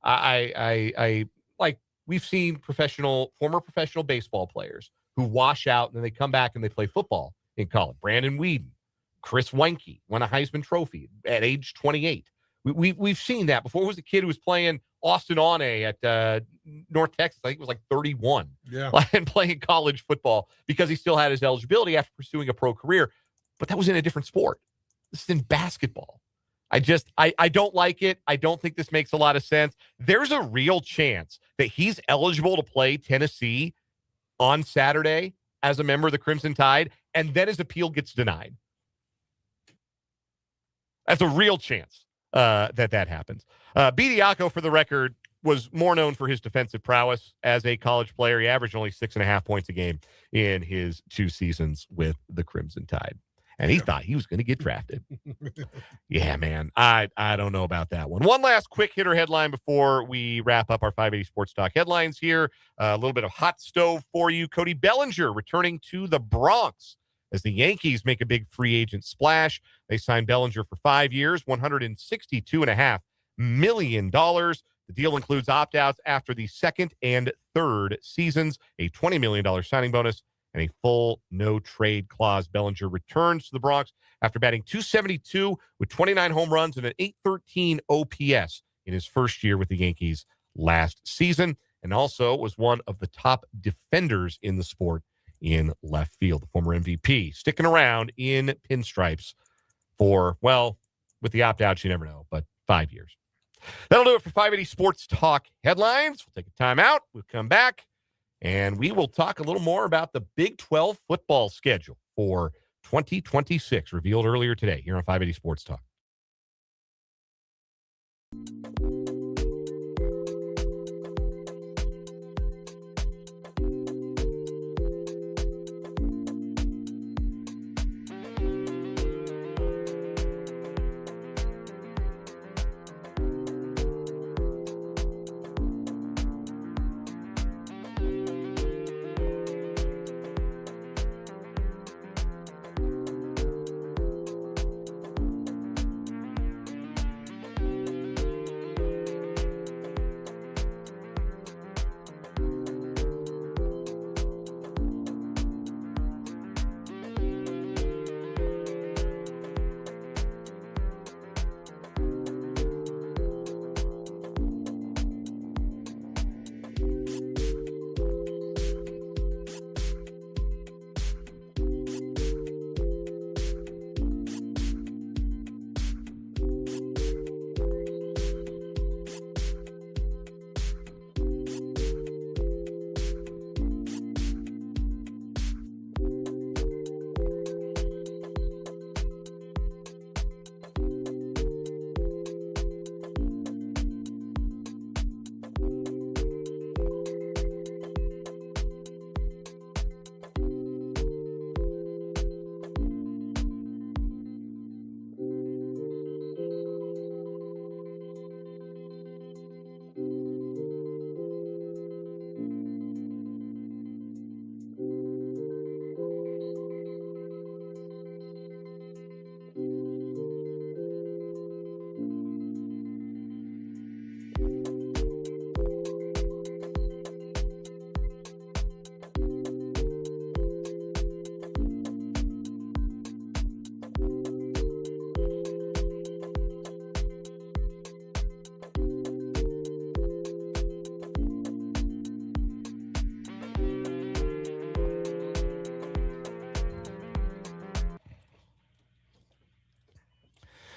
I like, we've seen former professional baseball players who wash out and then they come back and they play football in college. Brandon Whedon, Chris Weinke won a Heisman Trophy at age 28. We've seen that before. It was a kid who was playing Austin Aune at North Texas. I think it was like 31. Yeah. And playing college football because he still had his eligibility after pursuing a pro career. But that was in a different sport. This is in basketball. I don't like it. I don't think this makes a lot of sense. There's a real chance that he's eligible to play Tennessee on Saturday as a member of the Crimson Tide, and then his appeal gets denied. That's a real chance that happens. Bediako, for the record, was more known for his defensive prowess as a college player. He averaged only 6.5 points a game in his 2 seasons with the Crimson Tide. And he thought he was going to get drafted. Yeah, man. I don't know about that one. One last quick hitter headline before we wrap up our 580 Sports Talk headlines here. A little bit of hot stove for you. Cody Bellinger returning to the Bronx as the Yankees make a big free agent splash. They signed Bellinger for 5 years, $162.5 million. The deal includes opt-outs after the second and third seasons, a $20 million signing bonus, and a full no-trade clause. Bellinger returns to the Bronx after batting .272 with 29 home runs and an .813 OPS in his first year with the Yankees last season, and also was one of the top defenders in the sport in left field. The former MVP sticking around in pinstripes for, well, with the opt-outs, you never know, but 5 years. That'll do it for 580 Sports Talk headlines. We'll take a timeout. We'll come back, and we will talk a little more about the Big 12 football schedule for 2026, revealed earlier today here on 580 Sports Talk.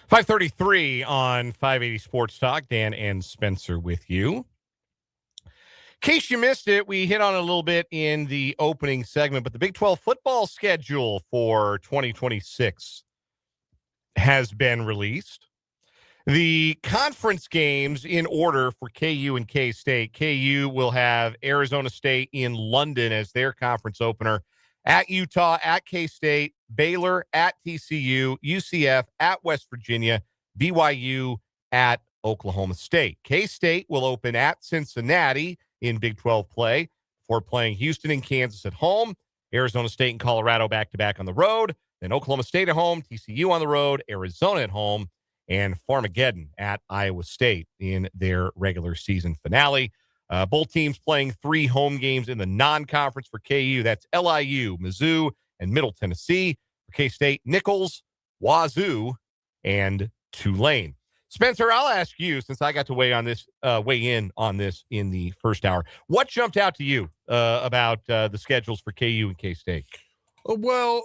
.533 on 580 Sports Talk. Dan and Spencer with you. In case you missed it, we hit on it a little bit in the opening segment, but the Big 12 football schedule for 2026 has been released. The conference games in order for KU and K-State. KU will have Arizona State in London as their conference opener, at Utah, at K-State, Baylor, at TCU, UCF, at West Virginia, BYU, at Oklahoma State. K-State will open at Cincinnati in Big 12 play before playing Houston and Kansas at home, Arizona State and Colorado back-to-back on the road, then Oklahoma State at home, TCU on the road, Arizona at home, and Farmageddon at Iowa State in their regular season finale. Both teams playing 3 home games in the non-conference for KU. That's LIU, Mizzou, and Middle Tennessee. For K-State, Nichols, Wazoo, and Tulane. Spencer, I'll ask you, since I got to weigh in on this in the first hour. What jumped out to you about the schedules for KU and K-State? Well,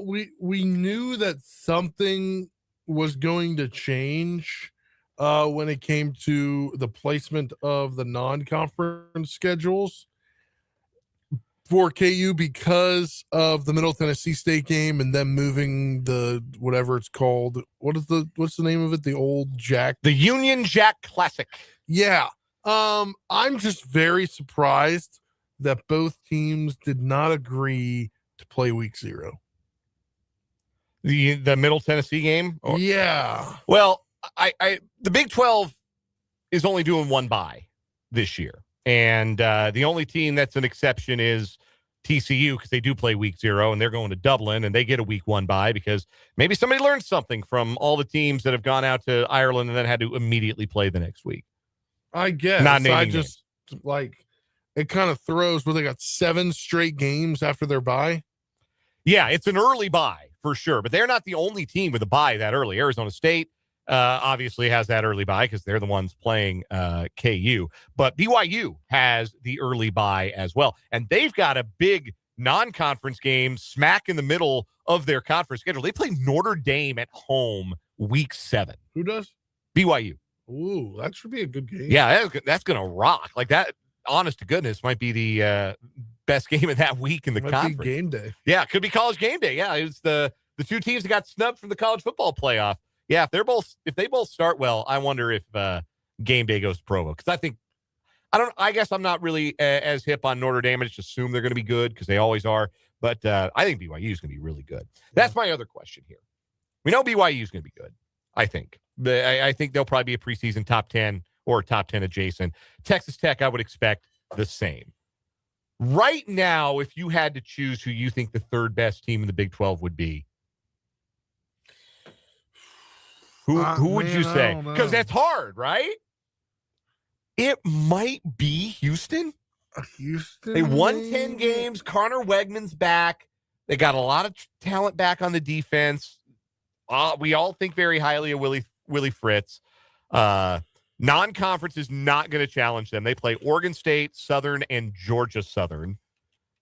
we knew that something was going to change when it came to the placement of the non-conference schedules for KU because of the Middle Tennessee State game and them moving the whatever it's called. What's the name of it? The Union Jack Classic. Yeah. I'm just very surprised that both teams did not agree to play week 0. The Middle Tennessee game? Yeah. Well, the Big 12 is only doing one bye this year. And the only team that's an exception is TCU because they do play week 0 and they're going to Dublin and they get a week 1 bye because maybe somebody learned something from all the teams that have gone out to Ireland and then had to immediately play the next week. I guess. Not I naming just names. like it kind of throws where they got 7 straight games after their bye. Yeah, it's an early bye for sure, but they're not the only team with a bye that early. Arizona State obviously has that early bye because they're the ones playing KU, but BYU has the early bye as well, and they've got a big non-conference game smack in the middle of their conference schedule. They play Notre Dame at home week 7. Who does? BYU. Ooh, that should be a good game. Yeah, that's going to rock. Like that, honest to goodness, might be the best game of that week in the conference. Game day. Yeah, it could be college game day. Yeah, it was the two teams that got snubbed from the college football playoff. Yeah, if they both start well, I wonder if game day goes to Provo, because I guess I'm not really as hip on Notre Dame. I just assume they're going to be good because they always are. But I think BYU is going to be really good. That's my other question here. We know BYU is going to be good, I think. I think they'll probably be a preseason top 10 or top 10 adjacent. Texas Tech, I would expect the same. Right now, if you had to choose who you think the third best team in the Big 12 would be, who would you say? Because that's hard, right? It might be Houston. Houston. They won 10 games. Connor Wegman's back. They got a lot of talent back on the defense. We all think very highly of Willie Fritz. Non-conference is not going to challenge them. They play Oregon State, Southern, and Georgia Southern.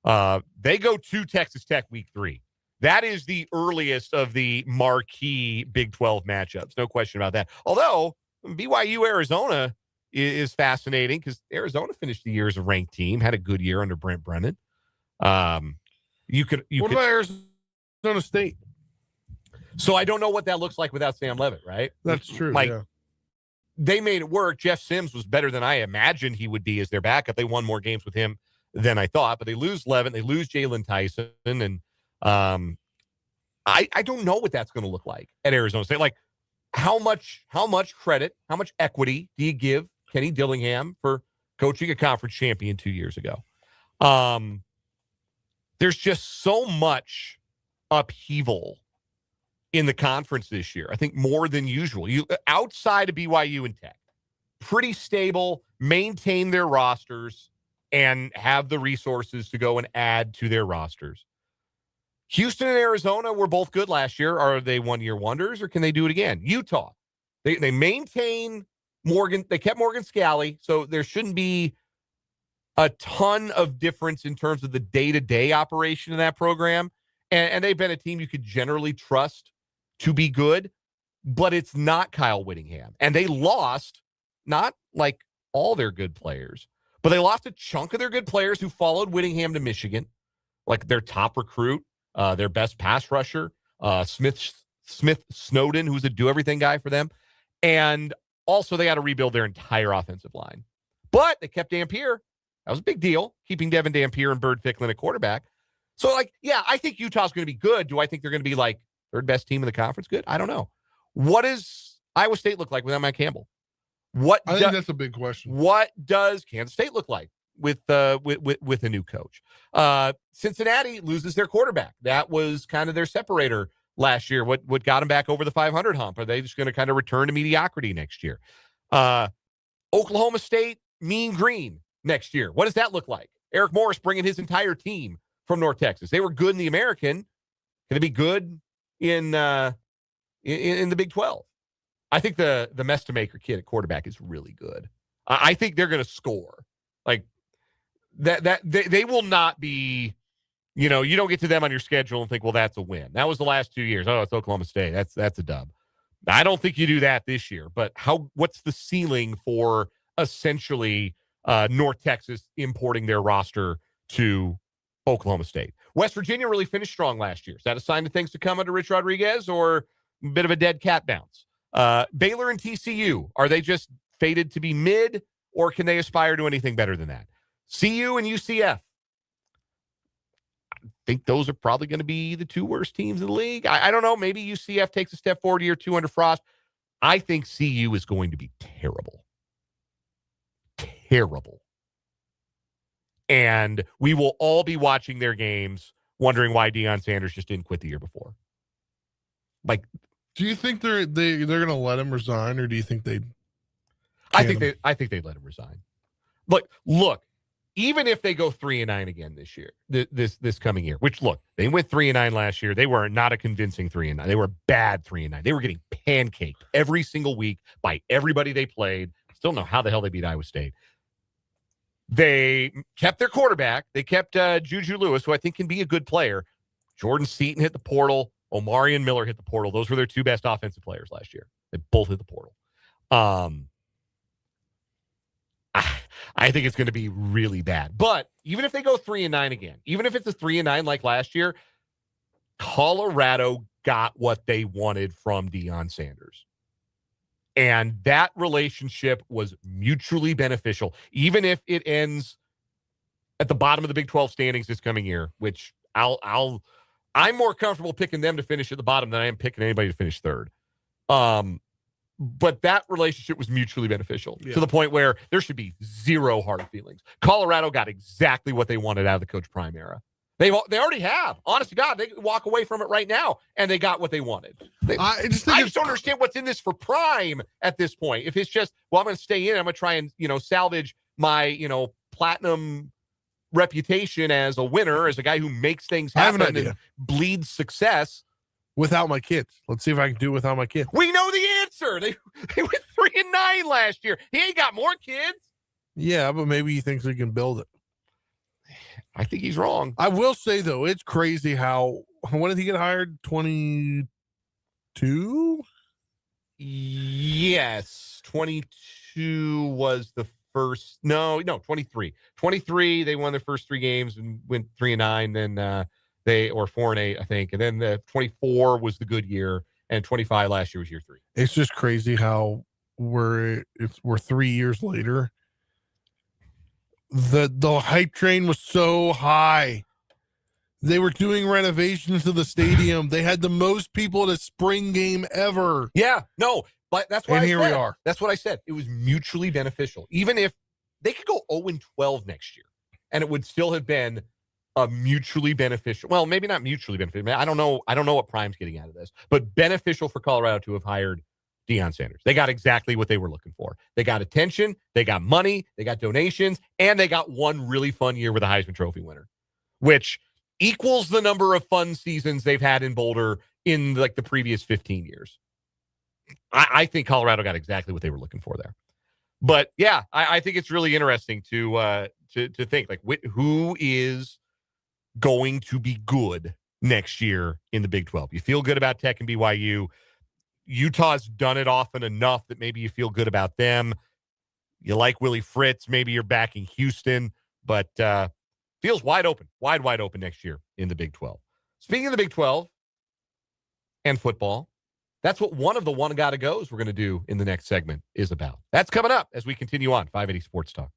They go to Texas Tech week 3. That is the earliest of the marquee Big 12 matchups. No question about that. Although BYU Arizona is fascinating because Arizona finished the year as a ranked team, had a good year under Brent Brennan. What about Arizona State? So I don't know what that looks like without Sam Levitt, right? That's true. Like, yeah. They made it work. Jeff Sims was better than I imagined he would be as their backup. They won more games with him than I thought, but they lose Levitt, they lose Jalen Tyson, and I don't know what that's going to look like at Arizona State. Like, how much credit, how much equity do you give Kenny Dillingham for coaching a conference champion 2 years ago? There's just so much upheaval in the conference this year. I think more than usual. You outside of BYU and Tech, pretty stable, maintain their rosters, and have the resources to go and add to their rosters. Houston and Arizona were both good last year. Are they one-year wonders, or can they do it again? Utah, they maintain Morgan. They kept Morgan Scalley, so there shouldn't be a ton of difference in terms of the day-to-day operation in that program. And they've been a team you could generally trust to be good, but it's not Kyle Whittingham. And they lost not like all their good players, but they lost a chunk of their good players who followed Whittingham to Michigan, like their top recruit, their best pass rusher, Smith Snowden, who's a do-everything guy for them. And also they got to rebuild their entire offensive line. But they kept Dampier. That was a big deal, keeping Devin Dampier and Bird Ficklin at quarterback. So, like, yeah, I think Utah's going to be good. Do I think they're going to be, like, third best team in the conference? Good. I don't know. What does Iowa State look like without Matt Campbell? I think that's a big question. What does Kansas State look like with a new coach? Cincinnati loses their quarterback. That was kind of their separator last year. What got them back over the 500 hump? Are they just going to kind of return to mediocrity next year? Oklahoma State, Mean Green next year. What does that look like? Eric Morris bringing his entire team from North Texas. They were good in the American. Can they be good in the Big 12? I think the Mestamaker kid at quarterback is really good. I think they're going to score. Like that they will not be, you don't get to them on your schedule and think, well, that's a win. That was the last 2 years. Oh, it's Oklahoma State. That's a dub. I don't think you do that this year, but what's the ceiling for essentially North Texas importing their roster to Oklahoma State? West Virginia really finished strong last year. Is that a sign of things to come under Rich Rodriguez, or a bit of a dead cat bounce? Baylor and TCU, are they just fated to be mid, or can they aspire to anything better than that? CU and UCF, I think those are probably going to be the two worst teams in the league. I don't know. Maybe UCF takes a step forward year 2 under Frost. I think CU is going to be terrible. Terrible. And we will all be watching their games wondering why Deion Sanders just didn't quit the year before. Like, do you think they're going to let him resign, or do you think they? I think they'd let him resign. But look, even if they go 3-9 again this year, this coming year, which look, they went 3-9 last year. They were not a convincing 3-9. They were bad 3-9. They were getting pancaked every single week by everybody they played. Still don't know how the hell they beat Iowa State. They kept their quarterback. They kept Juju Lewis, who I think can be a good player. Jordan Seaton hit the portal. Omarion Miller hit the portal. Those were their two best offensive players last year. They both hit the portal. I think it's going to be really bad. But even if they go 3-9 again, even if it's a 3-9 like last year, Colorado got what they wanted from Deion Sanders. And that relationship was mutually beneficial, even if it ends at the bottom of the Big 12 standings this coming year, which I'm more comfortable picking them to finish at the bottom than I am picking anybody to finish third. But that relationship was mutually beneficial to the point where there should be zero hard feelings. Colorado got exactly what they wanted out of the Coach Prime era. They already have. Honest to God, they can walk away from it right now, and they got what they wanted. I just don't understand what's in this for Prime at this point. If it's just, well, I'm going to stay in, I'm going to try and salvage my platinum reputation as a winner, as a guy who makes things happen and bleeds success. Without my kids. Let's see if I can do it without my kids. We know the answer. They went 3-9 last year. He ain't got more kids. Yeah, but maybe he thinks he can build it. I think he's wrong. I will say, though, it's crazy how, when did he get hired? 22? Yes. 22 was the first. No, 23. 23, they won their first 3 games and went 3-9. Then or 4-8, I think. And then the 24 was the good year. And 25 last year was year 3. It's just crazy how we're 3 years later. The hype train was so high. They were doing renovations to the stadium. They had the most people at a spring game ever. Yeah, no, but that's why. And here we are. That's what I said. It was mutually beneficial. Even if they could go 0-12 next year, and it would still have been a mutually beneficial. Well, maybe not mutually beneficial. I don't know what Prime's getting out of this, but beneficial for Colorado to have hired Deion Sanders. They got exactly what they were looking for. They got attention, they got money, they got donations, and they got one really fun year with a Heisman Trophy winner, which equals the number of fun seasons they've had in Boulder in like the previous 15 years. I think Colorado got exactly what they were looking for there. But yeah, I think it's really interesting to think like who is going to be good next year in the Big 12. You feel good about Tech and BYU. Utah's done it often enough that maybe you feel good about them. You like Willie Fritz. Maybe you're backing Houston, but feels wide open next year in the Big 12. Speaking of the Big 12 and football, that's what one of the one gotta goes we're going to do in the next segment is about. That's coming up as we continue on 580 Sports Talk.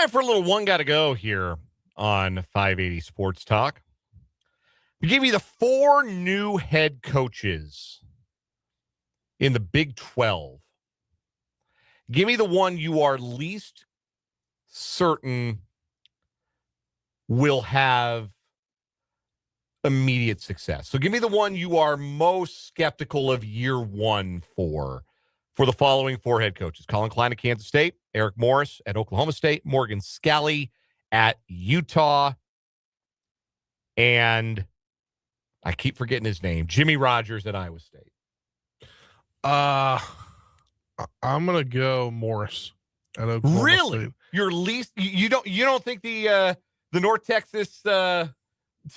Time for a little one gotta go here on 580 Sports Talk. We give you the 4 new head coaches in the Big 12. Give me the one you are least certain will have immediate success. So give me the one you are most skeptical of year one for the following 4 head coaches. Colin Klein at Kansas State, Eric Morris at Oklahoma State, Morgan Scalley at Utah, and I keep forgetting his name, Jimmy Rogers at Iowa State. I'm gonna go Morris at Oklahoma Really? State. Your least you don't think the North Texas to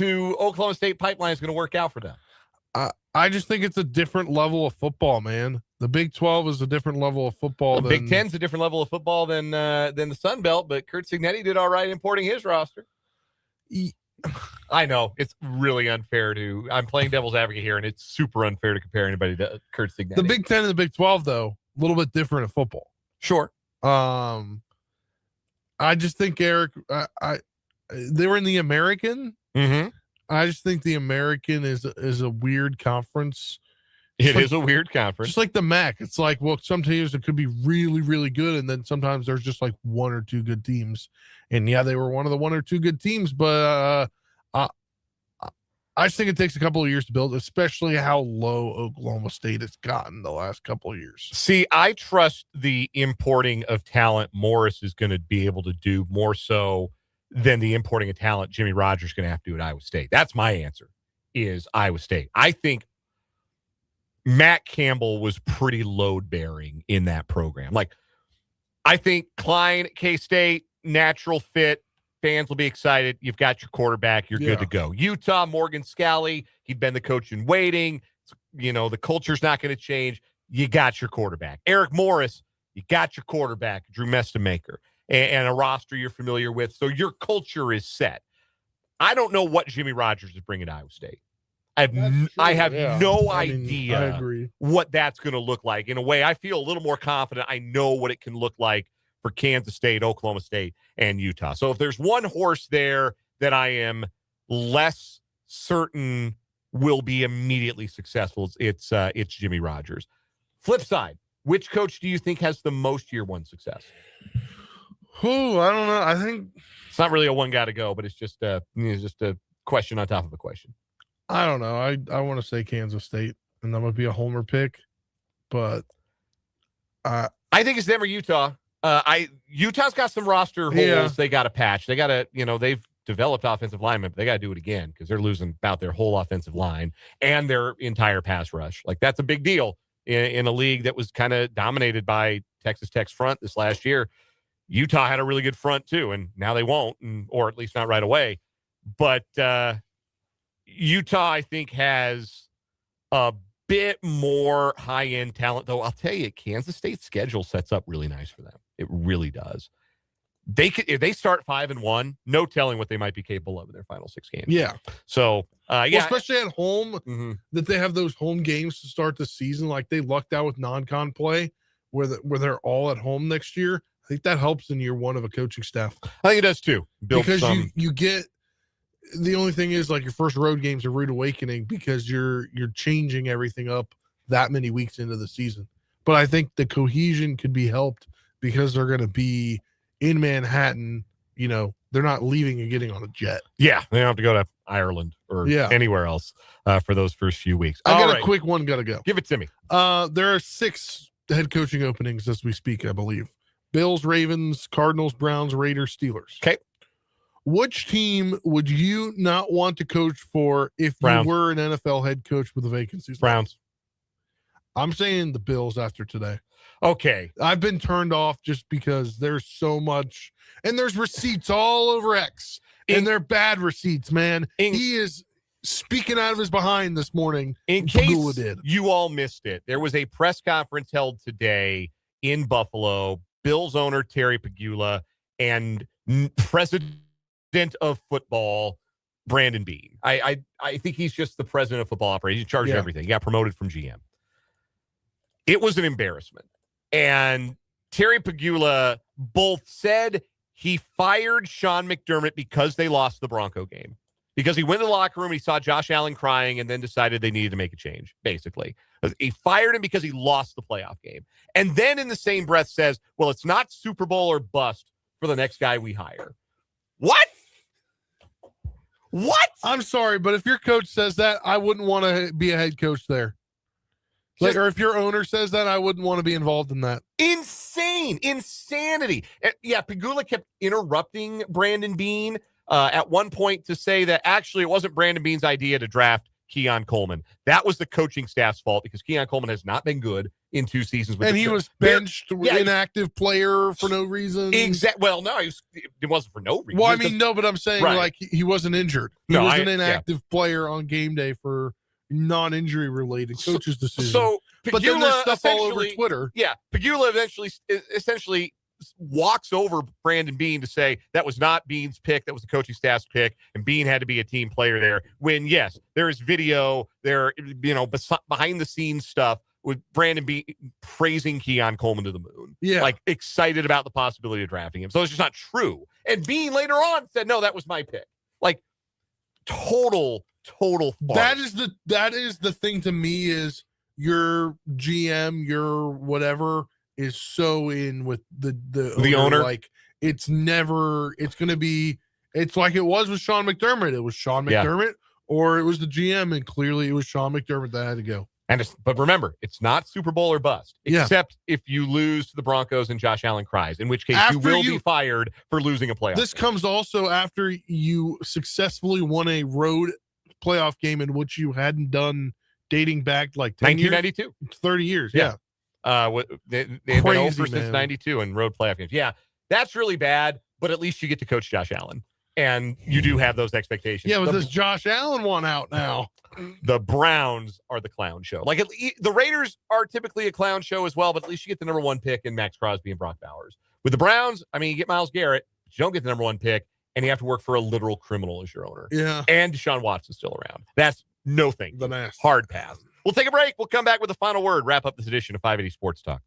Oklahoma State pipeline is going to work out for them? I just think it's a different level of football, man. The Big 12 is a different level of football. The Big 10's a different level of football than the Sun Belt, but Kurt Cignetti did all right importing his roster. I know it's really unfair I'm playing devil's advocate here, and it's super unfair to compare anybody to Kurt Cignetti. The Big 10 and the Big 12, though, a little bit different in football. Sure. I just think Eric, they were in the American. Mm-hmm. I just think the American is a weird conference. It is a weird conference. Just like the MAC. It's like, well, some teams it could be really, really good, and then sometimes there's just like 1 or 2 good teams. And yeah, they were one of the 1 or 2 good teams, but I just think it takes a couple of years to build, especially how low Oklahoma State has gotten the last couple of years. See, I trust the importing of talent Morris is going to be able to do more so than the importing of talent Jimmy Rogers is going to have to do at Iowa State. That's my answer, is Iowa State. I think Matt Campbell was pretty load-bearing in that program. Like, I think Klein at K-State, natural fit. Fans will be excited. You've got your quarterback. You're good to go. Utah, Morgan Scalley, he'd been the coach in waiting. The culture's not going to change. You got your quarterback. Eric Morris, you got your quarterback, Drew Mestamaker, and a roster you're familiar with. So your culture is set. I don't know what Jimmy Rogers is bringing to Iowa State. I have no idea I agree. what that's going to look like. In a way, I feel a little more confident. I know what it can look like for Kansas State, Oklahoma State, and Utah. So if there's one horse there that I am less certain will be immediately successful, it's Jimmy Rogers. Flip side, which coach do you think has the most year one success? Oh, I don't know. I think it's not really a one got to go, but it's just a question on top of a question. I don't know. I want to say Kansas State, and that would be a homer pick, but I think it's them or Utah. Utah's got some roster holes they got to patch. They got to, they've developed offensive linemen, but they got to do it again because they're losing about their whole offensive line and their entire pass rush. Like, that's a big deal in a league that was kind of dominated by Texas Tech's front this last year. Utah had a really good front too, and now they won't, or at least not right away. But Utah, I think, has a bit more high-end talent, though. I'll tell you, Kansas State's schedule sets up really nice for them. It really does. If they start 5-1, no telling what they might be capable of in their final 6 games. Yeah. So, especially at home, that they have those home games to start the season. Like, they lucked out with non-con play where they're all at home next year. I think that helps in year one of a coaching staff. I think it does too. Because you get the only thing is, like, your first road game's a rude awakening because you're changing everything up that many weeks into the season. But I think the cohesion could be helped because they're going to be in Manhattan. They're not leaving and getting on a jet. Yeah, they don't have to go to Ireland or anywhere else for those first few weeks. I got a quick one. Got to go. Give it to me. There are 6 head coaching openings as we speak, I believe. Bills, Ravens, Cardinals, Browns, Raiders, Steelers. Okay. Which team would you not want to coach for if Browns. You were an NFL head coach with a vacancy? Browns. I'm saying the Bills after today. Okay. I've been turned off just because there's so much, and there's receipts all over X, and they're bad receipts, man. He is speaking out of his behind this morning. In case you all missed it, there was a press conference held today in Buffalo. Bills owner Terry Pegula and president of football Brandon Beane. I think he's just the president of football operations. He's in charge of everything. He got promoted from GM. It was an embarrassment. And Terry Pegula both said He fired Sean McDermott because they lost the Bronco game. Because he went to the locker room, he saw Josh Allen crying, and then decided they needed to make a change, basically. He fired him because he lost the playoff game. And then in the same breath says, well, it's not Super Bowl or bust for the next guy we hire. What? What? I'm sorry, but if your coach says that, I wouldn't want to be a head coach there. Or if your owner says that, I wouldn't want to be involved in that. Insanity. Yeah, Pegula kept interrupting Brandon Beane at one point to say that actually it wasn't Brandon Beane's idea to draft Keon Coleman. That was the coaching staff's fault because Keon Coleman has not been good in 2 seasons. And he was benched, inactive player for no reason. Exactly. Well, no, it wasn't for no reason. Well, I mean, no, but I'm saying like he wasn't injured. He was an inactive player on game day for non-injury related coach's decision. So, but then there's stuff all over Twitter. Yeah, Pegula essentially walks over Brandon Beane to say that was not Beane's pick, that was the coaching staff's pick, and Beane had to be a team player there. When yes, there is video, behind the scenes stuff with Brandon Beane praising Keon Coleman to the moon. Yeah, like excited about the possibility of drafting him. So it's just not true. And Beane later on said, "No, that was my pick." Like total farce. That is the thing to me is your GM, your whatever is so in with the owner. Like it's going to be, it's like it was with Sean McDermott. It was Sean McDermott or it was the GM, and clearly it was Sean McDermott that had to go. But remember, it's not Super Bowl or bust, except if you lose to the Broncos and Josh Allen cries, in which case you will be fired for losing a playoff. This comes also after you successfely won a road playoff game in which you hadn't done dating back like 1992 years, 30 years. They've been over since 92 in road playoff games. Yeah, that's really bad, but at least you get to coach Josh Allen, and you do have those expectations. Yeah, with this Josh Allen one out now. The Browns are the clown show. Like the Raiders are typically a clown show as well, but at least you get the number 1 pick in Max Crosby and Brock Bowers. With the Browns, I mean, you get Myles Garrett, but you don't get the number 1 pick, and you have to work for a literal criminal as your owner. Yeah. And Deshaun Watson's still around. That's no thing. The nasty. Hard pass. We'll take a break. We'll come back with a final word. Wrap up this edition of 580 Sports Talk.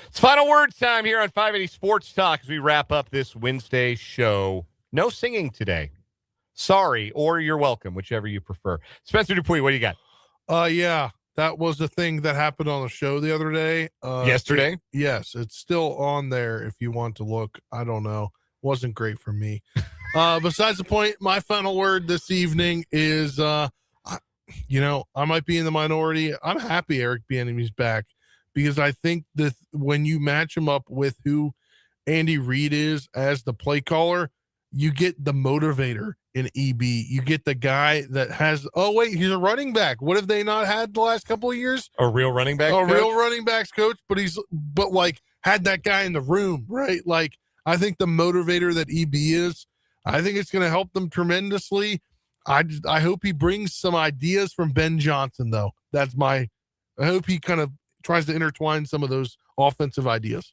It's final word time here on 580 Sports Talk as we wrap up this Wednesday show. No singing today. Sorry, or you're welcome, whichever you prefer. Spencer Dupuis, what do you got? Yeah, that was the thing that happened on the show the other day. Yesterday? Yes, it's still on there if you want to look. I don't know. Wasn't great for me. Besides the point, my final word this evening is I might be in the minority. I'm happy Eric Bieniemy's back because I think that when you match him up with who Andy Reid is as the play caller, you get the motivator in EB. You get the guy that has, he's a running back. What have they not had the last couple of years? A real running back coach? Real running backs coach, but like had that guy in the room, right? Like, I think the motivator that EB is, I think it's going to help them tremendously. I hope he brings some ideas from Ben Johnson, though. I hope he kind of tries to intertwine some of those offensive ideas.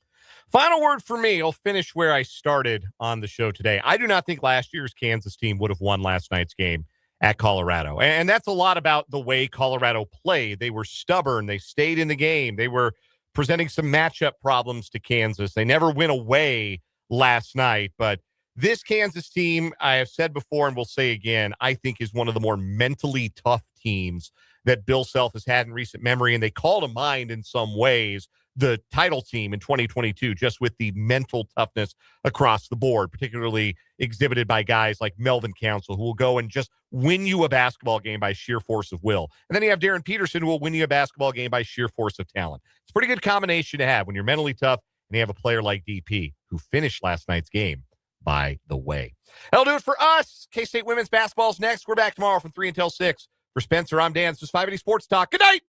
Final word for me. I'll finish where I started on the show today. I do not think last year's Kansas team would have won last night's game at Colorado. And that's a lot about the way Colorado played. They were stubborn. They stayed in the game. They were presenting some matchup problems to Kansas. They never went away last night, but this Kansas team, I have said before and will say again, I think is one of the more mentally tough teams that Bill Self has had in recent memory. And they call to mind in some ways the title team in 2022, just with the mental toughness across the board, particularly exhibited by guys like Melvin Council, who will go and just win you a basketball game by sheer force of will. And then you have Darryn Peterson, who will win you a basketball game by sheer force of talent. It's a pretty good combination to have when you're mentally tough and you have a player like DP who finished last night's game by the way. That'll do it for us. K-State women's basketball is next. We're back tomorrow from 3 until 6. For Spencer, I'm Dan. This is 580 Sports Talk. Good night.